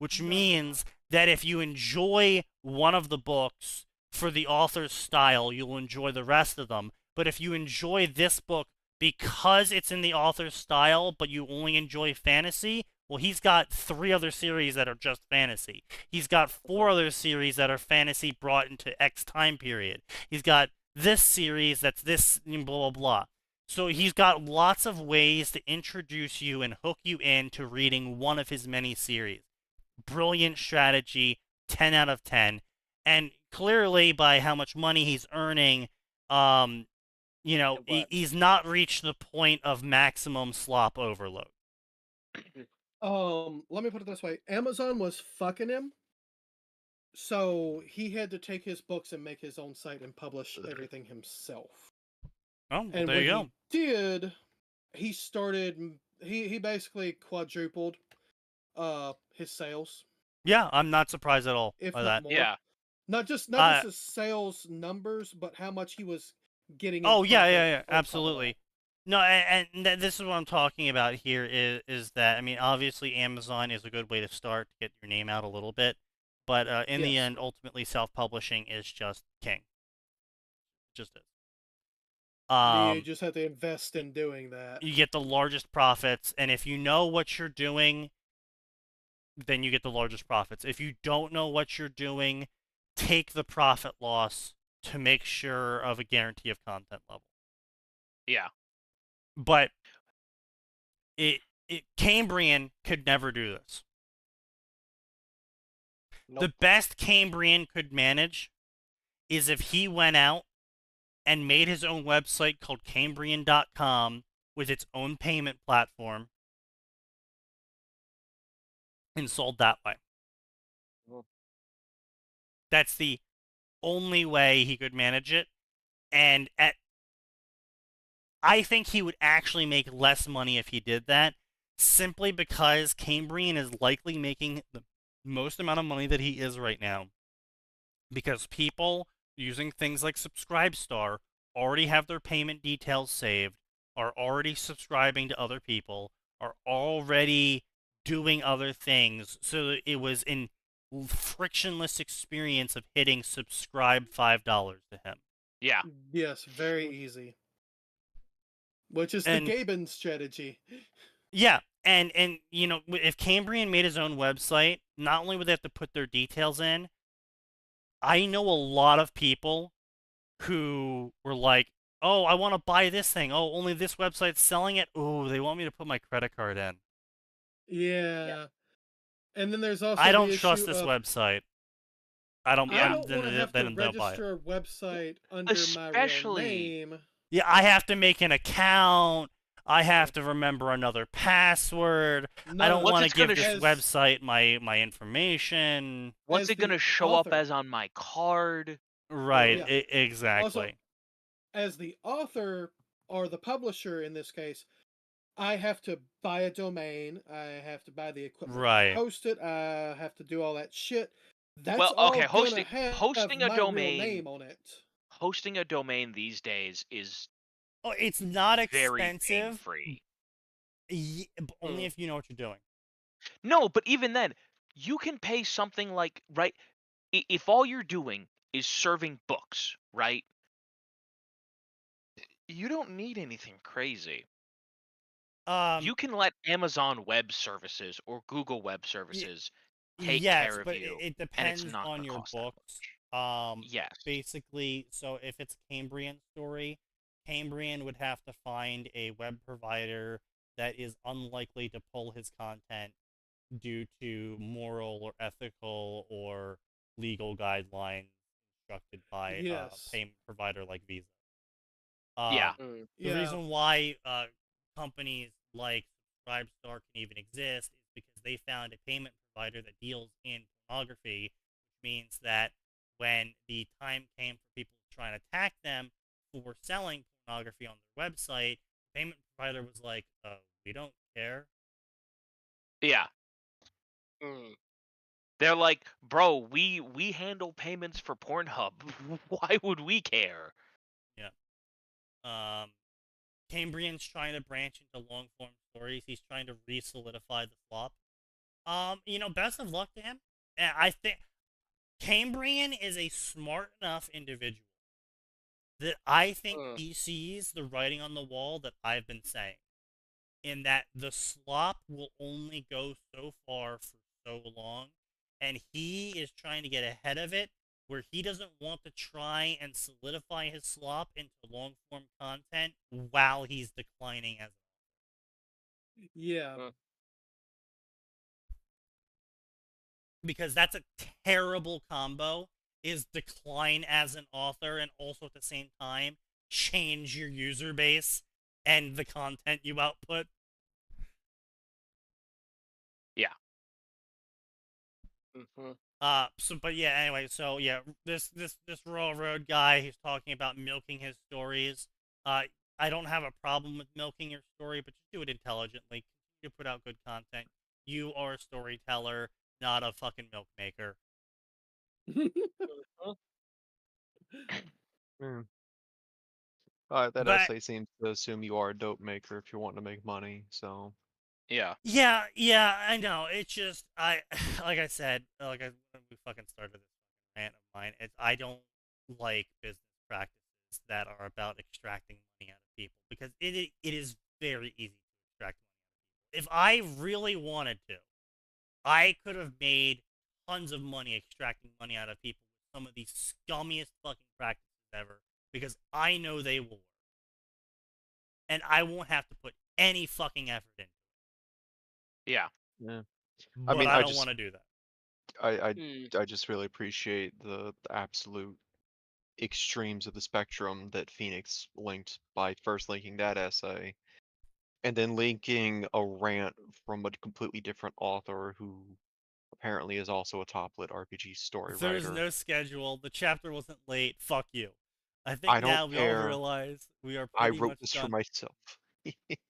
which means that if you enjoy one of the books for the author's style, you'll enjoy the rest of them. But if you enjoy this book because it's in the author's style, but you only enjoy fantasy, well, he's got 3 other series that are just fantasy. He's got 4 other series that are fantasy brought into X time period. He's got this series that's this, blah, blah, blah. So he's got lots of ways to introduce you and hook you into reading one of his many series. Brilliant strategy, 10 out of 10. And clearly, by how much money he's earning, he's not reached the point of maximum slop overload. Let me put it this way. Amazon was fucking him. So he had to take his books and make his own site and publish everything himself. Oh, and there you go. He did, he started, he basically quadrupled his sales. Yeah, I'm not surprised at all if by not that. more. Yeah. Not just his sales numbers, but how much he was getting. Oh, yeah, absolutely. No, and this is what I'm talking about here is that, I mean, obviously Amazon is a good way to start to get your name out a little bit, but in the end, ultimately self-publishing is just king. Just is. You just have to invest in doing that. You get the largest profits, and if you know what you're doing, then you get the largest profits. If you don't know what you're doing, take the profit loss to make sure of a guarantee of content level. Yeah. But Cambrian could never do this. Nope. The best Cambrian could manage is if he went out and made his own website called Cambrian.com with its own payment platform and sold that way. That's the only way he could manage it. And I think he would actually make less money if he did that, simply because Cambrian is likely making the most amount of money that he is right now. Because people using things like Subscribestar already have their payment details saved, are already subscribing to other people, are already doing other things. So it was a frictionless experience of hitting subscribe $5 to him. Yeah. Yes, very easy. Which is the Gaben strategy. Yeah, and if Cambrian made his own website, not only would they have to put their details in, I know a lot of people who were like, oh, I want to buy this thing. Oh, only this website's selling it. Oh, they want me to put my credit card in. Yeah. And then there's also I don't trust this website. I don't want to have to register a website under my real name. Yeah, I have to make an account. I have to remember another password. I don't want to give this website my information. What's it going to show up as on my card? Right, exactly. Also, as the author or the publisher in this case, I have to buy a domain. I have to buy the equipment to host it. I have to do all that shit. That's hosting a domain name on it. Hosting a domain these days is it's not very expensive. Free. Only if you know what you're doing. No, but even then, you can pay something like, right, if all you're doing is serving books, right? You don't need anything crazy. You can let Amazon Web Services or Google Web Services take care of you. It depends on your books. Yes. Basically, so if it's a Cambrian story, Cambrian would have to find a web provider that is unlikely to pull his content due to moral or ethical or legal guidelines instructed by a payment provider like Visa. The reason why companies like Subscribestar can even exist is because they found a payment provider that deals in pornography, which means that when the time came for people to try and attack them for selling pornography on their website, the payment provider was like, we don't care. Yeah. They're like, bro, we handle payments for Pornhub. Why would we care? Yeah. Cambrian's trying to branch into long-form stories. He's trying to re-solidify the flop. Best of luck to him. And I think Cambrian is a smart enough individual that I think he sees the writing on the wall that I've been saying, in that the slop will only go so far for so long, and he is trying to get ahead of it, where he doesn't want to try and solidify his slop into long-form content while he's declining as an author. Yeah. Because that's a terrible combo, is decline as an author and also at the same time change your user base and the content you output. Yeah. But yeah, anyway, so yeah, this Royal Road guy, he's talking about milking his stories. I don't have a problem with milking your story, but just do it intelligently. You put out good content. You are a storyteller, not a fucking milk maker. That essay seems to assume you are a dope maker if you want to make money, so... Yeah. Yeah, I know. It's just, like I said, when we fucking started this rant of mine, I don't like business practices that are about extracting money out of people, because it is very easy to extract money out of people. If I really wanted to, I could have made tons of money extracting money out of people with some of the scummiest fucking practices ever, because I know they will work. And I won't have to put any fucking effort into it. Yeah. But I don't want to do that. I just really appreciate the absolute extremes of the spectrum that Phoenix linked by first linking that essay and then linking a rant from a completely different author who apparently is also a top-lit RPG story writer. There's no schedule. The chapter wasn't late. Fuck you. I think now we all realize we are pretty I wrote much this done. for myself.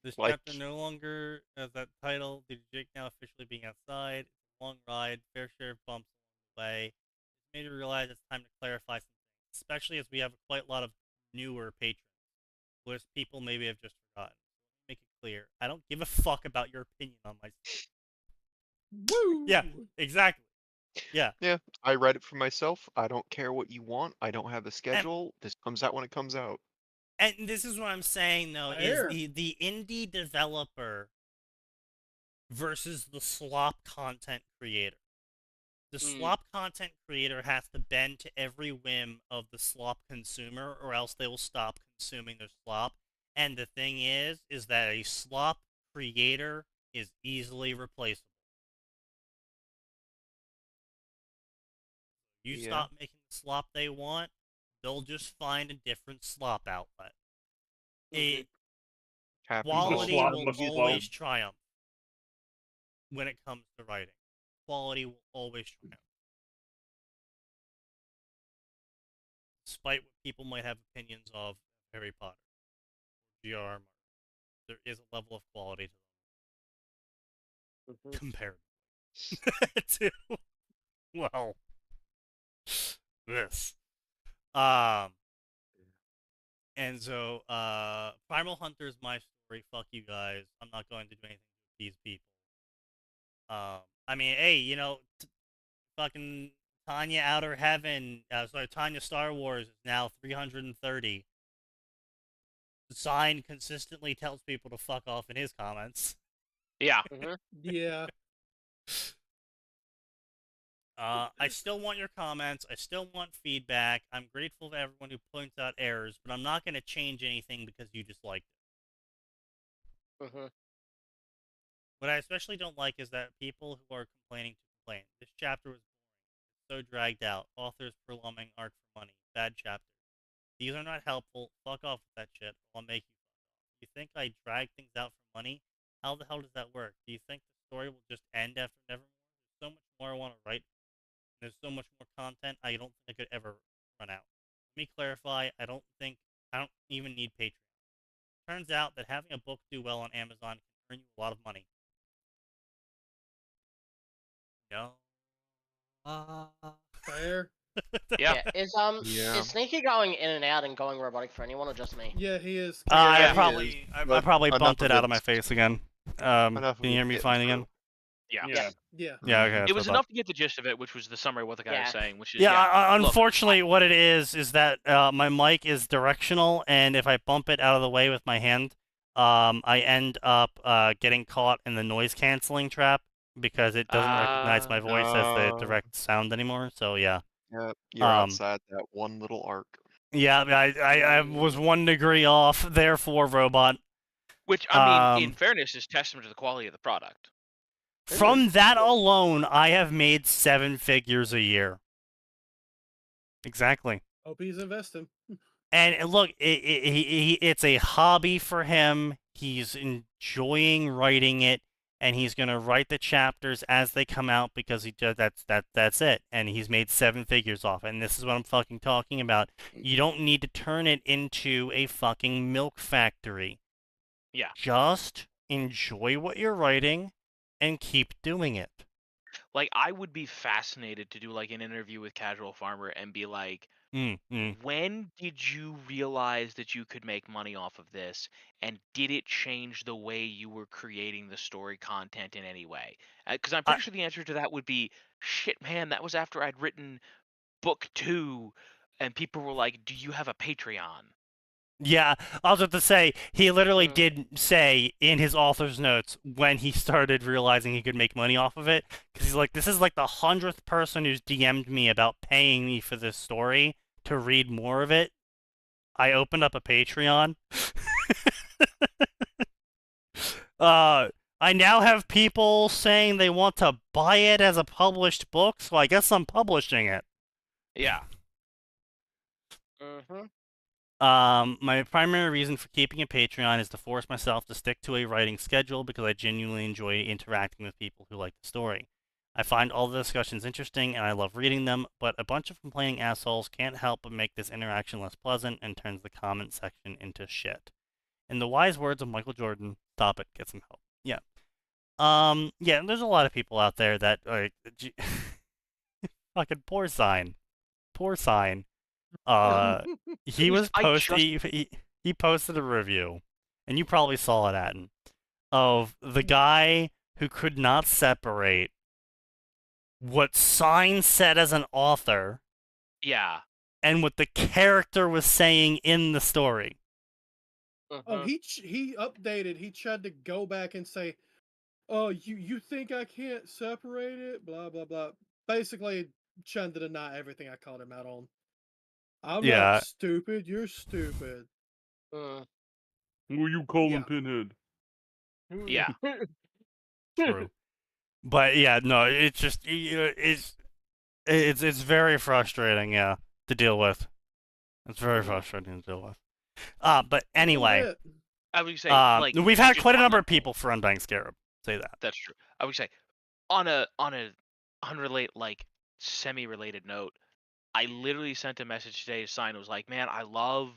This chapter no longer has that title. Did Jake now officially being outside? It's a long ride, fair share of bumps along the way. It's made me realize it's time to clarify some things, especially as we have quite a lot of newer patrons, who people maybe have just forgotten. Let me make it clear. I don't give a fuck about your opinion on my story. Woo! Yeah, exactly. Yeah. Yeah, I read it for myself. I don't care what you want. I don't have a schedule. This comes out when it comes out. And this is what I'm saying, though, is the indie developer versus the slop content creator. The slop content creator has to bend to every whim of the slop consumer, or else they will stop consuming their slop. And the thing is that a slop creator is easily replaceable. You stop making the slop they want, they'll just find a different slop outlet. Quality will always triumph when it comes to writing. Quality will always triumph. Despite what people might have opinions of Harry Potter, G.R.R. Martin, there is a level of quality to them. Compared to, well, this. And so, Primal Hunter is my story. Fuck you guys. I'm not going to do anything with these people. I mean, hey, fucking Tanya Outer Heaven, Tanya Star Wars is now 330. The sign consistently tells people to fuck off in his comments. Yeah. Yeah. I still want your comments. I still want feedback. I'm grateful to everyone who points out errors, but I'm not going to change anything because you disliked it. What I especially don't like is that people who are complaining to complain. This chapter was boring. It's so dragged out. Authors prolonging art for money. Bad chapter. These are not helpful. Fuck off with that shit. I'll make you fuck off. You think I drag things out for money? How the hell does that work? Do you think the story will just end after Nevermore? There's so much more I want to write. There's so much more content I don't think I could ever run out. Let me clarify, I don't even need Patreon. Turns out that having a book do well on Amazon can earn you a lot of money. No. Fair. Yeah. Is Sneaky going in and out and going robotic for anyone or just me? Yeah, he is. I probably bumped it out of my face again. Can you hear me fine again? Yeah. Yeah. Yeah, okay. It was enough to get the gist of it, which was the summary of what the guy was saying, which is Unfortunately, what it is that my mic is directional, and if I bump it out of the way with my hand, I end up getting caught in the noise canceling trap because it doesn't recognize my voice as the direct sound anymore. So yeah. Yeah, you're outside that one little arc. Yeah, I was 1 degree off, therefore, robot. Which, I mean, in fairness, is testament to the quality of the product. From that alone, I have made 7 figures a year. Exactly. Hope he's investing. And look, it's a hobby for him. He's enjoying writing it, and he's gonna write the chapters as they come out because that's it. And he's made 7 figures off it. And this is what I'm fucking talking about. You don't need to turn it into a fucking milk factory. Yeah. Just enjoy what you're writing and keep doing it. Like, I would be fascinated to do like an interview with Casual Farmer and be like, when did you realize that you could make money off of this, and did it change the way you were creating the story content in any way? Because I'm pretty sure the answer to that would be, shit, man, that was after I'd written book 2, and people were like, do you have a Patreon? Yeah, I was about to say, he literally did say in his author's notes when he started realizing he could make money off of it, because he's like, this is like the 100th person who's DM'd me about paying me for this story to read more of it. I opened up a Patreon. I now have people saying they want to buy it as a published book, so I guess I'm publishing it. Yeah. My primary reason for keeping a Patreon is to force myself to stick to a writing schedule because I genuinely enjoy interacting with people who like the story. I find all the discussions interesting and I love reading them, but a bunch of complaining assholes can't help but make this interaction less pleasant and turns the comment section into shit. In the wise words of Michael Jordan, stop it, get some help. Yeah. Yeah, there's a lot of people out there that fucking poor sign. Poor sign. He was he posted a review, and you probably saw it, Atin, of the guy who could not separate what Sign said as an author, and what the character was saying in the story. Oh, he updated. He tried to go back and say, "Oh, you think I can't separate it?" Blah blah blah. Basically, trying to deny everything I called him out on. I'm not stupid. You're stupid. Who you calling Pinhead? Yeah. True. But yeah, no, it's just it's very frustrating, to deal with. It's very frustrating to deal with. But anyway, I would say we've had quite a number of people for Undying Scarab say that. That's true. I would say on a unrelated, like semi-related note, I literally sent a message today to Sign. It was like, man, I love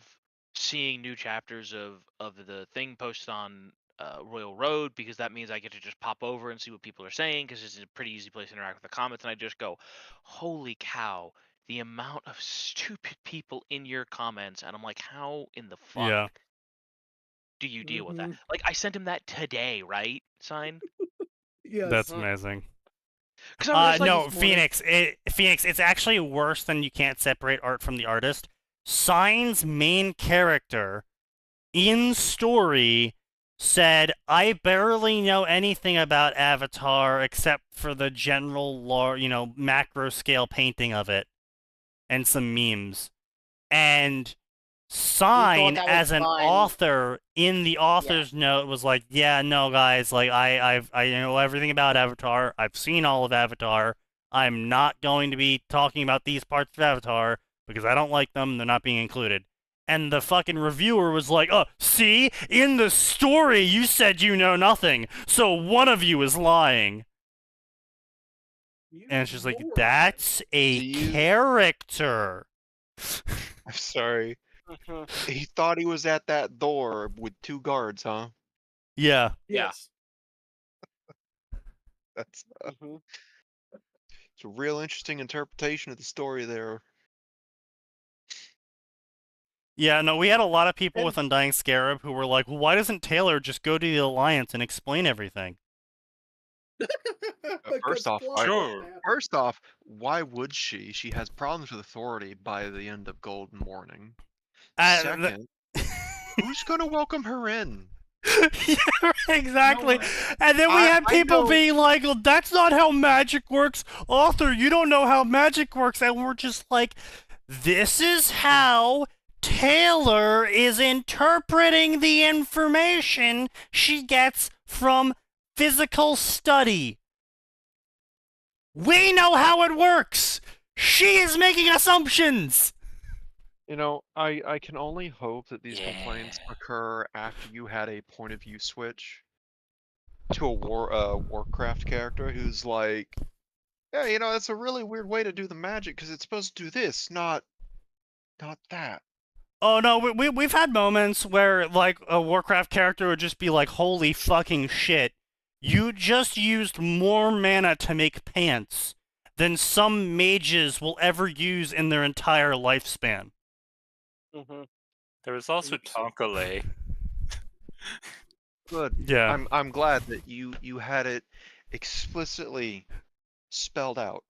seeing new chapters of the thing posted on Royal Road, because that means I get to just pop over and see what people are saying, because it's a pretty easy place to interact with the comments. And I just go, holy cow, the amount of stupid people in your comments. And I'm like, how in the fuck do you deal with that? Like, I sent him that today, right, Sign? Yes. That's amazing. No, Phoenix, it's actually worse than you can't separate art from the artist. Sign's main character in story said, I barely know anything about Avatar except for the general macro scale painting of it and some memes. And Sign, as an author, in the author's note, was like, yeah, no, guys, like, I know everything about Avatar. I've seen all of Avatar. I'm not going to be talking about these parts of Avatar because I don't like them. They're not being included. And the fucking reviewer was like, oh, see? In the story, you said you know nothing, so one of you is lying. And it's just like, that's a character. I'm sorry. He thought he was at that door with 2 guards, huh? Yeah. Yes. That's it's a real interesting interpretation of the story there. Yeah, no, we had a lot of people with Undying Scarab who were like, well, why doesn't Taylor just go to the Alliance and explain everything? First off, Sure. first off, why would she? She has problems with authority by the end of Golden Morning. Second, who's gonna welcome her in? Yeah, exactly. No, And then we had people know- being like, well, that's not how magic works. Author, you don't know how magic works. And we're just like, this is how Taylor is interpreting the information she gets from physical study. We know how it works. She is making assumptions. You know, I can only hope that these complaints occur after you had a point of view switch to a Warcraft character who's like, yeah, you know, that's a really weird way to do the magic because it's supposed to do this, not that. Oh no, we've had moments where like a Warcraft character would just be like, holy fucking shit. You just used more mana to make pants than some mages will ever use in their entire lifespan. There was also Tonkale. Good. Yeah. I'm glad that you had it explicitly spelled out.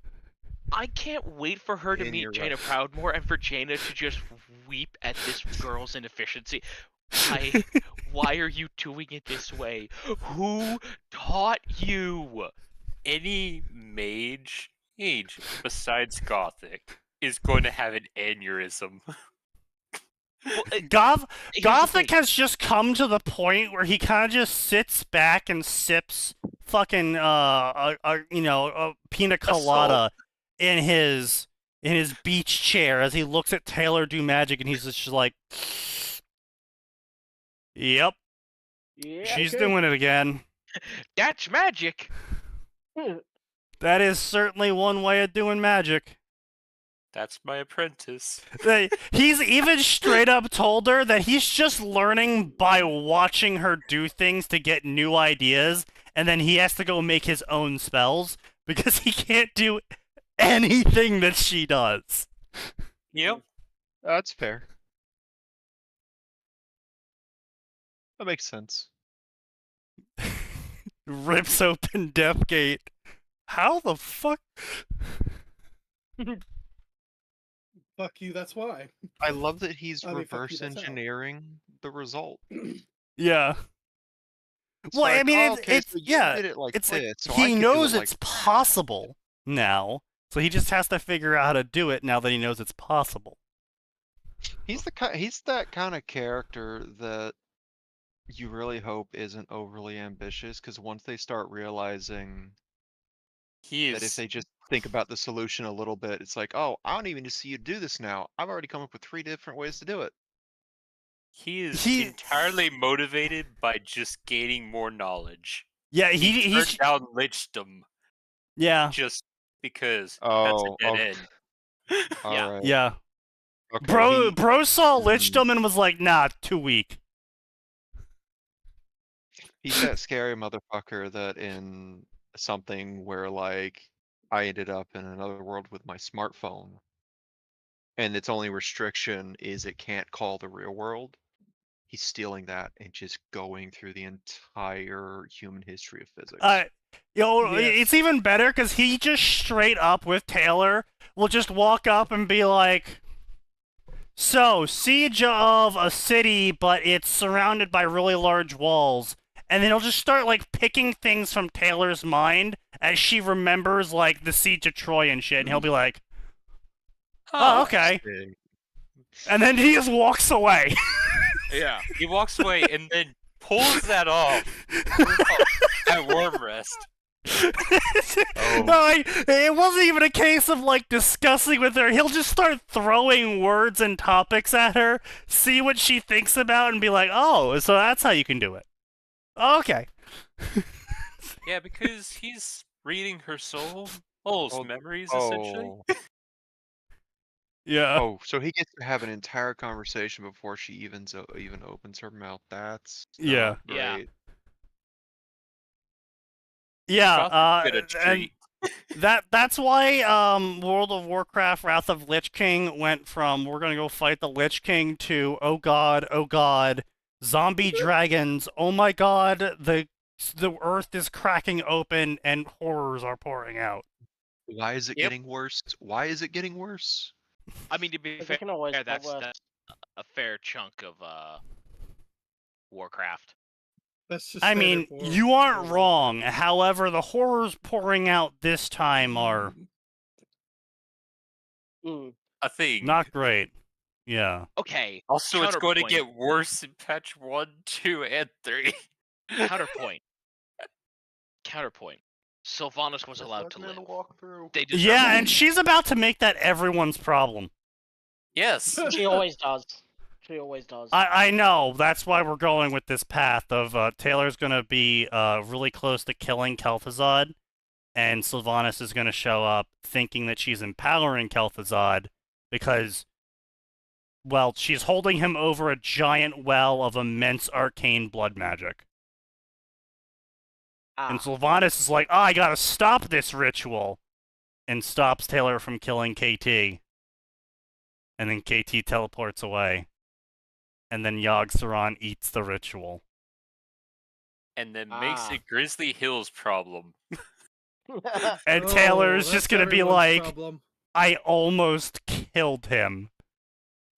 I can't wait for her to In meet your Jaina right. Proudmoore and for Jaina to just weep at this girl's inefficiency. Why are you doing it this way? Who taught you? Any mage besides Gothic is going to have an aneurysm. Well, Gothic has just come to the point where he kind of just sits back and sips fucking pina colada in his beach chair as he looks at Taylor do magic, and he's just like, "Yep, Yeah, she's okay. doing it again." That's magic. That is certainly one way of doing magic. That's my apprentice. He's even straight up told her that he's just learning by watching her do things to get new ideas, and then he has to go make his own spells because he can't do anything that she does. Yep. That's fair. That makes sense. Rips open Deathgate. How the fuck? Fuck you, that's why. I love that he's I mean, fuck you, reverse that's how. engineering the result. Yeah. It's Well, I like, mean, oh, okay, it's so you yeah. did it like It's this, like so I he could do knows it it's like that. possible now, so he just has to figure out how to do it now that he knows it's possible. He's that kind of character that you really hope isn't overly ambitious, because once they start realizing He that if is they just think about the solution a little bit, it's like, oh, I don't even need to see you do this now. I've already come up with 3 different ways to do it. he entirely motivated by just gaining more knowledge. Yeah, He he's turned down lichdom yeah. just because that's Oh, a dead end. Yeah. alright. Yeah. Okay, Bro saw Mhm. Lichdom and was like, nah, too weak. he's that scary motherfucker that in something where, like, I ended up in another world with my smartphone, and its only restriction is it can't call the real world. He's stealing that and just going through the entire human history of physics. It's even better because he just straight up with Taylor will just walk up and be like, so, siege of a city, but it's surrounded by really large walls. And then he'll just start, like, picking things from Taylor's mind as she remembers, like, the siege of Troy and shit. And he'll be like, oh, okay. Big. And then he just walks away. Yeah. He walks away and then pulls that off at Warm Rest. Oh. No, like, it wasn't even a case of like discussing with her. He'll just start throwing words and topics at her, see what she thinks about, and be like, "Oh, so that's how you can do it." Okay. Yeah, because he's reading her soul's memories, essentially. Oh. Yeah. Oh, so he gets to have an entire conversation before she even opens her mouth. That's Yeah. Yeah. great. Yeah. Gothic get a And treat. that's why World of Warcraft: Wrath of Lich King went from we're gonna go fight the Lich King to oh god, zombie dragons. Oh my god, the the earth is cracking open and horrors are pouring out. Why is it getting worse? Why is it getting worse? I mean, to be fair, can always get that's worse. a fair chunk of Warcraft. That's just I mean, you aren't wrong. However, the horrors pouring out this time are a thing. not great. Yeah. Okay. Also, it's going to counterpoint. get worse in patch 1, 2, and 3. Counterpoint. Counterpoint. Sylvanas was allowed to live. They deserve Yeah, it. and she's about to make that everyone's problem. Yes. She always does. She always does. I know. That's why we're going with this path of Taylor's going to be really close to killing Kel'Thuzad, and Sylvanas is going to show up thinking that she's empowering Kel'Thuzad because, well, she's holding him over a giant well of immense arcane blood magic. And Sylvanas is like, I gotta stop this ritual, and stops Taylor from killing KT. And then KT teleports away. And then Yogg-Saron eats the ritual. And then makes it Grizzly Hill's problem. And Taylor's just gonna be like, I almost killed him.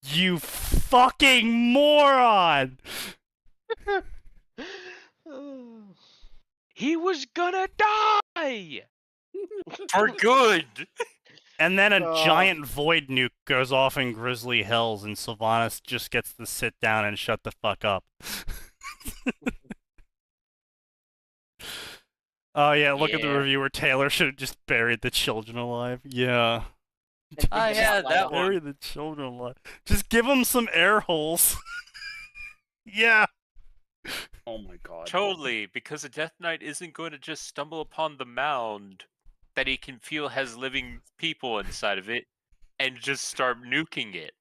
You fucking moron! He was gonna die! For good! And then a giant void nuke goes off in Grizzly Hills, and Sylvanas just gets to sit down and shut the fuck up. Oh yeah, look at the reviewer. Taylor should have just buried the children alive. Yeah. Yeah, that one. Bury the children alive. Just give them some air holes. Yeah. Oh my god. Totally, because a Death Knight isn't going to just stumble upon the mound that he can feel has living people inside of it and just start nuking it.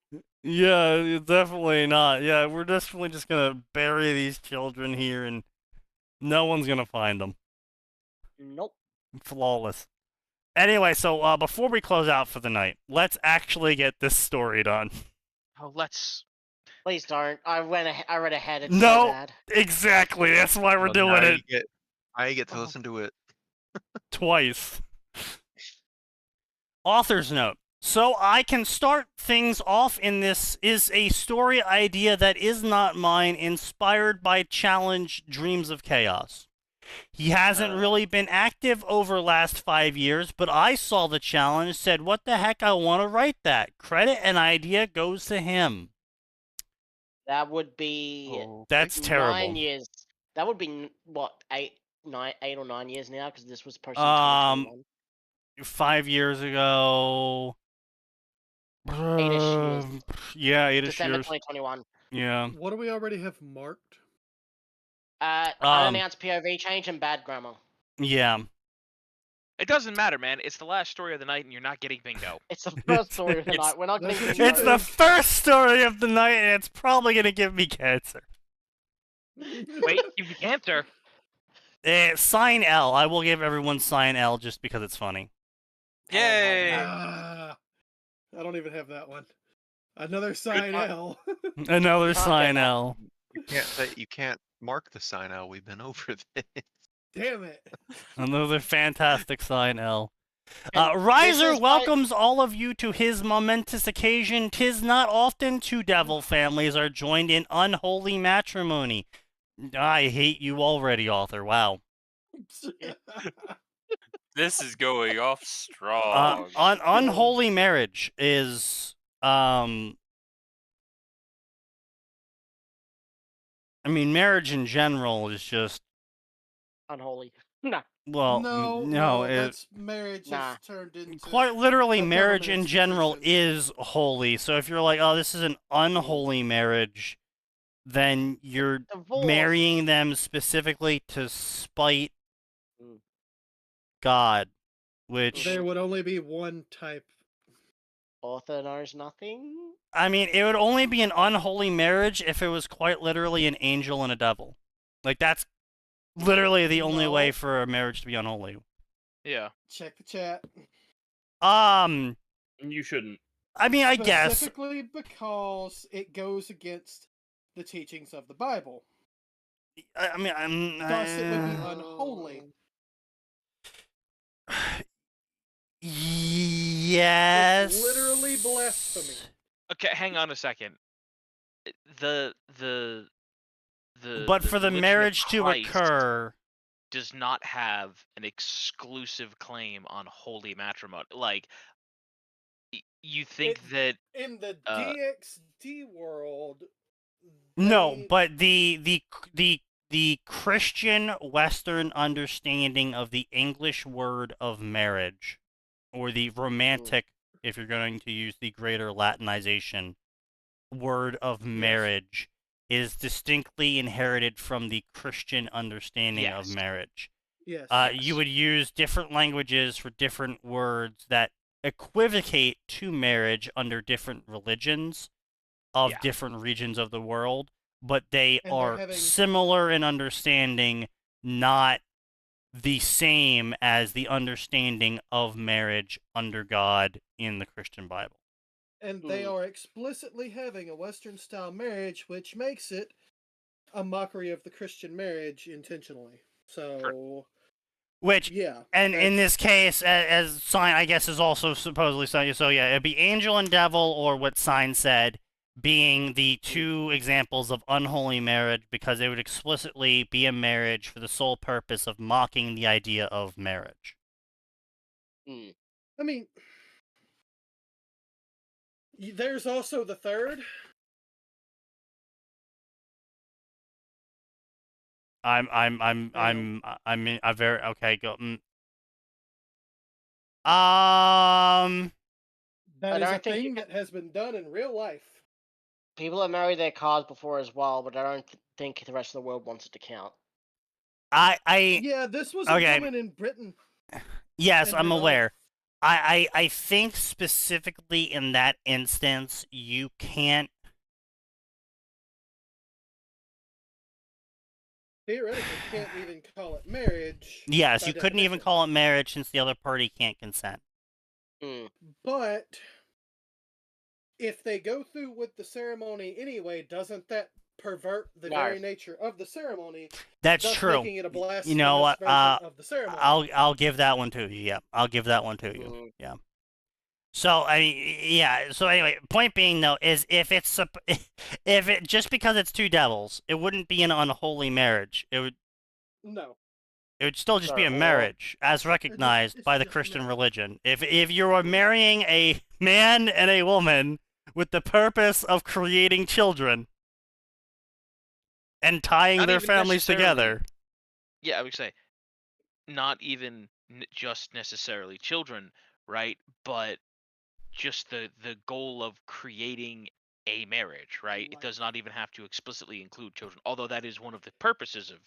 Yeah, definitely not. Yeah, we're definitely just gonna bury these children here and no one's gonna find them. Nope. Flawless. Anyway, so before we close out for the night, let's actually get this story done. Oh, let's... Please don't. I read ahead. It's No, so bad. exactly. That's why we're doing it. I get to listen to it twice. Author's note. So I can start things off in this is a story idea that is not mine, inspired by Challenge Dreams of Chaos. He hasn't really been active over last 5 years, but I saw the challenge, said, what the heck, I want to write that. Credit and idea goes to him. That would be... That's terrible. 9 years. That would be, what, 8 or 9 years now, because this was posted in 2021. 5 years ago... 8-ish years. Yeah, 8-ish December years. 2021. Yeah. What do we already have marked? Unannounced POV change and bad grammar. Yeah. It doesn't matter, man. It's the last story of the night, and you're not getting bingo. It's the first story of the night. We're not getting bingo. It's the first story of the night, and it's probably gonna give me cancer. Wait, give you cancer? Sign L. I will give everyone sign L just because it's funny. Yay! I don't even have that one. Another sign L. Another sign L. You can't mark the sign L. We've been over this. Damn it. Another fantastic sign L. Riser welcomes all of you to his momentous occasion. 'Tis not often two devil families are joined in unholy matrimony. I hate you already, author. Wow. This is going off strong. Unholy marriage is, I mean, marriage in general is just... Unholy. Nah. Well, no, that's marriage has turned into... Quite literally, a marriage in government general institution. is holy. So if you're like, oh, this is an unholy marriage, then you're marrying them specifically to spite God, which... There would only be one type. Author knows nothing? I mean, it would only be an unholy marriage if it was quite literally an angel and a devil. Like, that's literally the only way for a marriage to be unholy. Yeah. Check the chat. You shouldn't. I mean, I guess. Specifically because it goes against the teachings of the Bible. I mean, thus it would be unholy. Yes. It's literally blasphemy. Okay, hang on a second. But for the religion of marriage to Christ occur, does not have an exclusive claim on holy matrimony. Like, you think that in the DXD world? No, but the Christian Western understanding of the English word of marriage, or the romantic, if you're going to use the greater Latinization, word of marriage, is distinctly inherited from the Christian understanding of marriage. Yes. You would use different languages for different words that equivocate to marriage under different religions of different regions of the world, but they are similar in understanding, not the same as the understanding of marriage under God in the Christian Bible. And they are explicitly having a Western-style marriage, which makes it a mockery of the Christian marriage intentionally. So... Which, and in this case, as Sign, I guess, is also supposedly Sign. So yeah, it'd be angel and devil, or what Sign said, being the two examples of unholy marriage, because it would explicitly be a marriage for the sole purpose of mocking the idea of marriage. I mean, there's also the third. I'm in a very okay. Go. That is a thing that has been done in real life. People have married their cars before as well, but I don't think the rest of the world wants it to count. Yeah, this was a woman in Britain. Yes, I'm aware. I think specifically in that instance, you can't. Theoretically, you can't even call it marriage. Yes, you couldn't even call it marriage since the other party can't consent. But if they go through with the ceremony anyway, doesn't that pervert the very nature of the ceremony? That's true. Making it a blasphemous you know what? of the ceremony. I'll give that one to you. Yeah, I'll give that one to you. Yeah. So I mean, yeah. So anyway, point being though is if it just because it's two devils, it wouldn't be an unholy marriage. It would. No. It would still just be a marriage, as recognized by the Christian religion. If you were marrying a man and a woman with the purpose of creating children and tying their families together. Yeah, I would say, not even just necessarily children, right? But just the goal of creating a marriage, right? It does not even have to explicitly include children, although that is one of the purposes of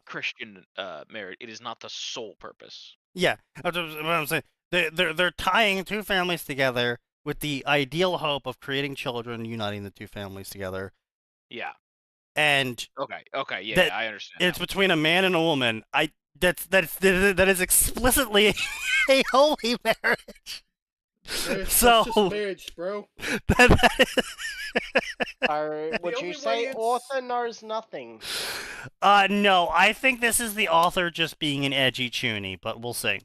Christian marriage. It is not the sole purpose. Yeah, that's what I'm saying. They're tying two families together with the ideal hope of creating children, uniting the two families together. Yeah. And okay, yeah, I understand. It's between a man and a woman. That is explicitly a holy marriage. That's just marriage, bro. Would you say author knows nothing? No, I think this is the author just being an edgy chuny, but we'll see.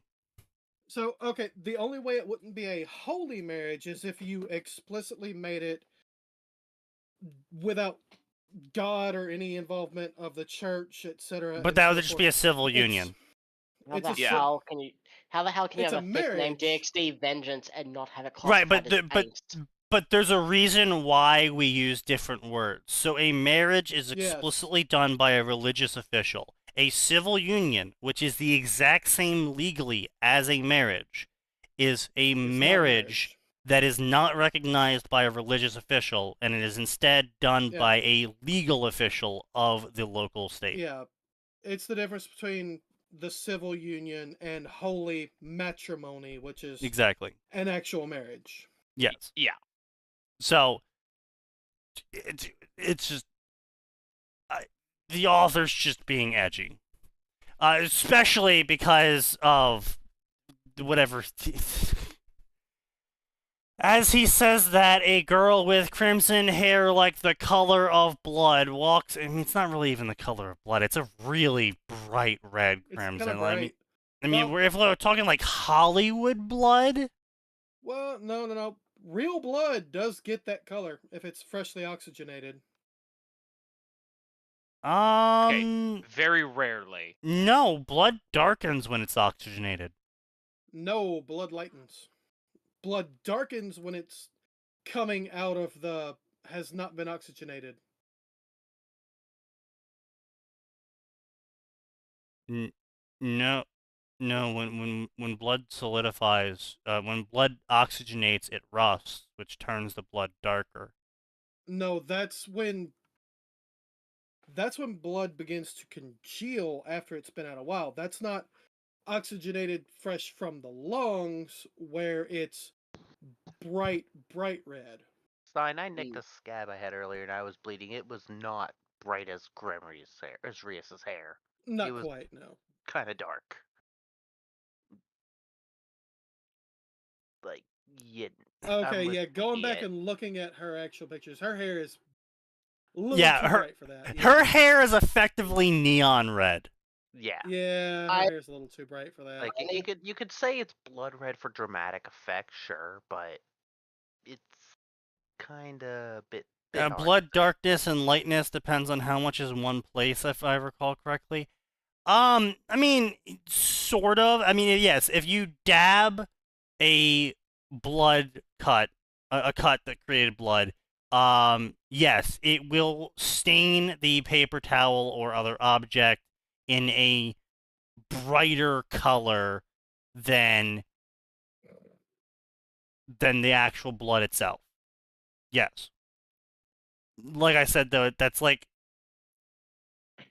So, okay, the only way it wouldn't be a holy marriage is if you explicitly made it without God or any involvement of the church, etc. But that would just be a civil union. How the hell can you have a fic named DXD Vengeance and not have it classified but there's a reason why we use different words. So a marriage is explicitly done by a religious official. A civil union, which is the exact same legally as a marriage, is a marriage that is not recognized by a religious official, and it is instead done by a legal official of the local state. Yeah, it's the difference between the civil union and holy matrimony, which is an actual marriage. Yes. Yeah. So it's just the author's just being edgy, especially because of whatever. As he says that, a girl with crimson hair like the color of blood walks. I mean, it's not really even the color of blood. It's a really bright red It's crimson. kind of bright. I mean, Well, if we're talking like Hollywood blood. Well, no. Real blood does get that color if it's freshly oxygenated. Very rarely. No, blood darkens when it's oxygenated. No, blood lightens. Blood darkens when it's coming out of the has not been oxygenated. No, when blood solidifies, when blood oxygenates, it rusts, which turns the blood darker. No, that's when blood begins to congeal after it's been out a while. That's not oxygenated fresh from the lungs where it's bright red. Sign, I nicked a scab I had earlier and I was bleeding. It was not bright as Rias's hair. Not it was quite, no. Kind of dark. Like, yeah. Okay, yeah, going back and looking at her actual pictures, her hair is a little too bright for that. Yeah. Her hair is effectively neon red. Yeah. Yeah, her hair's a little too bright for that. Like, you could say it's blood red for dramatic effect, sure, but it's kind of a bit blood darkness and lightness depends on how much is in one place, if I recall correctly. I mean, sort of. I mean, yes, if you dab a blood cut, a cut that created blood, yes, it will stain the paper towel or other object in a brighter color than the actual blood itself. Yes. Like I said, though, that's like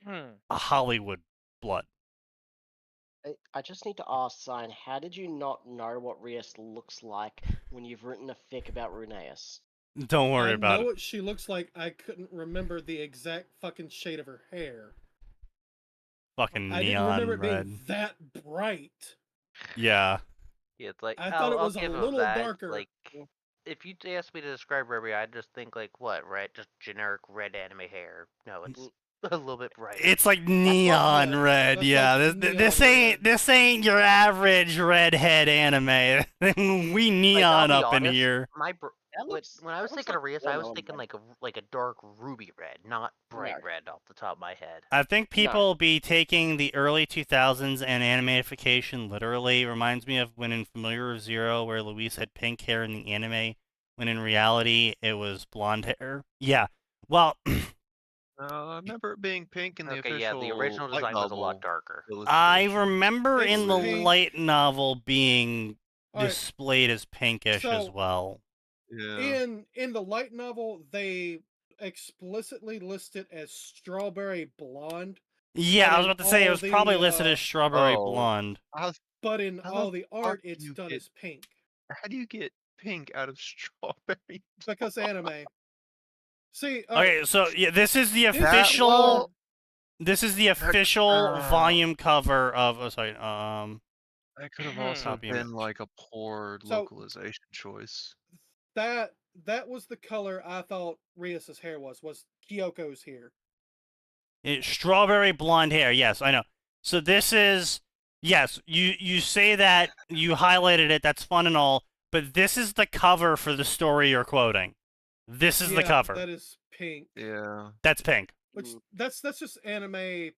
a Hollywood blood. I just need to ask, Sign, how did you not know what Rias looks like when you've written a fic about Runeus? Don't worry about it. I know what she looks like. I couldn't remember the exact fucking shade of her hair. Fucking neon red. I didn't remember it being that bright. Yeah. Yeah, it's like I thought it was a little darker. Like, if you asked me to describe Ruby, I'd just think like what, right? Just generic red anime hair. No, it's a little bit brighter. It's like neon red. Yeah, this ain't your average redhead anime. We neon like, up honest, in here. When I was thinking of Rias, I was thinking like a dark ruby red, not bright red off the top of my head. I think people be taking the early 2000s and animeification literally. It reminds me of when in Familiar Zero, where Luis had pink hair in the anime, when in reality it was blonde hair. Yeah. Well. I remember it being pink in the official. Yeah, the original design was a lot darker. I remember in the light novel being displayed as pinkish as well. Yeah. In the light novel, they explicitly list it as strawberry blonde. Yeah, I was about to say it was probably listed as strawberry blonde. But in all the art, it's done as pink. How do you get pink out of strawberry? Because anime. See. Okay, so yeah, this is the official. This is the official volume cover of. Oh, sorry. That could have also been like a poor localization choice. That was the color I thought Rias's hair was Kyoko's hair. It's strawberry blonde hair. Yes, I know. So this is yes. You say that you highlighted it. That's fun and all, but this is the cover for the story you're quoting. This is the cover. That is pink. Yeah. That's pink. Which that's just anime.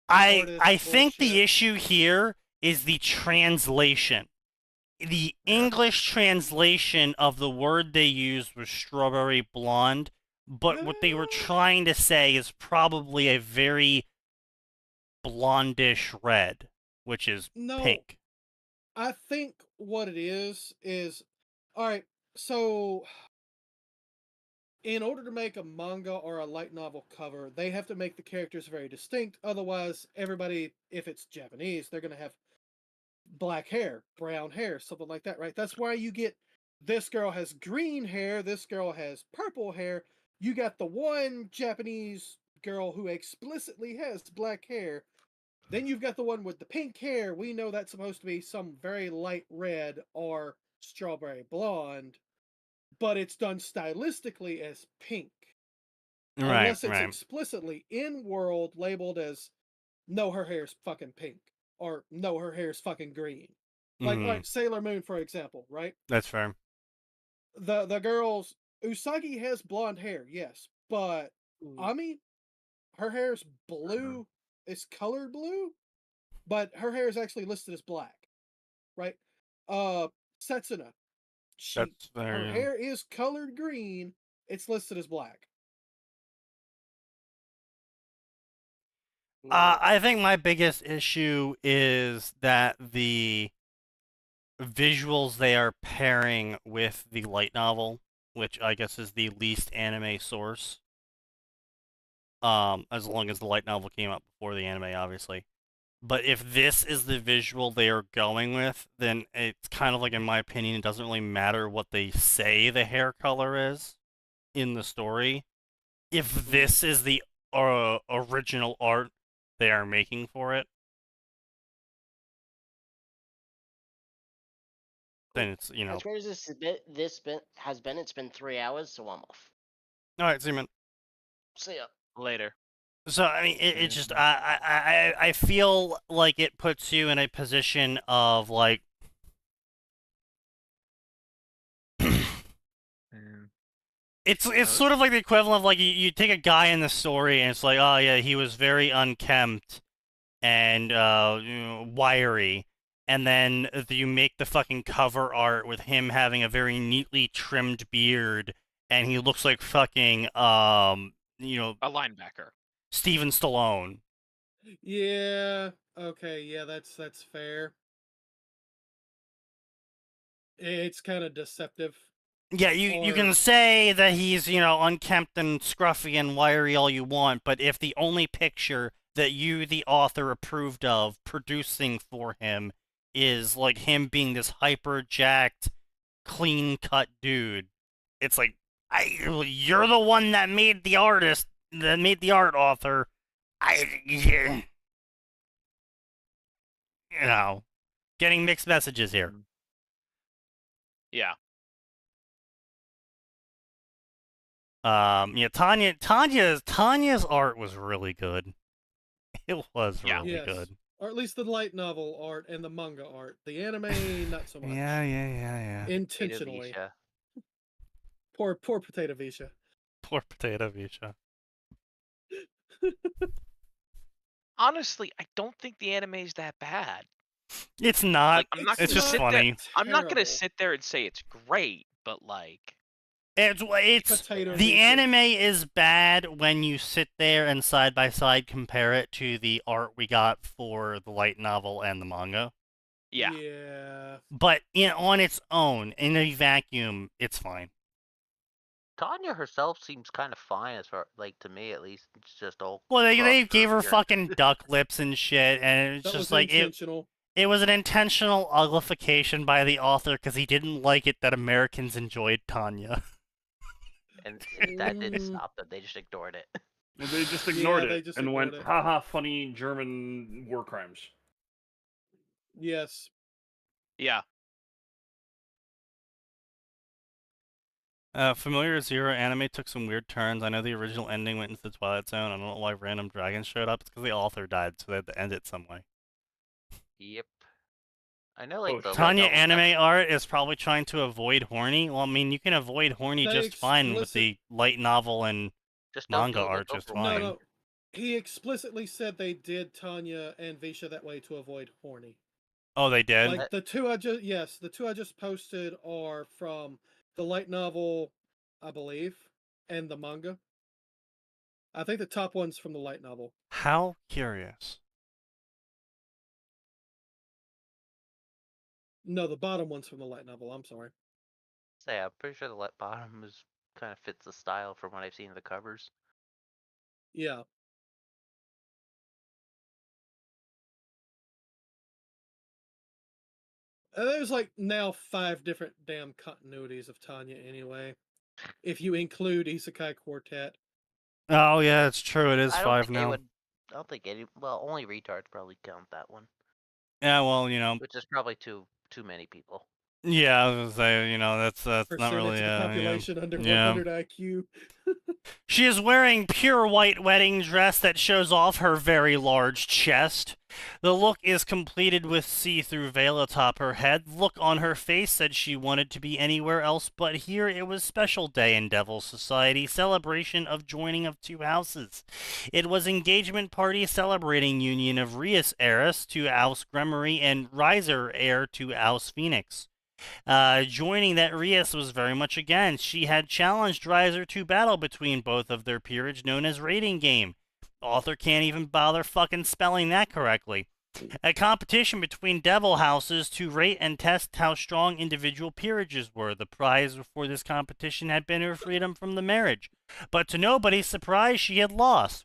I think the issue here is the translation. The English translation of the word they used was strawberry blonde, but what they were trying to say is probably a very blondish red, which is pink. I think what it is alright, so in order to make a manga or a light novel cover, they have to make the characters very distinct. Otherwise, everybody, if it's Japanese, they're going to have black hair, brown hair, something like that, right? That's why you get this girl has green hair, this girl has purple hair. You got the one Japanese girl who explicitly has black hair. Then you've got the one with the pink hair. We know that's supposed to be some very light red or strawberry blonde. but it's done stylistically as pink. Right, unless it's right. explicitly in world labeled as no, her hair's fucking pink, or no, her hair's fucking green. Like Sailor Moon, for example, right? That's fair. The girls, Usagi has blonde hair, yes, but Ami, her hair's blue. It's colored blue, but her hair is actually listed as black, right? Setsuna, her hair is colored green. It's listed as black. I think my biggest issue is that the visuals they are pairing with the light novel, which I guess is the least anime source. As long as the light novel came out before the anime, obviously. But if this is the visual they are going with, then it's kind of like, in my opinion, it doesn't really matter what they say the hair color is in the story. If this is the original art they are making for it, then it's, you know. As far as this has been, it's been 3 hours, so I'm off. All right, see you, man. See ya. Later. So I mean, it just I feel like it puts you in a position of like. It's sort of like the equivalent of like you take a guy in the story and it's like, oh yeah, he was very unkempt and wiry, and then you make the fucking cover art with him having a very neatly trimmed beard and he looks like fucking a linebacker. Steven Stallone. Yeah. Okay. Yeah, that's fair. It's kind of deceptive. Yeah, you can say that he's, unkempt and scruffy and wiry all you want, but if the only picture that you, the author, approved of producing for him is like him being this hyper jacked, clean cut dude, it's like, you're the one that made the art author. Getting mixed messages here. Yeah. Tanya's art was really good. It was really good. Or at least the light novel art and the manga art. The anime, not so much. Yeah. Intentionally. Poor Potato Visha. Poor Potato Visha. Honestly, I don't think the anime is that bad. It's not. Like, it's just funny. I'm not gonna sit there and say it's great, but like. It's the anime is bad when you sit there and side by side compare it to the art we got for the light novel and the manga. Yeah. Yeah. But on its own, in a vacuum, it's fine. Tanya herself seems kind of fine, as far to me at least. It's just all. Well, they gave her fucking duck lips and shit, and it's just like it was an intentional uglification by the author because he didn't like it that Americans enjoyed Tanya. And that didn't stop them. They just ignored it. Well, they just ignored it and went, haha, funny German war crimes. Yes. Yeah. Familiar Zero anime took some weird turns. I know the original ending went into the Twilight Zone. I don't know why random dragons showed up. It's because the author died, so they had to end it some way. Yep. I know, the Tanya anime art is probably trying to avoid horny. Well, I mean, you can avoid horny just fine with the light novel and manga art just fine. No. He explicitly said they did Tanya and Visha that way to avoid horny. Oh, they did? Like the two I just posted are from the light novel, I believe, and the manga. I think the top one's from the light novel. How curious. No, the bottom one's from the light novel. I'm sorry. Yeah, I'm pretty sure the bottom kind of fits the style from what I've seen in the covers. Yeah. There's now 5 different damn continuities of Tanya anyway. If you include Isekai Quartet. Oh yeah, it's true. It is 5 now. I don't think only retards probably count that one. Yeah, well, Which is probably too many people. Yeah, I was gonna say, that's not Percentage really of the population under yeah. 100 IQ. She is wearing pure white wedding dress that shows off her very large chest. The look is completed with see-through veil atop her head. Look on her face said she wanted to be anywhere else but here. It was special day in Devil Society, celebration of joining of two houses. It was engagement party celebrating union of Rias heiress to Aus Gremory and Riser heir to Aus Phoenix. Joining that Rias was very much against. She had challenged Riser to battle between both of their peerage known as rating game. Author can't even bother fucking spelling that correctly. A competition between devil houses to rate and test how strong individual peerages were. The prize for this competition had been her freedom from the marriage. But to nobody's surprise, she had lost.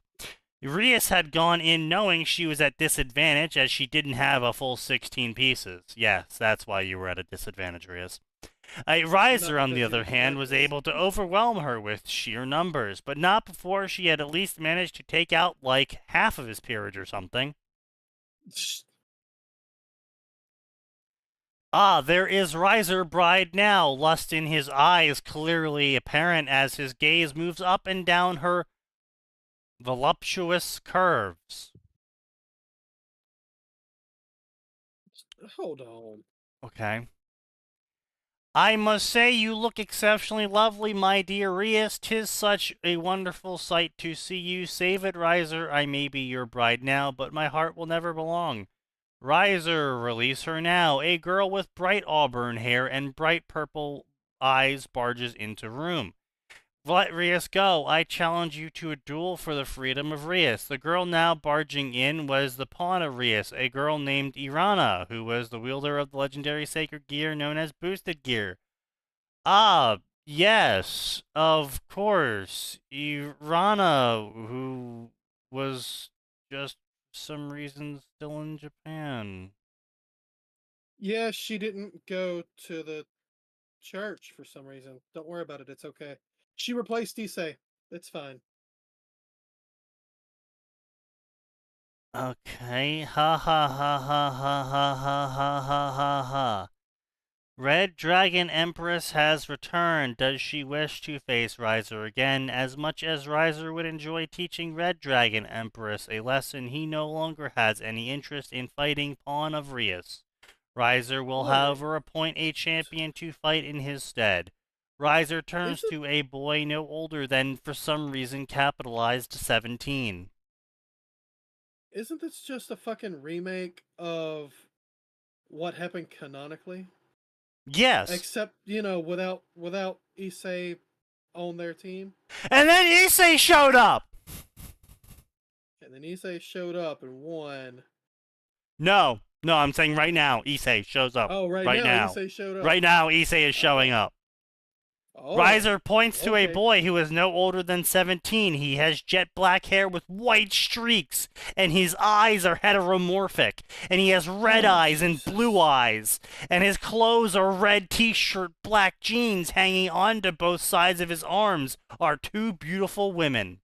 Rias had gone in knowing she was at disadvantage as she didn't have a full 16 pieces. Yes, that's why you were at a disadvantage, Rias. Riser, on the other hand, was able to overwhelm her with sheer numbers, but not before she had at least managed to take out, like, half of his peerage or something. There is Riser bride now, lust in his eyes clearly apparent as his gaze moves up and down her voluptuous curves. Hold on. Okay. I must say you look exceptionally lovely, my dear Rias. 'Tis such a wonderful sight to see you. Save it, Riser. I may be your bride now, but my heart will never belong. Riser, release her now. A girl with bright auburn hair and bright purple eyes barges into room. Let Rias go. I challenge you to a duel for the freedom of Rias. The girl now barging in was the pawn of Rias, a girl named Irana, who was the wielder of the legendary sacred gear known as Boosted Gear. Yes, of course. Irana, who was just for some reason still in Japan. Yeah, she didn't go to the church for some reason. Don't worry about it. It's okay. She replaced Issei. It's fine. Okay. Ha ha ha ha ha ha ha ha ha ha ha. Red Dragon Empress has returned. Does she wish to face Riser again? As much as Riser would enjoy teaching Red Dragon Empress a lesson, he no longer has any interest in fighting Pawn of Rias. Riser will, however, appoint a champion to fight in his stead. Riser turns to a boy no older than, for some reason, capitalized 17. Isn't this just a fucking remake of what happened canonically? Yes. Except, without Issei on their team. And then Issei showed up! And then Issei showed up and won. No, I'm saying right now, Issei shows up. Oh, right now Issei showed up. Right now, Issei is showing up. Oh, Riser points to a boy who is no older than 17. He has jet black hair with white streaks, and his eyes are heteromorphic, and he has red eyes and blue eyes, and his clothes are red t-shirt, black jeans. Hanging onto both sides of his arms are two beautiful women.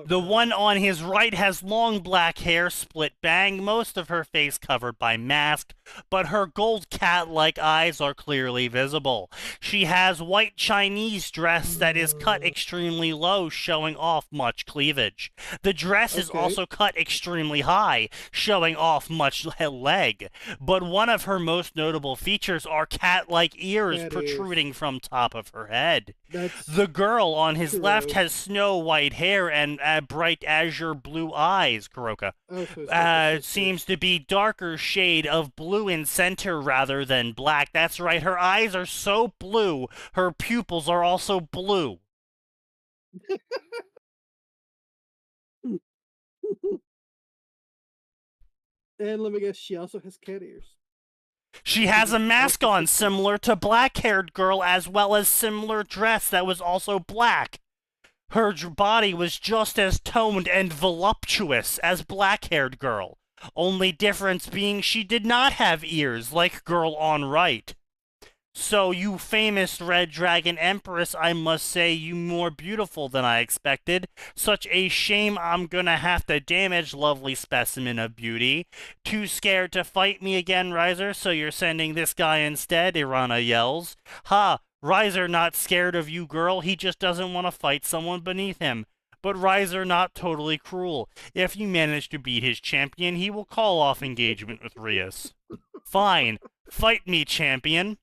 The one on his right has long black hair, split bang, most of her face covered by mask, but her gold cat-like eyes are clearly visible. She has white Chinese dress that is cut extremely low, showing off much cleavage. The dress is also cut extremely high, showing off much leg. But one of her most notable features are cat-like ears protruding from top of her head. The girl on his left has snow white hair and bright azure blue eyes, Kuroka. Seems to be darker shade of blue in center rather than black. That's right, her eyes are so blue, her pupils are also blue. And let me guess, she also has cat ears. She has a mask on similar to black-haired girl, as well as similar dress that was also black. Her body was just as toned and voluptuous as black-haired girl. Only difference being she did not have ears like girl on right. So, you famous Red Dragon Empress, I must say you more beautiful than I expected. Such a shame I'm gonna have to damage lovely specimen of beauty. Too scared to fight me again, Riser, so you're sending this guy instead, Irana yells. Ha! Riser not scared of you, girl. He just doesn't want to fight someone beneath him. But Riser not totally cruel. If you manage to beat his champion, he will call off engagement with Rias. Fine. Fight me, champion.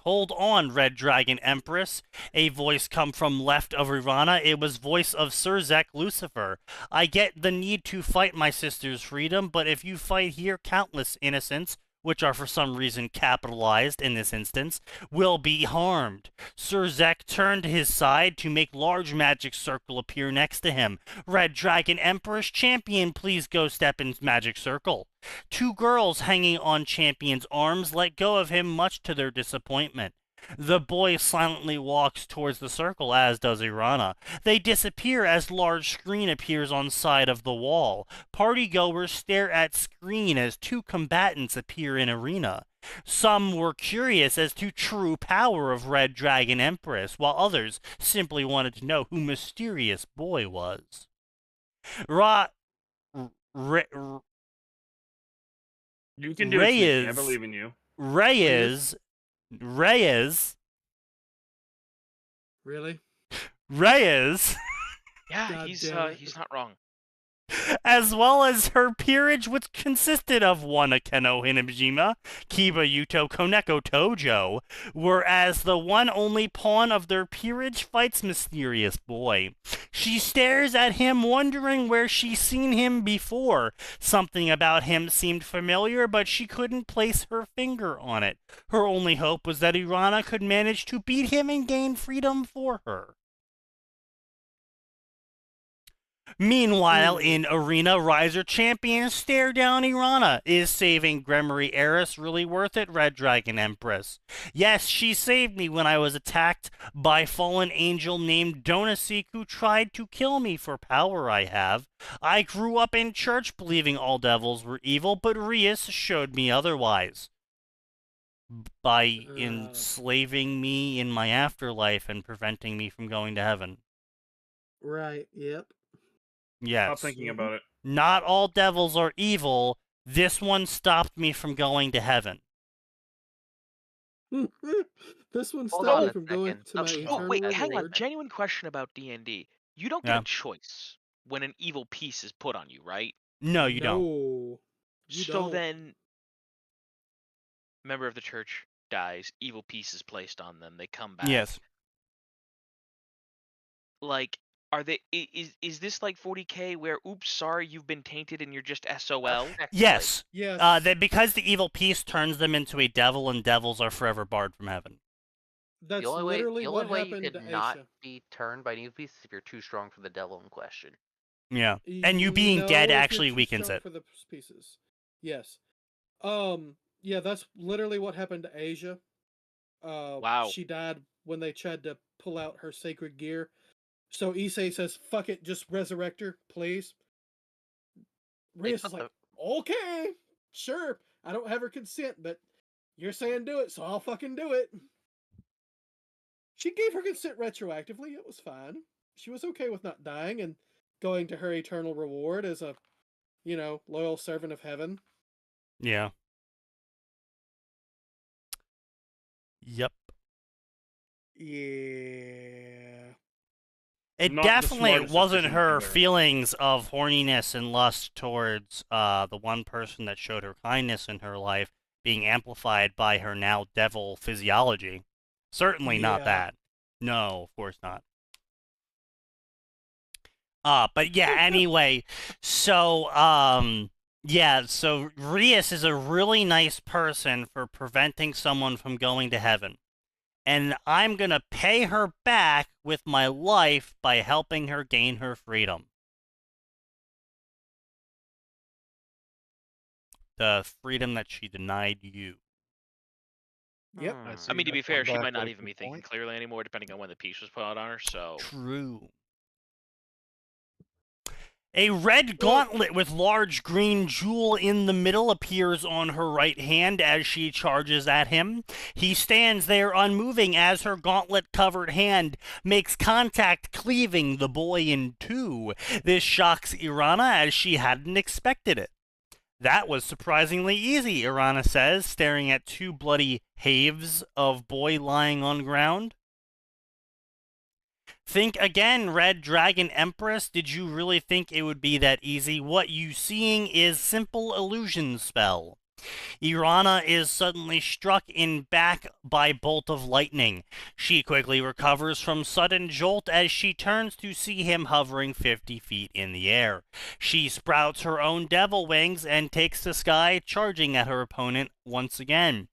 Hold on, Red Dragon Empress. A voice come from left of Irana. It was voice of Sir Zek Lucifer. I get the need to fight my sister's freedom, but if you fight here, countless innocents, which are for some reason capitalized in this instance, will be harmed. Sir Zek turned to his side to make large magic circle appear next to him. Red Dragon Empress champion, please go step in magic circle. Two girls hanging on champion's arms let go of him much to their disappointment. The boy silently walks towards the circle, as does Irana. They disappear as large screen appears on side of the wall. Partygoers stare at screen as two combatants appear in arena. Some were curious as to true power of Red Dragon Empress, while others simply wanted to know who mysterious boy was. You can do it, Sneaky. I believe in you. Reyes. Really? Reyes. Yeah, he's not wrong. As well as her peerage, which consisted of one Akeno Hinebjima, Kiba Yuto Koneko Tojo, whereas the one only pawn of their peerage fights mysterious boy. She stares at him, wondering where she's seen him before. Something about him seemed familiar, but she couldn't place her finger on it. Her only hope was that Irana could manage to beat him and gain freedom for her. Meanwhile, in Arena, Riser champions stare down Irana. Is saving Gremory Heiress really worth it, Red Dragon Empress? Yes, she saved me when I was attacked by fallen angel named Donasik, who tried to kill me for power I have. I grew up in church believing all devils were evil, but Rias showed me otherwise. By enslaving me in my afterlife and preventing me from going to heaven. Right, yep. Yes. Stop thinking about it. Not all devils are evil. This one stopped me from going to heaven. This one Hold stopped on me a from going second. to my eternal Oh wait, hang on. reward. Genuine question about D&D. You don't get a choice when an evil piece is put on you, right? No, you don't. You So don't. then, member of the church dies, evil piece is placed on them, they come back. Yes. Like, are they? Is this like 40K where, oops, sorry, you've been tainted and you're just SOL? Yes. Yes. That because the evil piece turns them into a devil, and devils are forever barred from heaven. That's the only literally way, what you happened could to not Aisha. be turned by new pieces if you're too strong for the devil in question. Yeah. And you being dead if actually you're too weakens strong it. for the pieces. Yes. Yeah, that's literally what happened to Asia. Wow. She died when they tried to pull out her sacred gear. So Issei says, fuck it, just resurrect her, please. Rias is like, okay, sure. I don't have her consent, but you're saying do it, so I'll fucking do it. She gave her consent retroactively. It was fine. She was okay with not dying and going to her eternal reward as a, loyal servant of heaven. Yeah. Yep. Yeah. It definitely wasn't her feelings of horniness and lust towards the one person that showed her kindness in her life being amplified by her now devil physiology. Certainly not that. No, of course not. But yeah, anyway, so, yeah, so Rias is a really nice person for preventing someone from going to heaven. And I'm gonna pay her back with my life by helping her gain her freedom. The freedom that she denied you. Yep. I mean, to be fair, she might not even be thinking clearly anymore, depending on when the piece was put on her, so... True. A red gauntlet with large green jewel in the middle appears on her right hand as she charges at him. He stands there unmoving as her gauntlet-covered hand makes contact, cleaving the boy in two. This shocks Irana as she hadn't expected it. That was surprisingly easy, Irana says, staring at two bloody halves of boy lying on ground. Think again, Red Dragon Empress. Did you really think it would be that easy? What you seeing is simple illusion spell. Irana is suddenly struck in back by bolt of lightning. She quickly recovers from sudden jolt as she turns to see him hovering 50 feet in the air. She sprouts her own devil wings and takes the sky, charging at her opponent once again.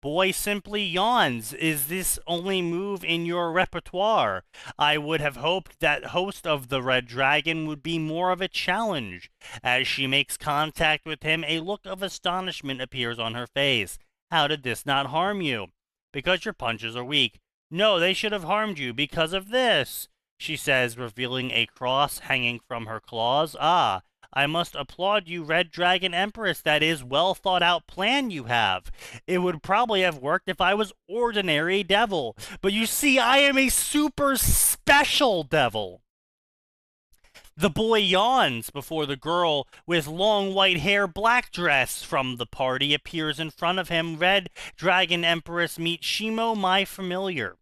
Boy simply yawns. Is this only move in your repertoire? I would have hoped that host of the Red Dragon would be more of a challenge. As she makes contact with him, a look of astonishment appears on her face. How did this not harm you? Because your punches are weak. No, they should have harmed you because of this, she says, revealing a cross hanging from her claws. Ah, I must applaud you, Red Dragon Empress. That is well thought out plan you have. It would probably have worked if I was ordinary devil. But you see, I am a super special devil. The boy yawns before the girl with long white hair, black dress from the party appears in front of him. Red Dragon Empress meets Shimo, my familiar.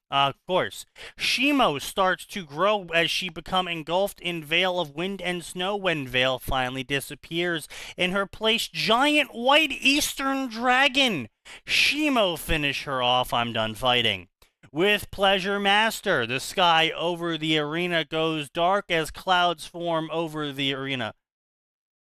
Of course. Shimo starts to grow as she becomes engulfed in veil of wind and snow. When veil finally disappears, in her place, giant white eastern dragon. Shimo, finish her off. I'm done fighting. With pleasure, master. The sky over the arena goes dark as clouds form over the arena.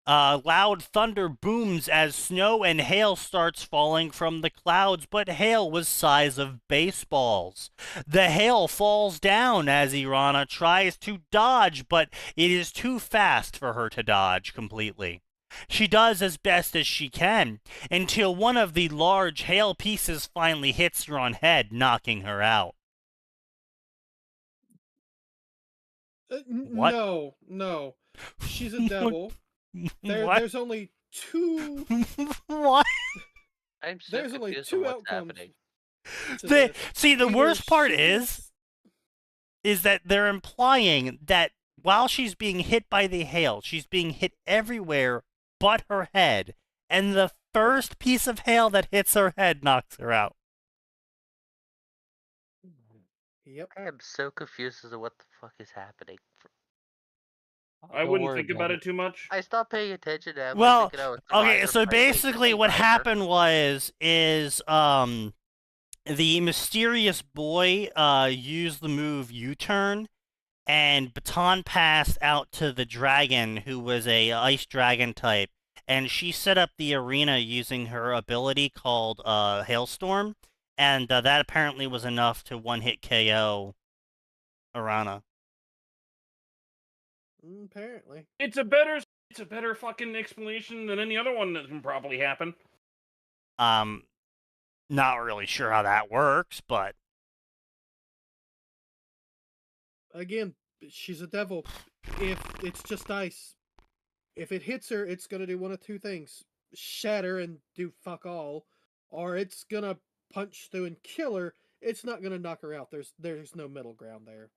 Loud thunder booms as snow and hail starts falling from the clouds, but hail was size of baseballs. The hail falls down as Irana tries to dodge, but it is too fast for her to dodge completely. She does as best as she can, until one of the large hail pieces finally hits her on head, knocking her out. What? No. She's a devil. There's only two. What? I'm so There's only confused two on what's outcomes. happening. See, the worst part is that they're implying that while she's being hit by the hail, she's being hit everywhere but her head, and the first piece of hail that hits her head knocks her out. Yep. I am so confused as to what the fuck is happening. I wouldn't think about it too much. I stopped paying attention to Well, thinking, oh, it's a okay, minor so fight. basically Wait, what minor? happened is the mysterious boy used the move U-turn and baton passed out to the dragon, who was a ice dragon type, and she set up the arena using her ability called Hailstorm, and that apparently was enough to one-hit KO Arana. Apparently. It's a better fucking explanation than any other one that can probably happen. Not really sure how that works, but again, she's a devil. If it's just ice, if it hits her, it's gonna do one of two things: shatter and do fuck all, or it's gonna punch through and kill her. It's not gonna knock her out. There's no middle ground there.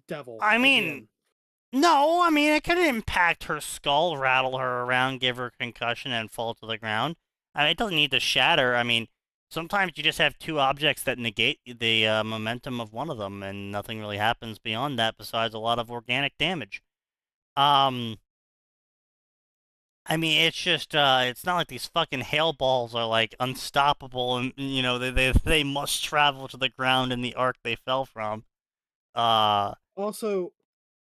Devil. I mean, again. no, I mean, it could impact her skull, rattle her around, give her a concussion, and fall to the ground. I mean, it doesn't need to shatter. I mean, sometimes you just have two objects that negate the momentum of one of them, and nothing really happens beyond that besides a lot of organic damage. I mean, it's just, it's not like these fucking hail balls are, like, unstoppable, and, you know, they must travel to the ground in the arc they fell from. Also,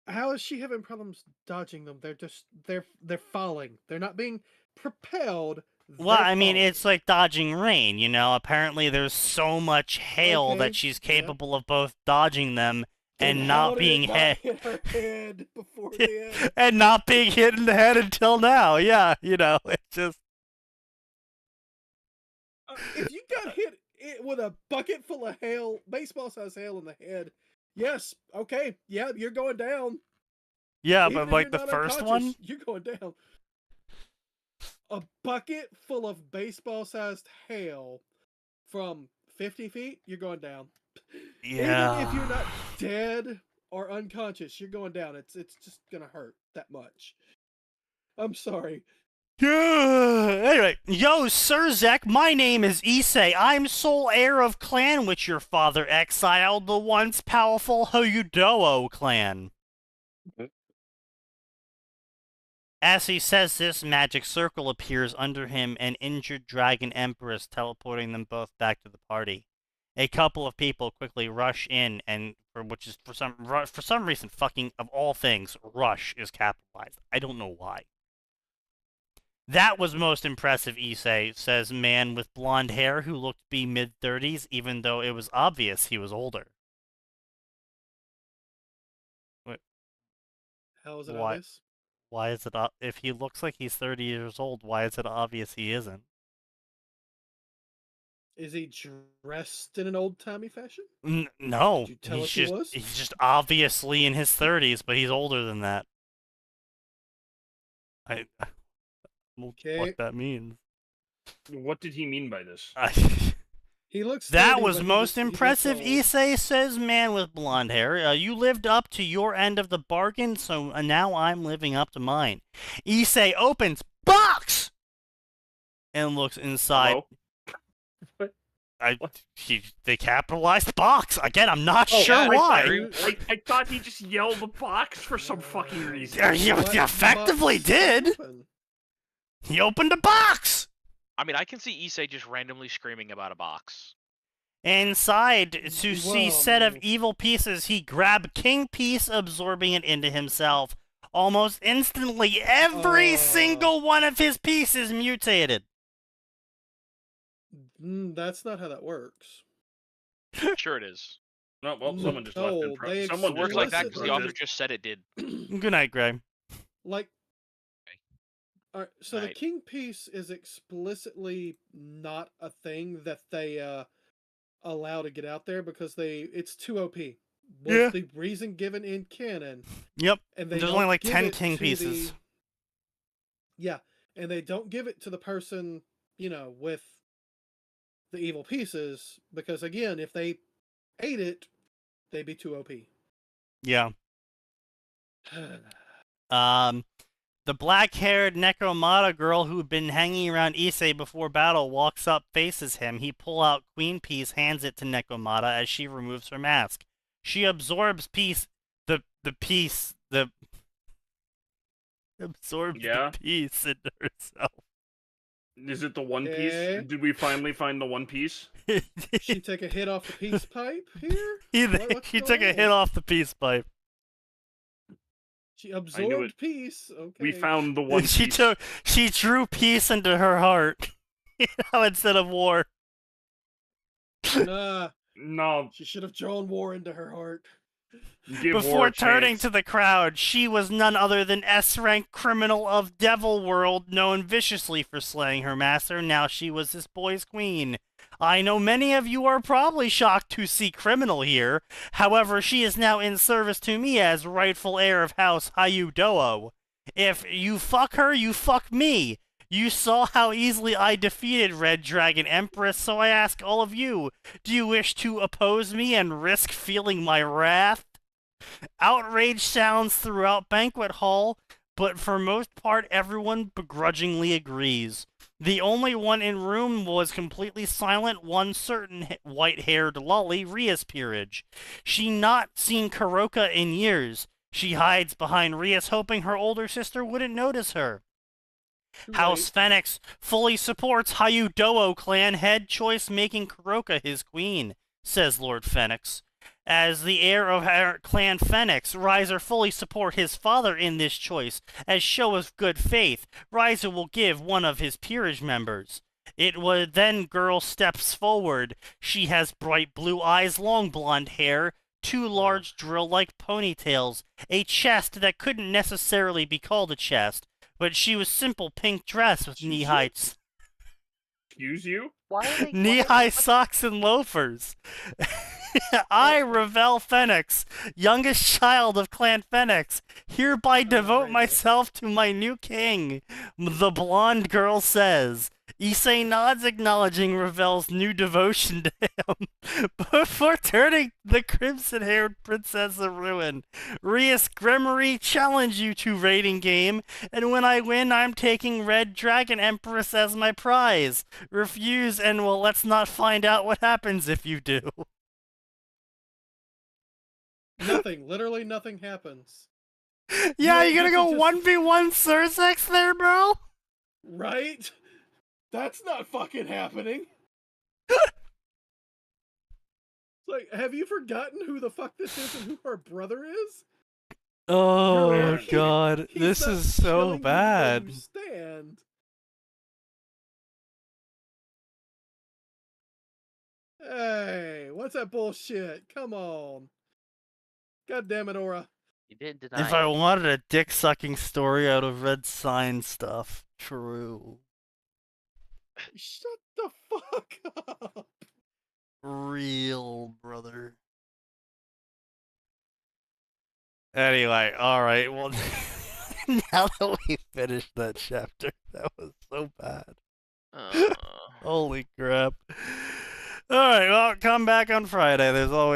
how is she having problems dodging them? They're falling. They're not being propelled. Well, I mean, it's like dodging rain, you know? Apparently there's so much hail that she's capable of both dodging them and not being hit. Hit her head before the end. And not being hit in the head until now. Yeah, you know, it's just... If you got hit with a bucket full of hail, baseball-sized hail in the head, yes, okay, yeah, you're going down. Yeah, Even but if like you're the not first unconscious, one? you're going down. A bucket full of baseball-sized hail from 50 feet, you're going down. Yeah. Even if you're not dead or unconscious, you're going down. It's just gonna hurt that much. I'm sorry. Anyway, yo, Surzek, my name is Issei. I'm sole heir of clan which your father exiled, the once powerful Hoyudowo clan. As he says this, magic circle appears under him, an injured dragon empress, teleporting them both back to the party. A couple of people quickly rush in, and for some reason, fucking of all things, rush is capitalized. I don't know why. That was most impressive, Issei, says man with blonde hair who looked to be mid-30s, even though it was obvious he was older. Wait. How is it obvious? Why is it if he looks like he's 30 years old, why is it obvious he isn't? Is he dressed in an old-timey fashion? No, Did you tell us he was? He's just obviously in his 30s, but he's older than that. I Okay. what that means. What did he mean by this? He looks. That was most impressive, Issei, says man with blonde hair. You lived up to your end of the bargain, so now I'm living up to mine. Issei opens box and looks inside. What? They capitalized box again. I'm not sure why. I thought he just yelled the box for some fucking reason. He effectively did. He opened a box. I mean, I can see Issei just randomly screaming about a box. Inside, to see set of evil pieces, he grabbed king piece, absorbing it into himself. Almost instantly, every single one of his pieces mutated. That's not how that works. Sure it is. No, well, someone just left in Someone works like that because the author just said it did. Good night, Greg. Like, all right, so the king piece is explicitly not a thing that they allow to get out there because it's too OP. Was the reason given in canon. Yep. And there's only like 10 king pieces. Yeah, and they don't give it to the person, with the evil pieces because again, if they ate it, they'd be too OP. Yeah. The black-haired Necromata girl who'd been hanging around Issei before battle walks up, faces him. He pulls out Queen Piece, hands it to Necromata as she removes her mask. She absorbs the piece into herself. Is it the One Piece? Did we finally find the One Piece? She take a hit off the peace pipe here? She took a hit off the peace pipe. She absorbed peace. Okay. We found the One Piece. She drew peace into her heart, instead of war. Nah. No. She should have drawn war into her heart. Before turning to the crowd, she was none other than S-rank criminal of Devil World, known viciously for slaying her master. Now she was this boy's queen. I know many of you are probably shocked to see criminal here. However, she is now in service to me as rightful heir of House Hoyudowo. If you fuck her, you fuck me. You saw how easily I defeated Red Dragon Empress, so I ask all of you, do you wish to oppose me and risk feeling my wrath? Outrage sounds throughout Banquet Hall, but for most part everyone begrudgingly agrees. The only one in room was completely silent, one certain white-haired lolly, Ria's peerage. She not seen Kuroka in years. She hides behind Rias, hoping her older sister wouldn't notice her. House Phoenix fully supports Hoyudowo clan head choice, making Kuroka his queen, says Lord Phoenix. As the heir of our clan Phoenix, Riser fully support his father in this choice. As show of good faith, Riser will give one of his peerage members. It was then girl steps forward. She has bright blue eyes, long blonde hair, two large drill-like ponytails, a chest that couldn't necessarily be called a chest, but she was simple pink dress with knee-high... Excuse you? Knee-high socks and loafers. I, Ravel Phoenix, youngest child of Clan Phoenix, hereby devote myself to my new king, the blonde girl says. Issei nods, acknowledging Ravel's new devotion to him, before turning the crimson-haired Princess of Ruin. Rias Gremory, challenge you to raiding game, and when I win, I'm taking Red Dragon Empress as my prize. Refuse, and well, let's not find out what happens if you do. Nothing. Literally nothing happens. Yeah, you gonna go 1v1 Sursex there, bro? Right? That's not fucking happening. Like, have you forgotten who the fuck this is and who her brother is? Oh god, this is so bad. Stand. Hey, what's that bullshit? Come on. God damn it, Aura. You didn't deny If I wanted a dick-sucking story out of Red Sign stuff, true. Shut the fuck up. Real, brother. Anyway, alright, well, now that we finished that chapter, that was so bad. Holy crap. Alright, well, come back on Friday. There's always